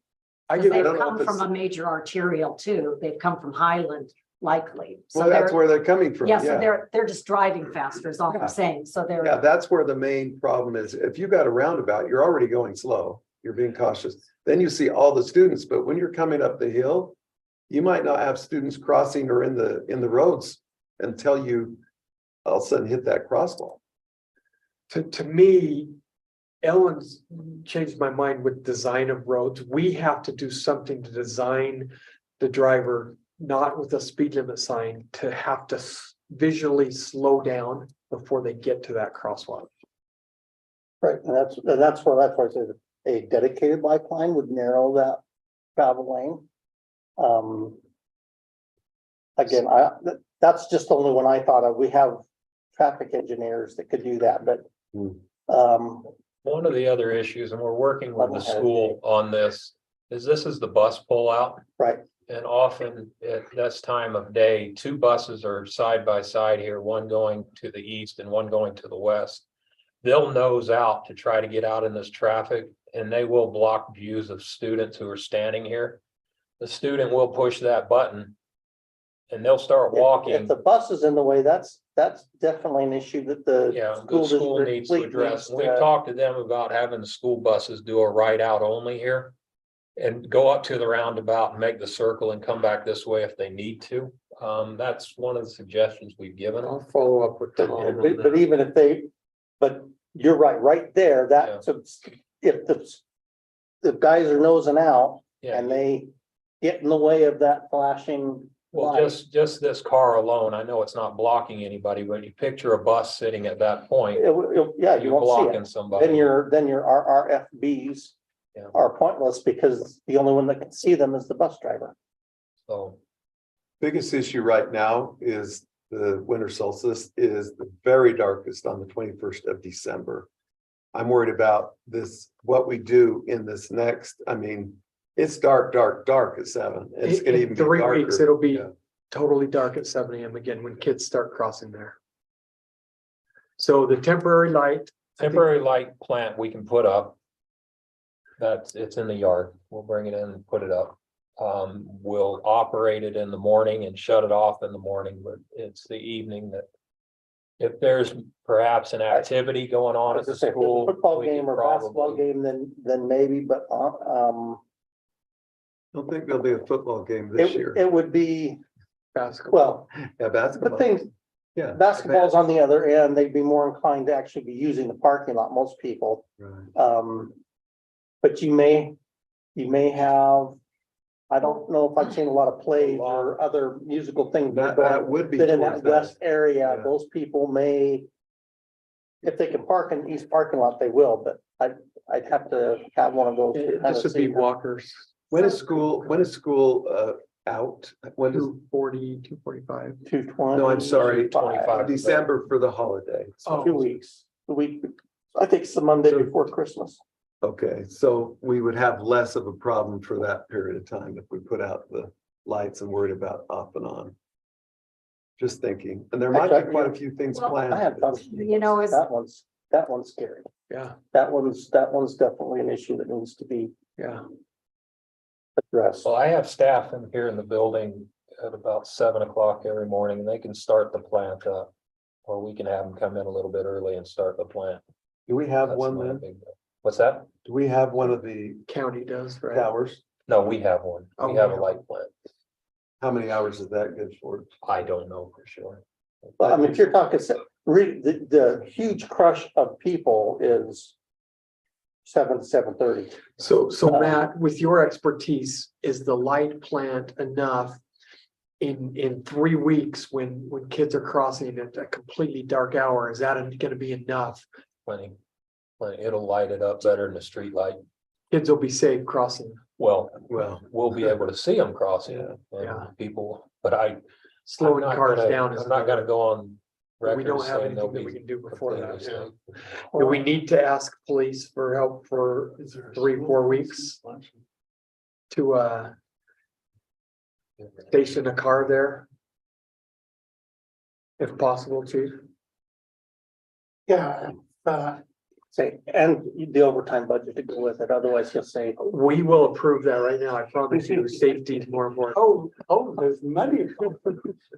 I 'Cause give they've don't know come if from it's- a major arterial too. They've come from Highland likely. So Well, that's they're, where they're coming from, yeah, so yeah. they're just driving faster is all Yeah. I'm saying. So Yeah, they're, that's where the main problem is. If you got a roundabout, you're already going slow, you're being cautious. Then you see all the students, but when you're coming up the hill, you might not have students crossing or in the roads until you all of a sudden hit that crosswalk. To me, Ellen's changed my mind with design of roads. We have to do something to design the driver, not with a speed limit sign, to have to visually slow down before they get to that crosswalk. Right, and that's where I said a dedicated bike line would narrow that travel lane. Again, that's just the only one I thought of. We have traffic engineers that could do that, but. One of the other issues, and we're working with the Level headed. school on this, is the bus pullout. Right, And often at this time of day, two buses are side by side here, one going to the east and one going to the west. They'll nose out to try to get out in this traffic, and they will block views of students who are standing here. The student will push that button and they'll start if walking. the bus is in the way, that's definitely an issue that the. Yeah, the school district needs to fleet address. needs We've to- talked to them about having the school buses do a ride out only here. And go up to the roundabout and make the circle and come back this way if they need to. That's one of the suggestions we've given I'll them. follow up with Tom. on But that. even if but you're right there, that's, if the guys are nosing out Yeah, and they get in the way of that flashing well, light. just this car alone, I know it's not blocking anybody, but you picture a bus sitting at that point, Yeah, you you're won't see blocking it. somebody. Then your RFBs Yeah. are pointless because the only one that can see them is the bus driver. So, Biggest issue right now is the winter solstice is the very darkest on the 21st of December. I'm worried about this, what we do in this next, I mean, it's dark at 7. It's gonna In even be 3 darker. weeks, it'll be Yeah. totally dark at 7 AM again when kids start crossing there. So the temporary light. temporary light plant we can put up. It's in the yard. We'll bring it in and put it up. We'll operate it in the morning and shut it off in the morning, but it's the evening that. If there's perhaps an activity going on at the If it's a school. football we could game or basketball probably- game, then maybe, but I don't think there'll be a football game this year. it would be, Basketball. well, Yeah, basketball. but things, Yeah. basketball's on the other end, they'd be more inclined to actually be using the parking lot, most people. Right. But you may have, I don't know if I've seen a lot of plays or other musical things. That would be. That in towards that west area, Yeah. those people may. If they can park in the east parking lot, they will, but I'd have to have one of those. to kind This of would be see. walkers, When is school out? When is, 240, 245. 220. no, I'm sorry, 25. December for the holiday. Oh. 2 weeks, the week, I think it's the Monday before Christmas. Okay, so we would have less of a problem for that period of time if we put out the lights and worried about off and on. Just thinking, and there might be quite a few things Well, planned. I have fun. You know, is- That one's scary. Yeah, That one's definitely an issue that needs to be yeah. addressed. Well, I have staff in here in the building at about 7 o'clock every morning and they can start the plant up. Or we can have them come in a little bit early and start the plant. Do we have That's one not a then? big deal. What's that? Do we have one of the County does, right? towers? No, we have one. Oh, We have a we have light plant. How many hours is that good for? I don't know for sure. But I mean, if you're talking, really, the huge crush of people is 7 to 7:30. So Matt, with your expertise, is the light plant enough? In 3 weeks, when kids are crossing at a completely dark hour, is that gonna be enough? Plenty. It'll light it up better than the street light. Kids will be safe crossing. Well, Well, we'll be able to see them crossing Yeah. and people, but I'm Slowing not cars gonna- down is. I'm not gonna go on We record don't have saying they'll anything that we be can do before that. completely Yeah. safe. Do we need to ask police for help for 3-4 weeks to station a car there? If possible, chief. Yeah, Say, and the overtime budget to go with it, otherwise he'll say, We will approve that right now. I promise you, safety is more important. there's money.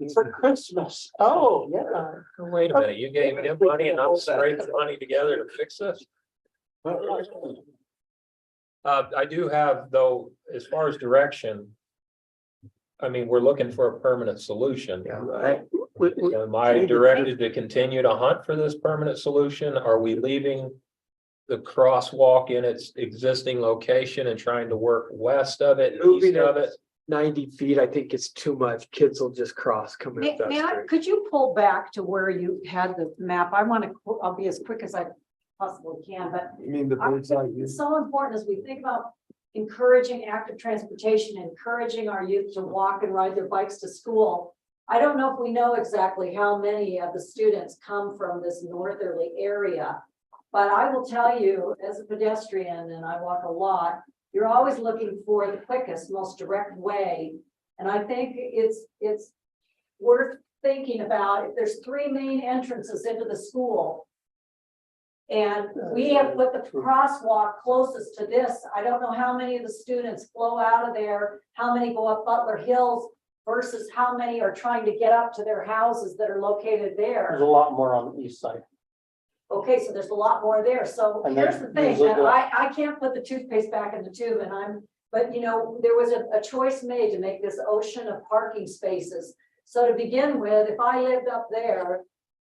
It's for Christmas. Oh, yeah. Wait a minute, you gave him money and I'm scraping money together to fix this? I do have, though, as far as direction. I mean, we're looking for a permanent solution. Yeah. right? Am I directed to continue to hunt for this permanent solution? Are we leaving the crosswalk in its existing location and trying to work west of it, Moving east of it it? 90 feet, I think it's too much. Kids will just cross coming up that May I, street. could you pull back to where you had the map? I want to, I'll be as quick as I possibly can, but You mean the bird's eye view? it's so important as we think about encouraging active transportation, encouraging our youth to walk and ride their bikes to school. I don't know if we know exactly how many of the students come from this northerly area. But I will tell you, as a pedestrian, and I walk a lot, you're always looking for the quickest, most direct way. And I think it's worth thinking about if there's 3 main entrances into the school. And we have put the crosswalk closest to this. I don't know how many of the students flow out of there, how many go up Butler Hills versus how many are trying to get up to their houses that are located there. There's a lot more on the east side. Okay, so there's a lot more there. So And here's then the thing, usually and the- I can't put the toothpaste back in the tube and but you know, there was a choice made to make this ocean of parking spaces. So to begin with, if I lived up there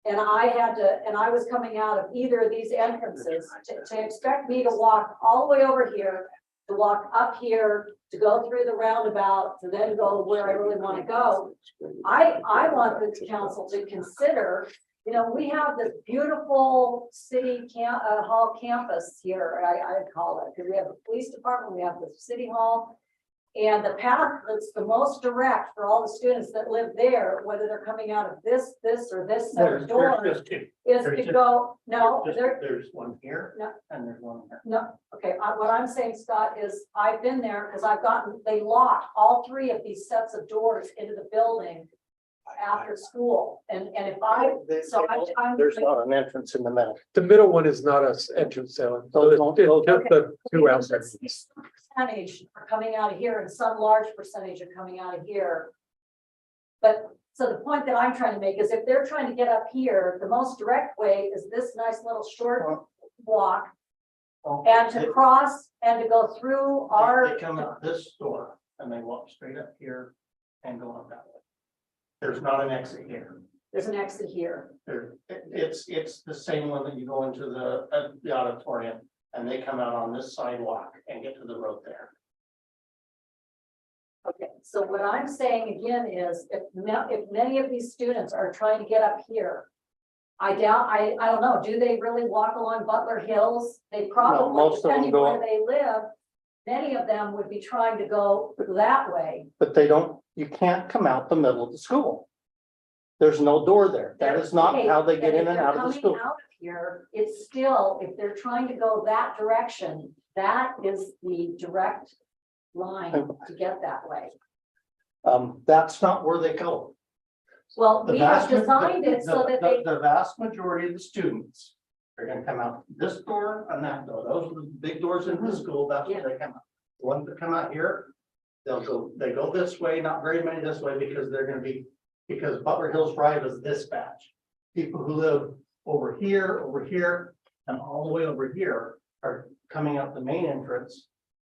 and I was coming out of either of these entrances, to expect me to walk all the way over here, to walk up here, to go through the roundabout, to then go where I really want to go. I want the council to consider, you know, we have this beautiful city hall campus here, I call it, because we have the police department, we have the city hall. And the path that's the most direct for all the students that live there, whether they're coming out of this or this set of doors, is to go, There's one here. No. And there's one here. no, okay, what I'm saying, Scott, is I've been there because they lock all 3 of these sets of doors into the building after school. And if I'm. There's not an entrance in the middle. The middle one is not an entrance, so Those it's don't- just those- the 2 Okay, outside. some percentage are coming out of here and some large percentage are coming out of here. But, so the point that I'm trying to make is if they're trying to get up here, the most direct way is this nice little short walk. And to cross and to go through our. They come out this door and they walk straight up here and go up that way. There's not an exit here. There's an exit here. It's the same one that you go into the auditorium and they come out on this sidewalk and get to the road there. Okay, so what I'm saying again is if many of these students are trying to get up here. I don't know, do they really walk along Butler Hills? They probably, most of them depending go where up. they live, many of them would be trying to go that way. But you can't come out the middle of the school. There's no door there. That is not Okay, how they get then in if and they're out of the coming school. out of here, it's still, if they're trying to go that direction, that is the direct line to get that way. That's not where they go. Well, The we have vast- designed it so that they. The vast majority of the students are gonna come out this door and that door. Those are the big doors into the school. That's where they come out. The ones that come out here, they go this way, not very many this way because because Butler Hills Drive is this batch. People who live over here, and all the way over here are coming up the main entrance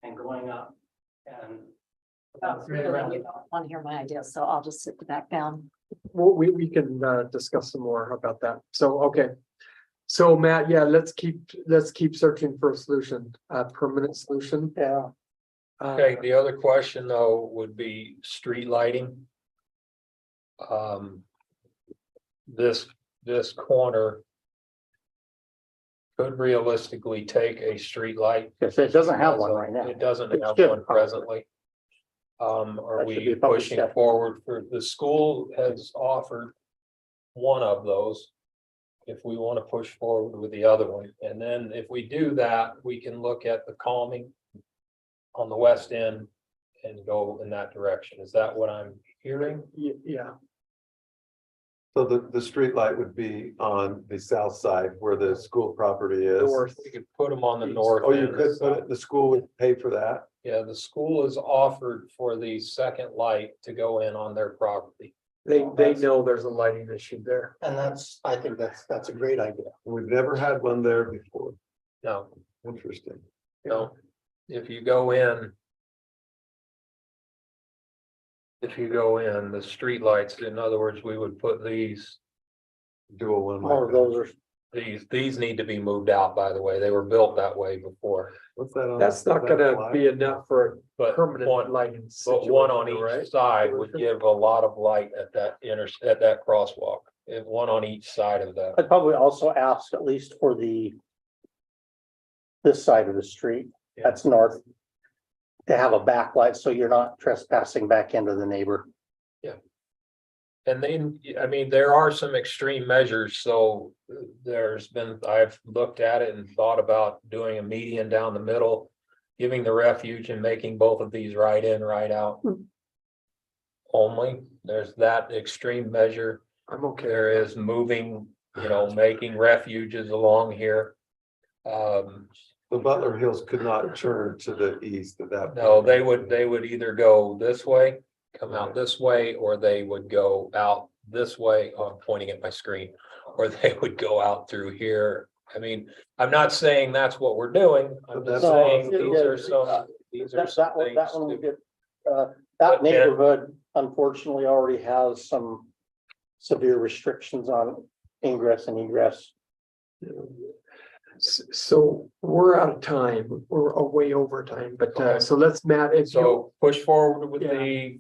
and going up and. You don't want to hear my ideas, so I'll just sit back down. Well, we can discuss some more about that. So, okay. So Matt, yeah, let's keep searching for a solution, a permanent solution. Yeah, Okay, the other question though would be street lighting. This corner could realistically take a street light. if it doesn't have one right now. It doesn't It have should, one presently. Are That should be we a public pushing step. forward for, the school has offered one of those. If we want to push forward with the other one, and then if we do that, we can look at the calming on the west end and go in that direction. Is that what I'm hearing? Yeah, So the street light would be on the south side where the school property is. north. We could put them on the north. Oh, you end. could put it, the school would pay for that? Yeah, the school has offered for the second light to go in on their property. They know there's a lighting issue there. And I think that's a great idea. We've never had one there before. No, Interesting. no, if you go in. If you go in, the street lights, in other words, we would put these, Dual one. More of those are, these need to be moved out, by the way. They were built that way before. What's that on? That's not is that gonna flag? be enough for a But permanent one, lighting. but one on situation, right? each side would give a lot of light at that at that crosswalk. If one on each side of that. I'd probably also ask at least for this side of the street, that's north, to have a backlight, so you're not trespassing back into the neighbor. And then, I mean, there are some extreme measures, so I've looked at it and thought about doing a median down the middle. Giving the refuge and making both of these right in, right out. Only, there's that extreme measure. I'm okay. There is moving, making refuges along here. The Butler Hills could not turn to the east of that. No, they would either go this way, come out this way, or they would go out this way. Oh, I'm pointing at my screen, or they would go out through here. I mean, I'm not saying that's what we're doing. I'm just No, saying yeah, these are some things. That one we to- get, But that then- neighborhood unfortunately already has some severe restrictions on ingress and egress. So we're out of time. We're way over time, but Okay. so let's, Matt, if you, So push forward with the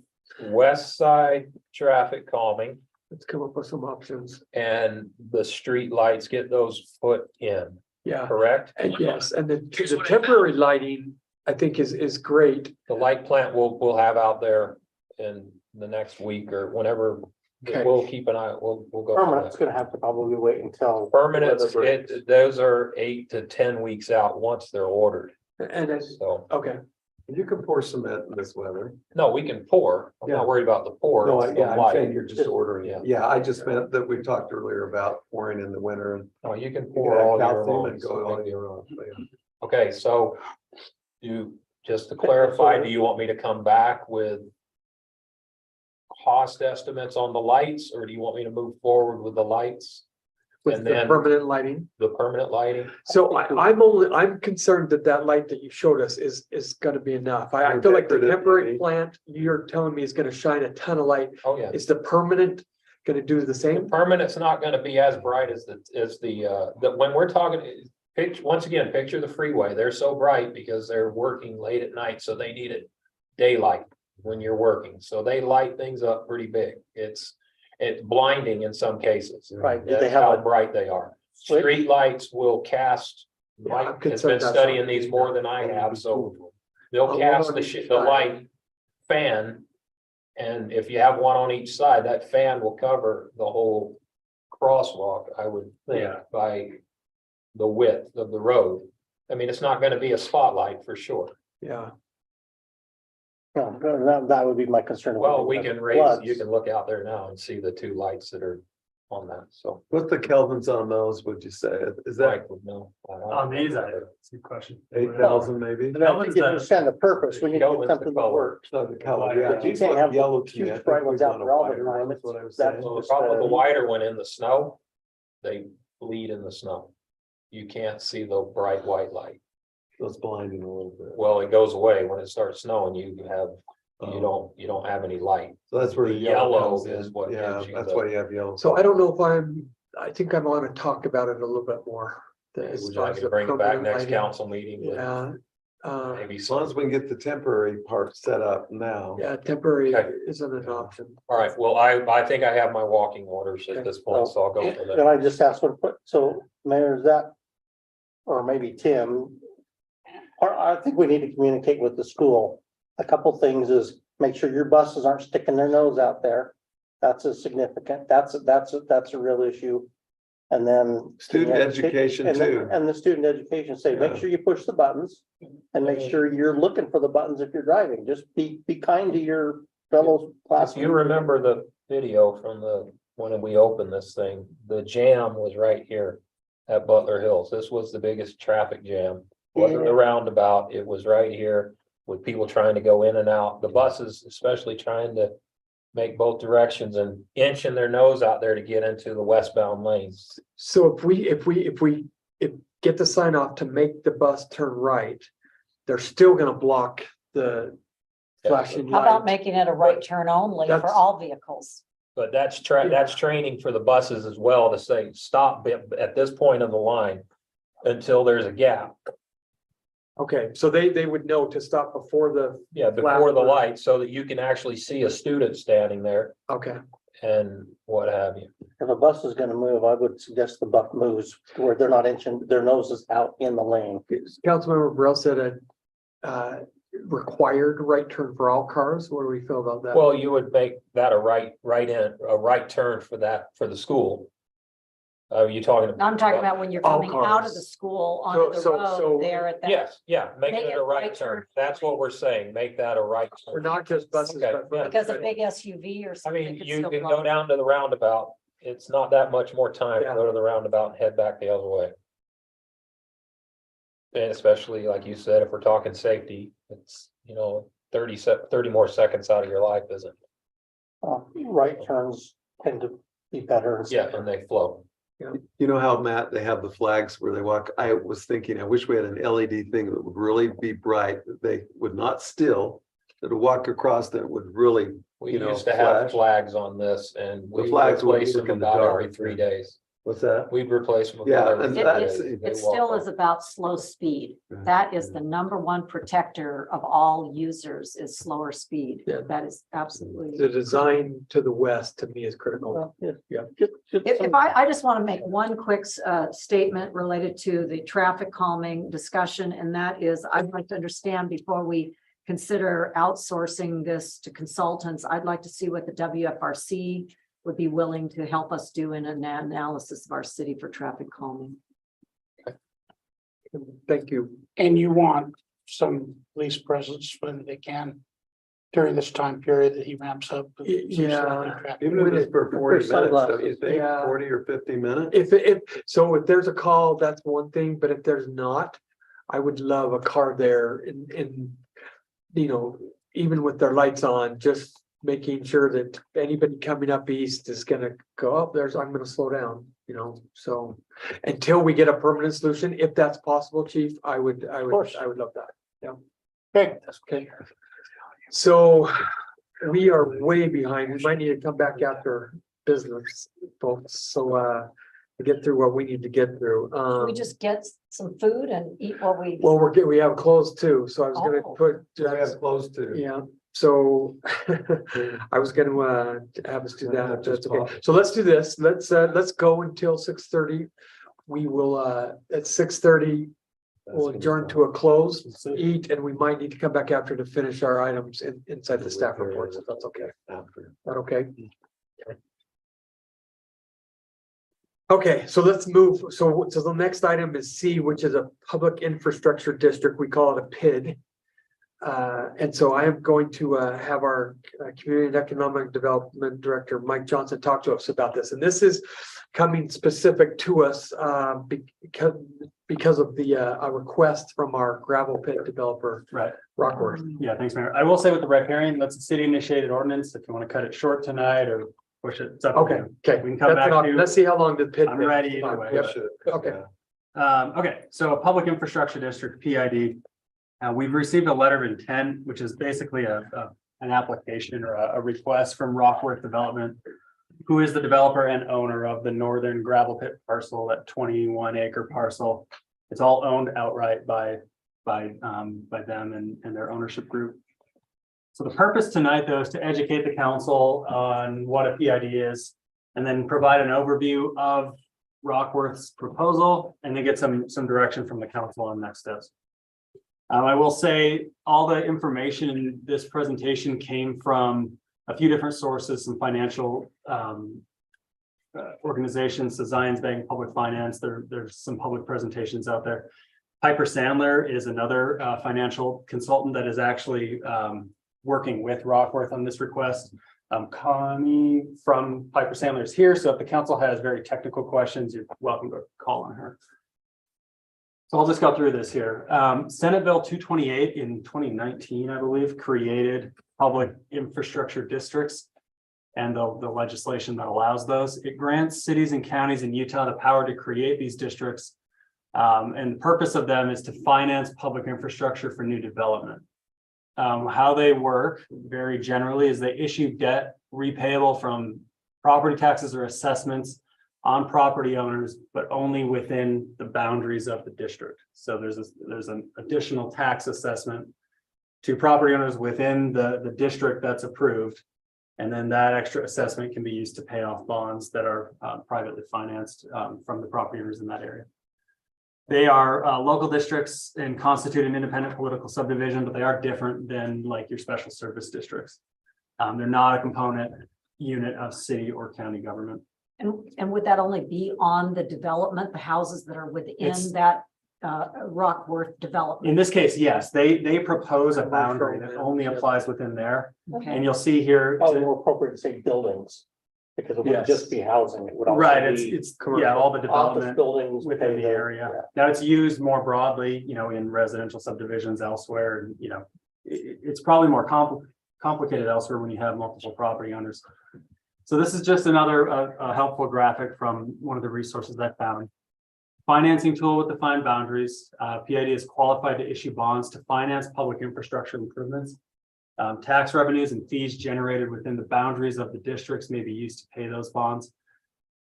west side traffic calming let's come up with some options. and the street lights, get those put in, Yeah, correct? and yes, and the temporary lighting, I think is great. The light plant we'll have out there in the next week or whenever. Okay. We'll keep an eye, we'll go. for Permanent's that. gonna have to probably wait until. Permanents, weather breaks. those are 8 to 10 weeks out once they're ordered. And it's, So, okay, You can pour cement in this weather. no, we can pour. I'm Yeah. not worried about the pour. No, it's the yeah, I'm light. saying you're just ordering Yeah. it. Yeah, I just meant that we talked earlier about pouring in the winter and. No, you can you pour could have all year calcium long. and go all year long. Okay, so just to clarify, do you want me to come back with cost estimates on the lights, or do you want me to move forward with the lights, with And the then- permanent lighting. the permanent lighting? So I'm concerned that light that you showed us is gonna be enough. I More feel like the decorative, temporary maybe. plant, you're telling me is gonna shine a ton of light. Oh, yeah. Is the permanent gonna do the The same? permanent's not gonna be as bright as the when we're talking, once again, picture the freeway. They're so bright because they're working late at night, so they need it daylight when you're working. So they light things up pretty big. It's blinding in some cases. Right, do That's they have how a bright they are. switch? Street lights will cast. Yeah, I'm Mike has concerned been that's studying not- these more than I have, so A they'll one cast on the each the side. light fan. And if you have one on each side, that fan will cover the whole crosswalk, I would think, by the width of the road. I mean, it's not gonna be a spotlight for sure. Yeah, No, that would be my concern. Well, we can raise, Floods. you can look out there now and see the two lights that are on that, so. What's the kelvins on those, would you say? Is that Mike would know. On these, that's a good question. 8,000 maybe? But I think you understand the purpose, we need to Kelvin's get the something that color. works. No, the color, yeah. But you These can't look have yellow to huge me. I think bright we ones out want a there all the wider time. one, is what I was That's saying. So the problem with the wider one in the snow, they bleed in the snow. You can't see the bright white light. Those blinding a little bit. Well, it goes away when it starts snowing, you don't have any light. So that's where the the yellow yellow comes in. is what Yeah, gives you that's the- why you have yellow. so I don't know if I'm I think I want to talk about it a little bit more. Would you like me to bring it back next council meeting? with Yeah. Maybe As long as we can get the temporary part set up now. Yeah, temporary Okay. isn't an option. All right, well, I think I have my walking orders at this point, so I'll go for Can that. I just ask what, so Mayor, is that, or maybe Tim? Or I think we need to communicate with the school. A couple things is make sure your buses aren't sticking their nose out there. That's a significant, that's a real issue. And then. Student education and then- too. And the student education, say, make sure you push the buttons and make sure you're looking for the buttons if you're driving. Just be kind to your fellow If classmates. you remember the video from when we opened this thing, the jam was right here at Butler Hills. This was the biggest traffic jam. Wasn't the roundabout, it was right here with people trying to go in and out, the buses especially trying to make both directions and inching their nose out there to get into the westbound lanes. So if we get the sign off to make the bus turn right, they're still gonna block the flashing How about light. making it a right turn only for That's- all vehicles? But that's training for the buses as well to say, stop at this point of the line until there's a gap. Okay, so they would know to stop before the, Yeah, before the light, so that you can actually see a student standing there okay. and what have you. If a bus is gonna move, I would suggest the bus moves where they're not inching their noses out in the lane. Councilmember Burrell said a required right turn for all cars. What do we feel about that? Well, you would make that a right turn for the school. Are you talking? I'm talking about when you're All coming out of cars. the school onto the So- road there at that. Yes, yeah, make Make it it a right right turn. turn. That's what we're saying. Make that a right For turn. not just buses, Okay, but. yeah. Because a big SUV or I something. mean, could you still can block go down to the roundabout. It's not that much more time to Yeah. go to the roundabout and head back the other way. And especially like you said, if we're talking safety, it's, 30 more seconds out of your life, isn't it? Right turns tend to be better. Yeah, and they flow. You know how, Matt, they have the flags where they walk. I was thinking, I wish we had an LED thing that would really be bright, that they would not still, that would walk across that would really, We You know, used to have flash. flags on this and we flags would replace work them in the about dark, every 3 yeah. days. what's that? We'd replace them. Yeah, about every and 3 that's- days. They It walk still off. is about slow speed. Yeah. That is the number one protector of all users is slower speed. Yeah. That is absolutely. The design to the west to me is critical. Yeah. If I just want to make one quick statement related to the traffic calming discussion, and that is, I'd like to understand before we consider outsourcing this to consultants, I'd like to see what the WFRC would be willing to help us do in an analysis of our city for traffic calming. Thank you. And you want some police presence when they can during this time period that he ramps up. Yeah. Even if it's for 40 minutes, don't you sunglasses. think, Yeah. 40 or 50 minutes? If there's a call, that's one thing, but if there's not, I would love a car there in, even with their lights on, just making sure that anybody coming up east is gonna go up I'm gonna slow down, so. Until we get a permanent solution, if that's possible, chief, I would love that. Okay, Okay. So we are way behind. We might need to come back after business, folks. So to get through what we need to get through. Can we just get some food and eat what we? Well, we have clothes too, so I was gonna Oh. put. We have close to. Yeah, so I was gonna have us do that. Just That's okay. talk. So let's do this. Let's go until 6:30. We will at 6:30, we'll adjourn to a close, eat, and we might need to come back after to finish our items inside the staff reports, if that's okay. After. Is that okay? Okay, so let's move. So the next item is C, which is a public infrastructure district. We call it a PID. And so I am going to have our Community and Economic Development Director, Mike Johnson, talk to us about this. And this is coming specific to us because of the a request from our gravel pit developer, Right. Rockworth. Yeah, thanks, Mayor. I will say with the red herring, that's a city initiated ordinance. If you want to cut it short tonight or push it. It's up to Okay, you. okay. We can come That's an back option. to- Let's see how long the pit. I'm ready either way. Yep. Push it. Okay. Yeah. Okay, so a public infrastructure district, PID. We've received a letter of intent, which is basically an application or a request from Rockworth Development who is the developer and owner of the northern gravel pit parcel, that 21-acre parcel. It's all owned outright by them and their ownership group. So the purpose tonight, though, is to educate the council on what a PID is, and then provide an overview of Rockworth's proposal, and then get some direction from the council on next steps. I will say all the information in this presentation came from a few different sources, some financial organizations, the Zions Bank, Public Finance. There's some public presentations out there. Piper Sandler is another financial consultant that is actually working with Rockworth on this request. Connie from Piper Sandler is here, so if the council has very technical questions, you're welcome to call on her. So I'll just go through this here. Senate Bill 228 in 2019, I believe, created public infrastructure districts and the legislation that allows those. It grants cities and counties in Utah the power to create these districts. And the purpose of them is to finance public infrastructure for new development. How they work very generally is they issue debt repayable from property taxes or assessments on property owners, but only within the boundaries of the district. So there's an additional tax assessment to property owners within the district that's approved. And then that extra assessment can be used to pay off bonds that are privately financed from the property owners in that area. They are local districts and constitute an independent political subdivision, but they are different than like your special service districts. They're not a component unit of city or county government. And would that only be on the development, the houses that are within It's- that Rockworth development? In this case, yes, they propose a boundary that only applies within there. Okay. And you'll see here. Probably more appropriate to say buildings, because it wouldn't Yes. just be housing, it would also Right, be it's yeah, all the office development buildings within the area. Now it's used more broadly, in residential subdivisions elsewhere, and it's probably more complicated elsewhere when you have multiple property owners. So this is just another helpful graphic from one of the resources I found. Financing tool with defined boundaries. PID is qualified to issue bonds to finance public infrastructure improvements. Tax revenues and fees generated within the boundaries of the districts may be used to pay those bonds.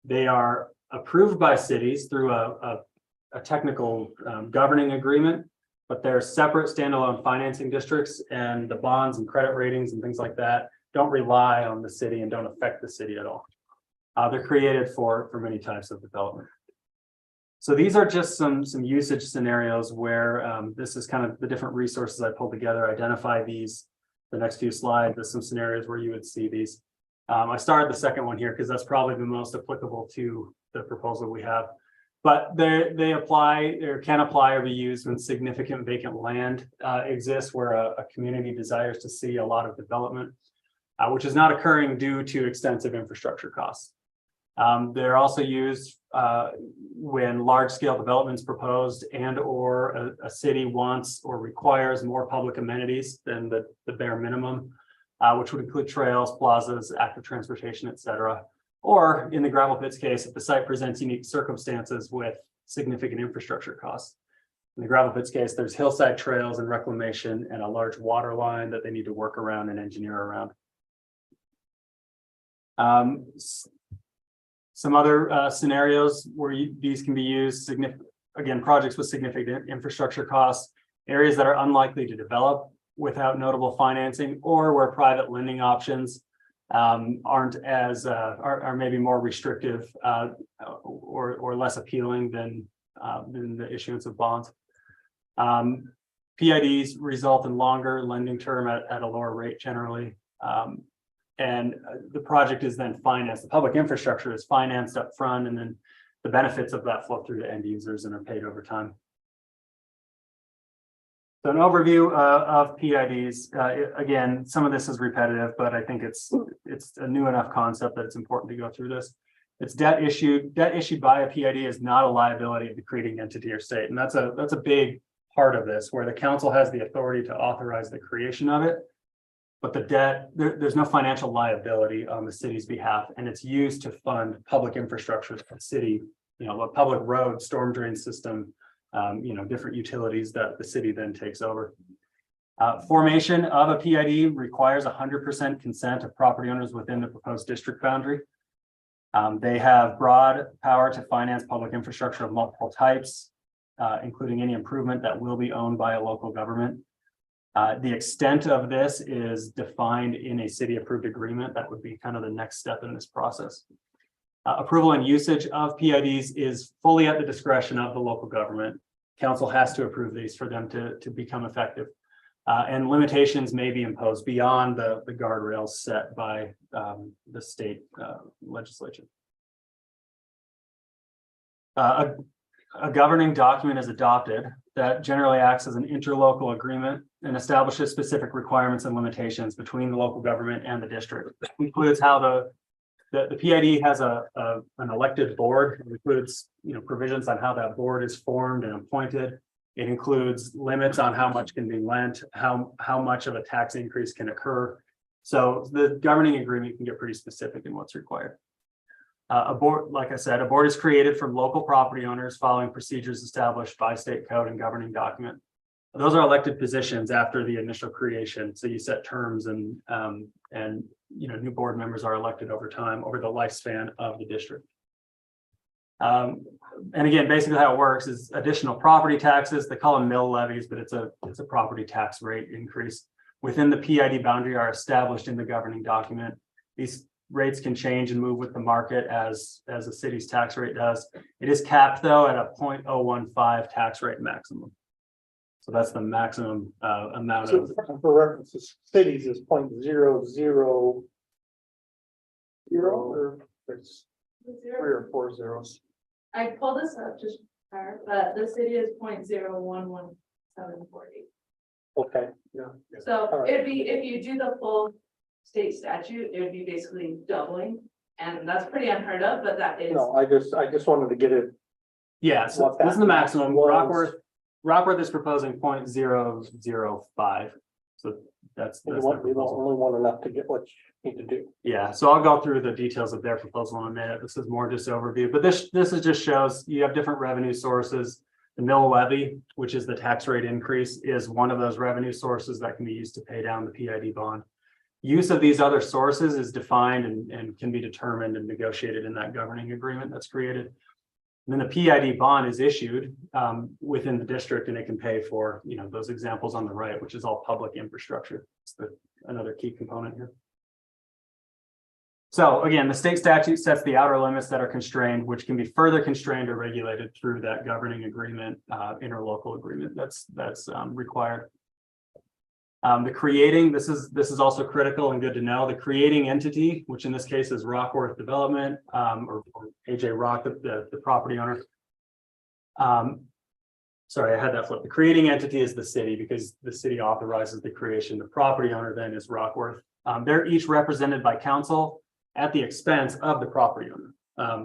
They are approved by cities through a technical governing agreement, but they're separate standalone financing districts, and the bonds and credit ratings and things like that don't rely on the city and don't affect the city at all. They're created for many types of development. So these are just some usage scenarios where this is kind of the different resources I pulled together, identify these. The next few slides, there's some scenarios where you would see these. I started the second one here because that's probably the most applicable to the proposal we have. But they apply or can apply or be used when significant vacant land exists where a community desires to see a lot of development, which is not occurring due to extensive infrastructure costs. They're also used when large-scale developments proposed and or a city wants or requires more public amenities than the bare minimum, which would include trails, plazas, active transportation, et cetera. Or in the gravel pits case, if the site presents unique circumstances with significant infrastructure costs. In the gravel pits case, there's hillside trails and reclamation and a large water line that they need to work around and engineer around. Some other scenarios where these can be used, again, projects with significant infrastructure costs, areas that are unlikely to develop without notable financing, or where private lending options aren't as are maybe more restrictive or less appealing than the issuance of bonds. PIDs result in longer lending term at a lower rate generally. And the project is then financed. The public infrastructure is financed up front, and then the benefits of that flow through to end users and are paid over time. So an overview of PIDs. Again, some of this is repetitive, but I think it's a new enough concept that it's important to go through this. It's debt issued by a PID is not a liability of the creating entity or state, and that's a big part of this, where the council has the authority to authorize the creation of it. But the debt, there's no financial liability on the city's behalf, and it's used to fund public infrastructure for the city, a public road, storm drain system, different utilities that the city then takes over. Formation of a PID requires 100% consent of property owners within the proposed district boundary. They have broad power to finance public infrastructure of multiple types, including any improvement that will be owned by a local government. The extent of this is defined in a city-approved agreement. That would be kind of the next step in this process. Approval and usage of PIDs is fully at the discretion of the local government. Council has to approve these for them to become effective. And limitations may be imposed beyond the guardrails set by the state legislature. A governing document is adopted that generally acts as an interlocal agreement and establishes specific requirements and limitations between the local government and the district. It includes how the PID has an elected board. It includes, provisions on how that board is formed and appointed. It includes limits on how much can be lent, how much of a tax increase can occur. So the governing agreement can get pretty specific in what's required. A board, like I said, a board is created from local property owners following procedures established by state code and governing document. Those are elected positions after the initial creation. So you set terms and new board members are elected over time over the lifespan of the district. And again, basically how it works is additional property taxes. They call them mill levies, but it's a property tax rate increase within the PID boundary are established in the governing document. These rates can change and move with the market as the city's tax rate does. It is capped though at a 0.015 tax rate maximum. So that's the maximum amount of. For references, cities is 0.000 or it's 3 or 4 zeros. I pulled this up just prior, but the city is 0.011740. Okay, yeah. So All right. it'd be, if you do the full state statute, it would be basically doubling. And that's pretty unheard of, but that is. No, I just wanted to get it. Yeah, so What this is the maximum. was. Rockworth is proposing 0.005. So that's You their want, you don't proposal. only want enough to get what you need to do. Yeah, so I'll go through the details of their proposal in a minute. This is more just overview, but this is just shows you have different revenue sources. The mill levy, which is the tax rate increase, is one of those revenue sources that can be used to pay down the PID bond. Use of these other sources is defined and can be determined and negotiated in that governing agreement that's created. And then the PID bond is issued within the district, and it can pay for, those examples on the right, which is all public infrastructure. It's another key component here. So again, the state statute sets the outer limits that are constrained, which can be further constrained or regulated through that governing agreement, interlocal agreement that's required. The creating, this is also critical and good to know. The creating entity, which in this case is Rockworth Development, or AJ Rock, the property owner. Sorry, I had that flip. The creating entity is the city because the city authorizes the creation. The property owner then is Rockworth. They're each represented by council at the expense of the property owner.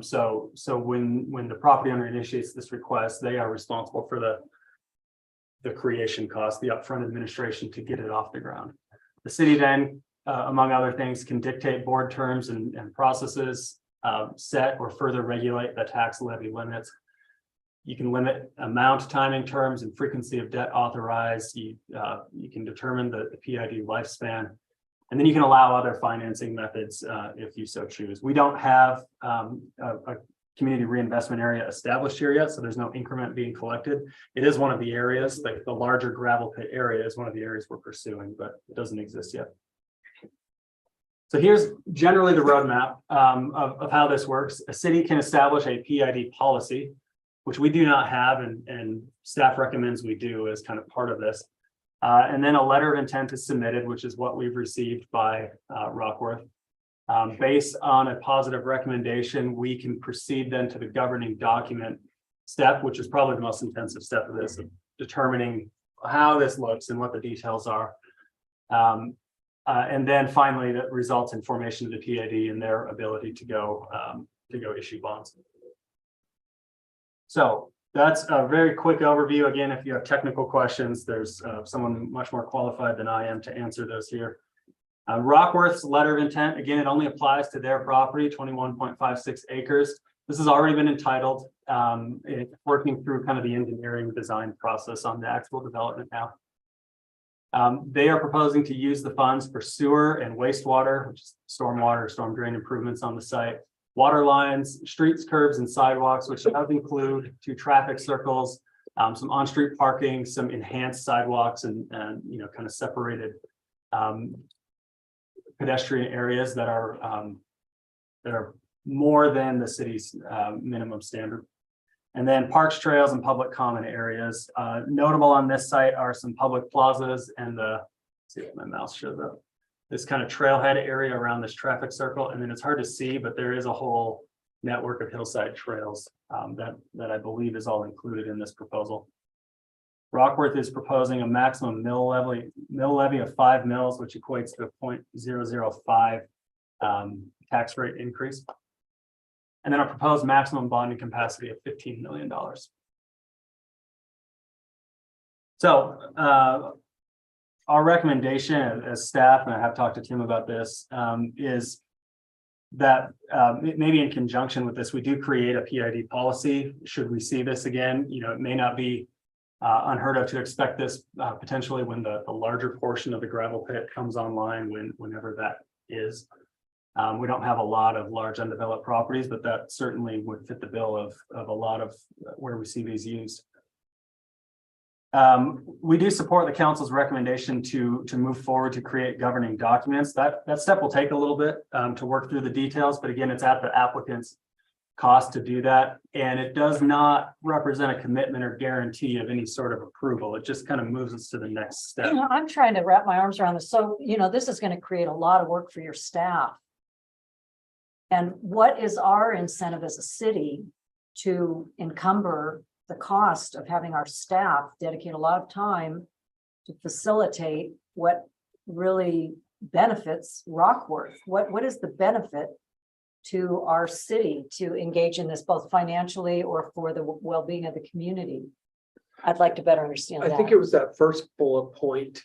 So when the property owner initiates this request, they are responsible for the creation cost, the upfront administration to get it off the ground. The city then, among other things, can dictate board terms and processes, set or further regulate the tax levy limits. You can limit amount, timing, terms, and frequency of debt authorized. You can determine the PID lifespan, and then you can allow other financing methods if you so choose. We don't have a community reinvestment area established here yet, so there's no increment being collected. It is one of the areas, like the larger gravel pit area is one of the areas we're pursuing, but it doesn't exist yet. So here's generally the roadmap of how this works. A city can establish a PID policy, which we do not have, and staff recommends we do as kind of part of this. And then a letter of intent is submitted, which is what we've received by Rockworth. Based on a positive recommendation, we can proceed then to the governing document step, which is probably the most intensive step of this, of determining how this looks and what the details are. And then finally, that results in formation of the PID and their ability to go issue bonds. So that's a very quick overview. Again, if you have technical questions, there's someone much more qualified than I am to answer those here. Rockworth's letter of intent, again, it only applies to their property, 21.56 acres. This has already been entitled. It's working through kind of the engineering design process on the actual development now. They are proposing to use the funds for sewer and wastewater, which is stormwater, storm drain improvements on the site, water lines, streets, curbs, and sidewalks, which does include 2 traffic circles, some on-street parking, some enhanced sidewalks, and you know, kind of separated pedestrian areas that are more than the city's minimum standard. And then parks, trails, and public common areas. Notable on this site are some public plazas and let's see if my mouse shows up. This kind of trailhead area around this traffic circle. And then it's hard to see, but there is a whole network of hillside trails that I believe is all included in this proposal. Rockworth is proposing a maximum mill levy of 5 mils, which equates to a 0.005 tax rate increase. And then a proposed maximum bonding capacity of $15 million. So our recommendation as staff, and I have talked to Tim about this, is that maybe in conjunction with this, we do create a PID policy. Should we see this again, you know, it may not be unheard of to expect this potentially when the larger portion of the gravel pit comes online, whenever that is. We don't have a lot of large undeveloped properties, but that certainly would fit the bill of a lot of where we see these used. We do support the council's recommendation to move forward to create governing documents. That step will take a little bit to work through the details, but again, it's at the applicant's cost to do that. And it does not represent a commitment or guarantee of any sort of approval. It just kind of moves us to the next step. You know, I'm trying to wrap my arms around this. So, you know, this is going to create a lot of work for your staff. And what is our incentive as a city to encumber the cost of having our staff dedicate a lot of time to facilitate what really benefits Rockworth? What is the benefit to our city to engage in this, both financially or for the well-being of the community? I'd like to better understand that. I think it was that first bullet point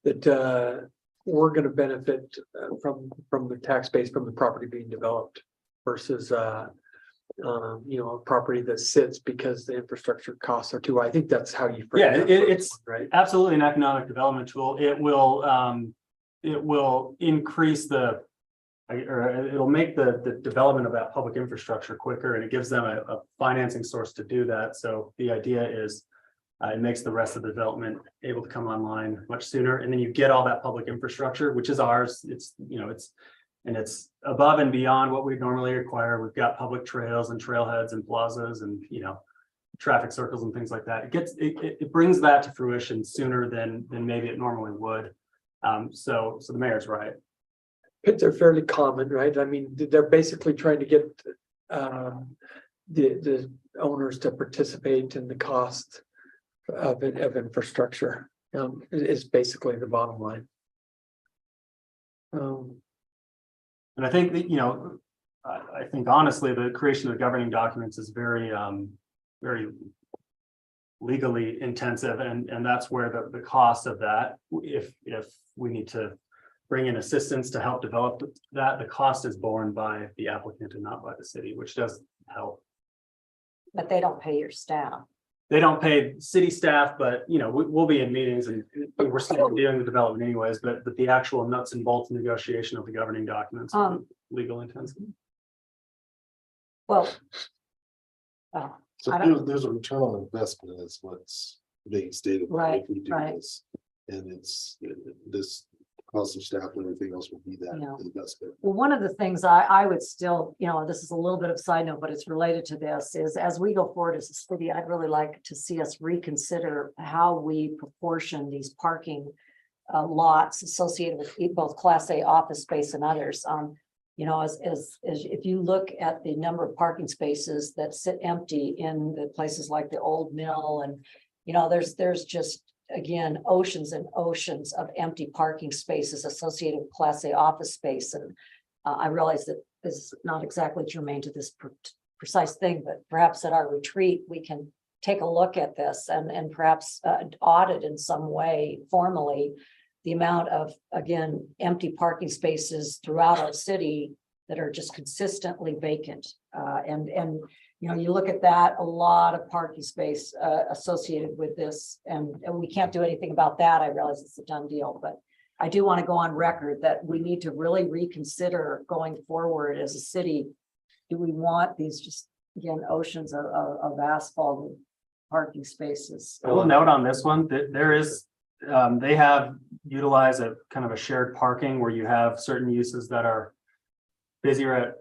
that we're going to benefit from the tax base from the property being developed versus you know, a property that sits because the infrastructure costs are too high. I think that's how you frame Yeah, that it's right. absolutely an economic development tool. It will increase or it'll make the development of that public infrastructure quicker, and it gives them a financing source to do that. So the idea is it makes the rest of the development able to come online much sooner, and then you get all that public infrastructure, which is ours. It's, you know, it's above and beyond what we normally require. We've got public trails and trailheads and plazas and, you know, traffic circles and things like that. It brings that to fruition sooner than maybe it normally would. So the mayor's right. Pits are fairly common, right? I mean, they're basically trying to get the owners to participate in the cost of infrastructure. Is basically the bottom line. And I think that, you know, I think honestly, the creation of governing documents is very legally intensive, and that's where the cost of that, if we need to bring in assistance to help develop that, the cost is borne by the applicant and not by the city, which does help. But they don't pay your staff. They don't pay city staff, but, you know, we'll be in meetings and we're still doing the development anyways, but the actual nuts and bolts negotiation of the governing documents, legal intensive. Well, So I don't- there's a return on investment is what's being stated. Right, if we do right. this. And it's this cost of staff and everything else would be that Yeah. investment. well, one of the things I would still, you know, this is a little bit of side note, but it's related to this, is as we go forward as a city, I'd really like to see us reconsider how we proportion these parking lots associated with both Class A office space and others. You know, as if you look at the number of parking spaces that sit empty in the places like the old mill, and, you know, there's just, again, oceans and oceans of empty parking spaces associated with Class A office space. And I realize that this is not exactly germane to this precise thing, but perhaps at our retreat, we can take a look at this and perhaps audit in some way formally the amount of, again, empty parking spaces throughout our city that are just consistently vacant. And you know, you look at that, a lot of parking space associated with this, and we can't do anything about that. I realize it's a done deal, but I do want to go on record that we need to really reconsider going forward as a city. do we want these just, again, oceans of asphalt parking spaces? I will note on this one that there is, they have utilized a kind of a shared parking where you have certain uses that are busier at,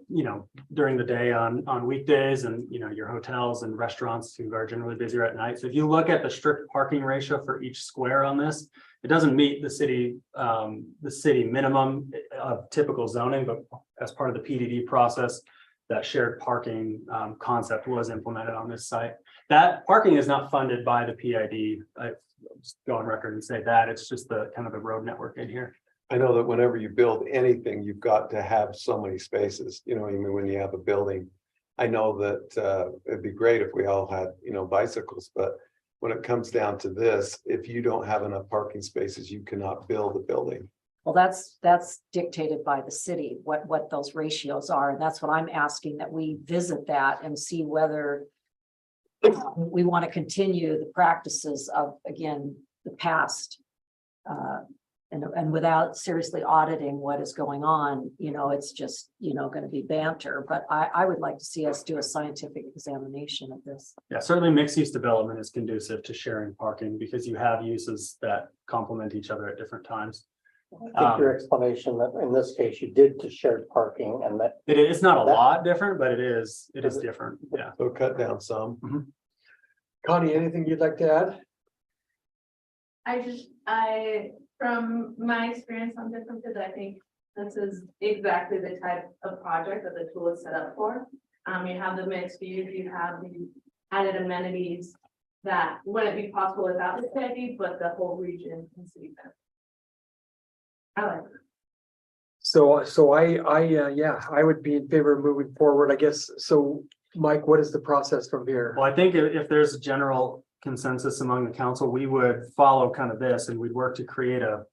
during the day on weekdays, and, your hotels and restaurants who are generally busier at night. So if you look at the strict parking ratio for each square on this, it doesn't meet the city minimum of typical zoning, but as part of the PDD process, that shared parking concept was implemented on this site. That parking is not funded by the PID. I just go on record and say that it's just the kind of the road network in here. I know that whenever you build anything, you've got to have so many spaces, when you have a building. I know that it'd be great if we all had, bicycles, but when it comes down to this, if you don't have enough parking spaces, you cannot build a building. Well, that's dictated by the city, what those ratios are. And that's what I'm asking, that we visit that and see whether we want to continue the practices of, again, the past. And without seriously auditing what is going on, it's just, going to be banter. But I would like to see us do a scientific examination of this. Yeah, certainly mixed use development is conducive to sharing parking because you have uses that complement each other at different times. I think your explanation that in this case you did to shared parking and that. It's not a lot different, but it is different. Yeah. So cut down some. Connie, anything you'd like to add? From my experience on differences, I think this is exactly the type of project that the tool is set up for. You have the mixed use, you have the added amenities that wouldn't be possible without the PID, but the whole region can see that. I like it. So I would be in favor of moving forward, I guess. So Mike, what is the process from here? Well, I think if there's a general consensus among the council, we would follow kind of this and we'd work to create a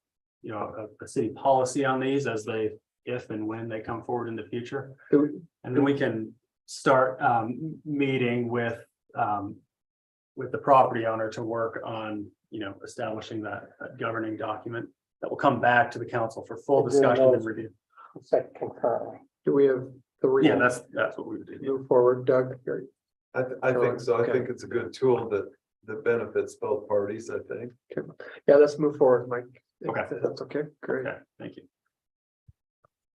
city policy on these as they, if and when they come forward in the future. And then we can start meeting with the property owner to work on, establishing that governing document that will come back to the council for full discussion and review. Second concurrently. Do we have three? Yeah, that's what we would do. Move forward, Doug. I think so. I Okay. think it's a good tool that benefits both parties, I think. Yeah, let's move forward, Mike. Okay. That's okay, great. Okay, thank you.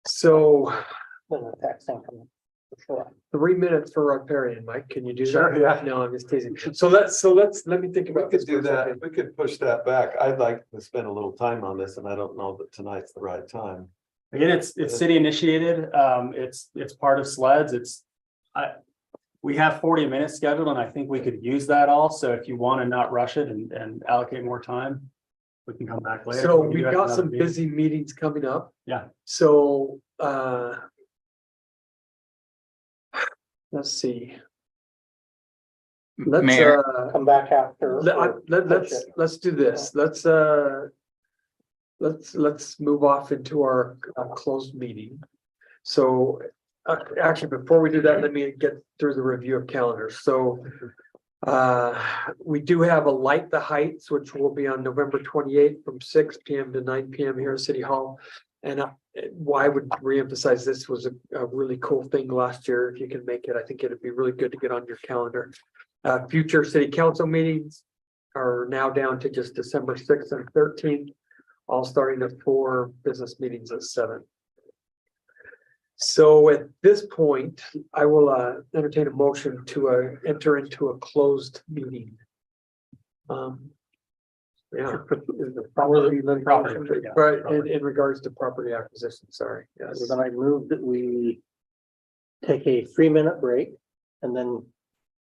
So Then the tax income. For sure. 3 minutes for riparian, Mike, can you do that? Sure, yeah. No, I'm just teasing. So let me think We about could this. do for a that. second. We could push that back. I'd like to spend a little time on this, and I don't know that tonight's the right time. Again, it's city initiated. It's part of SLEDs. We have 40 minutes scheduled and I think we could use that all. So if you want to not rush it and allocate more time, we can come back later. So We can do we've got another some meeting. busy meetings coming up. Yeah. So let's see. Mayor. Come back after. Let's do this. Let's move off into our closed meeting. So actually, before we do that, let me get through the review of calendars. So we do have a Light the Heights, which will be on November 28th from 6 p.m. to 9 p.m. here at City Hall. And why I would reemphasize this was a really cool thing last year. If you can make it, I think it'd be really good to get on your calendar. Future city council meetings are now down to just December 6th and 13th, all starting at 4, business meetings at 7. So at this point, I will entertain a motion to enter into a closed meeting. Yeah. Property Property, yeah. Right, in regards to property acquisition, sorry, yes. Then I move that we take a 3-minute break and then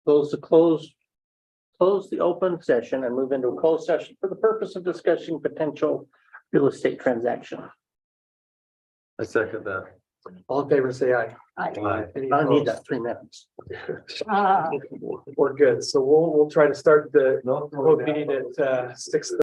close the open session and move into a closed session for the purpose of discussing potential real estate transaction. I second that. All in favor, say aye. Any I need opposed? that 3 minutes. We're good, so we'll try to start the No, closed meeting at 6:30.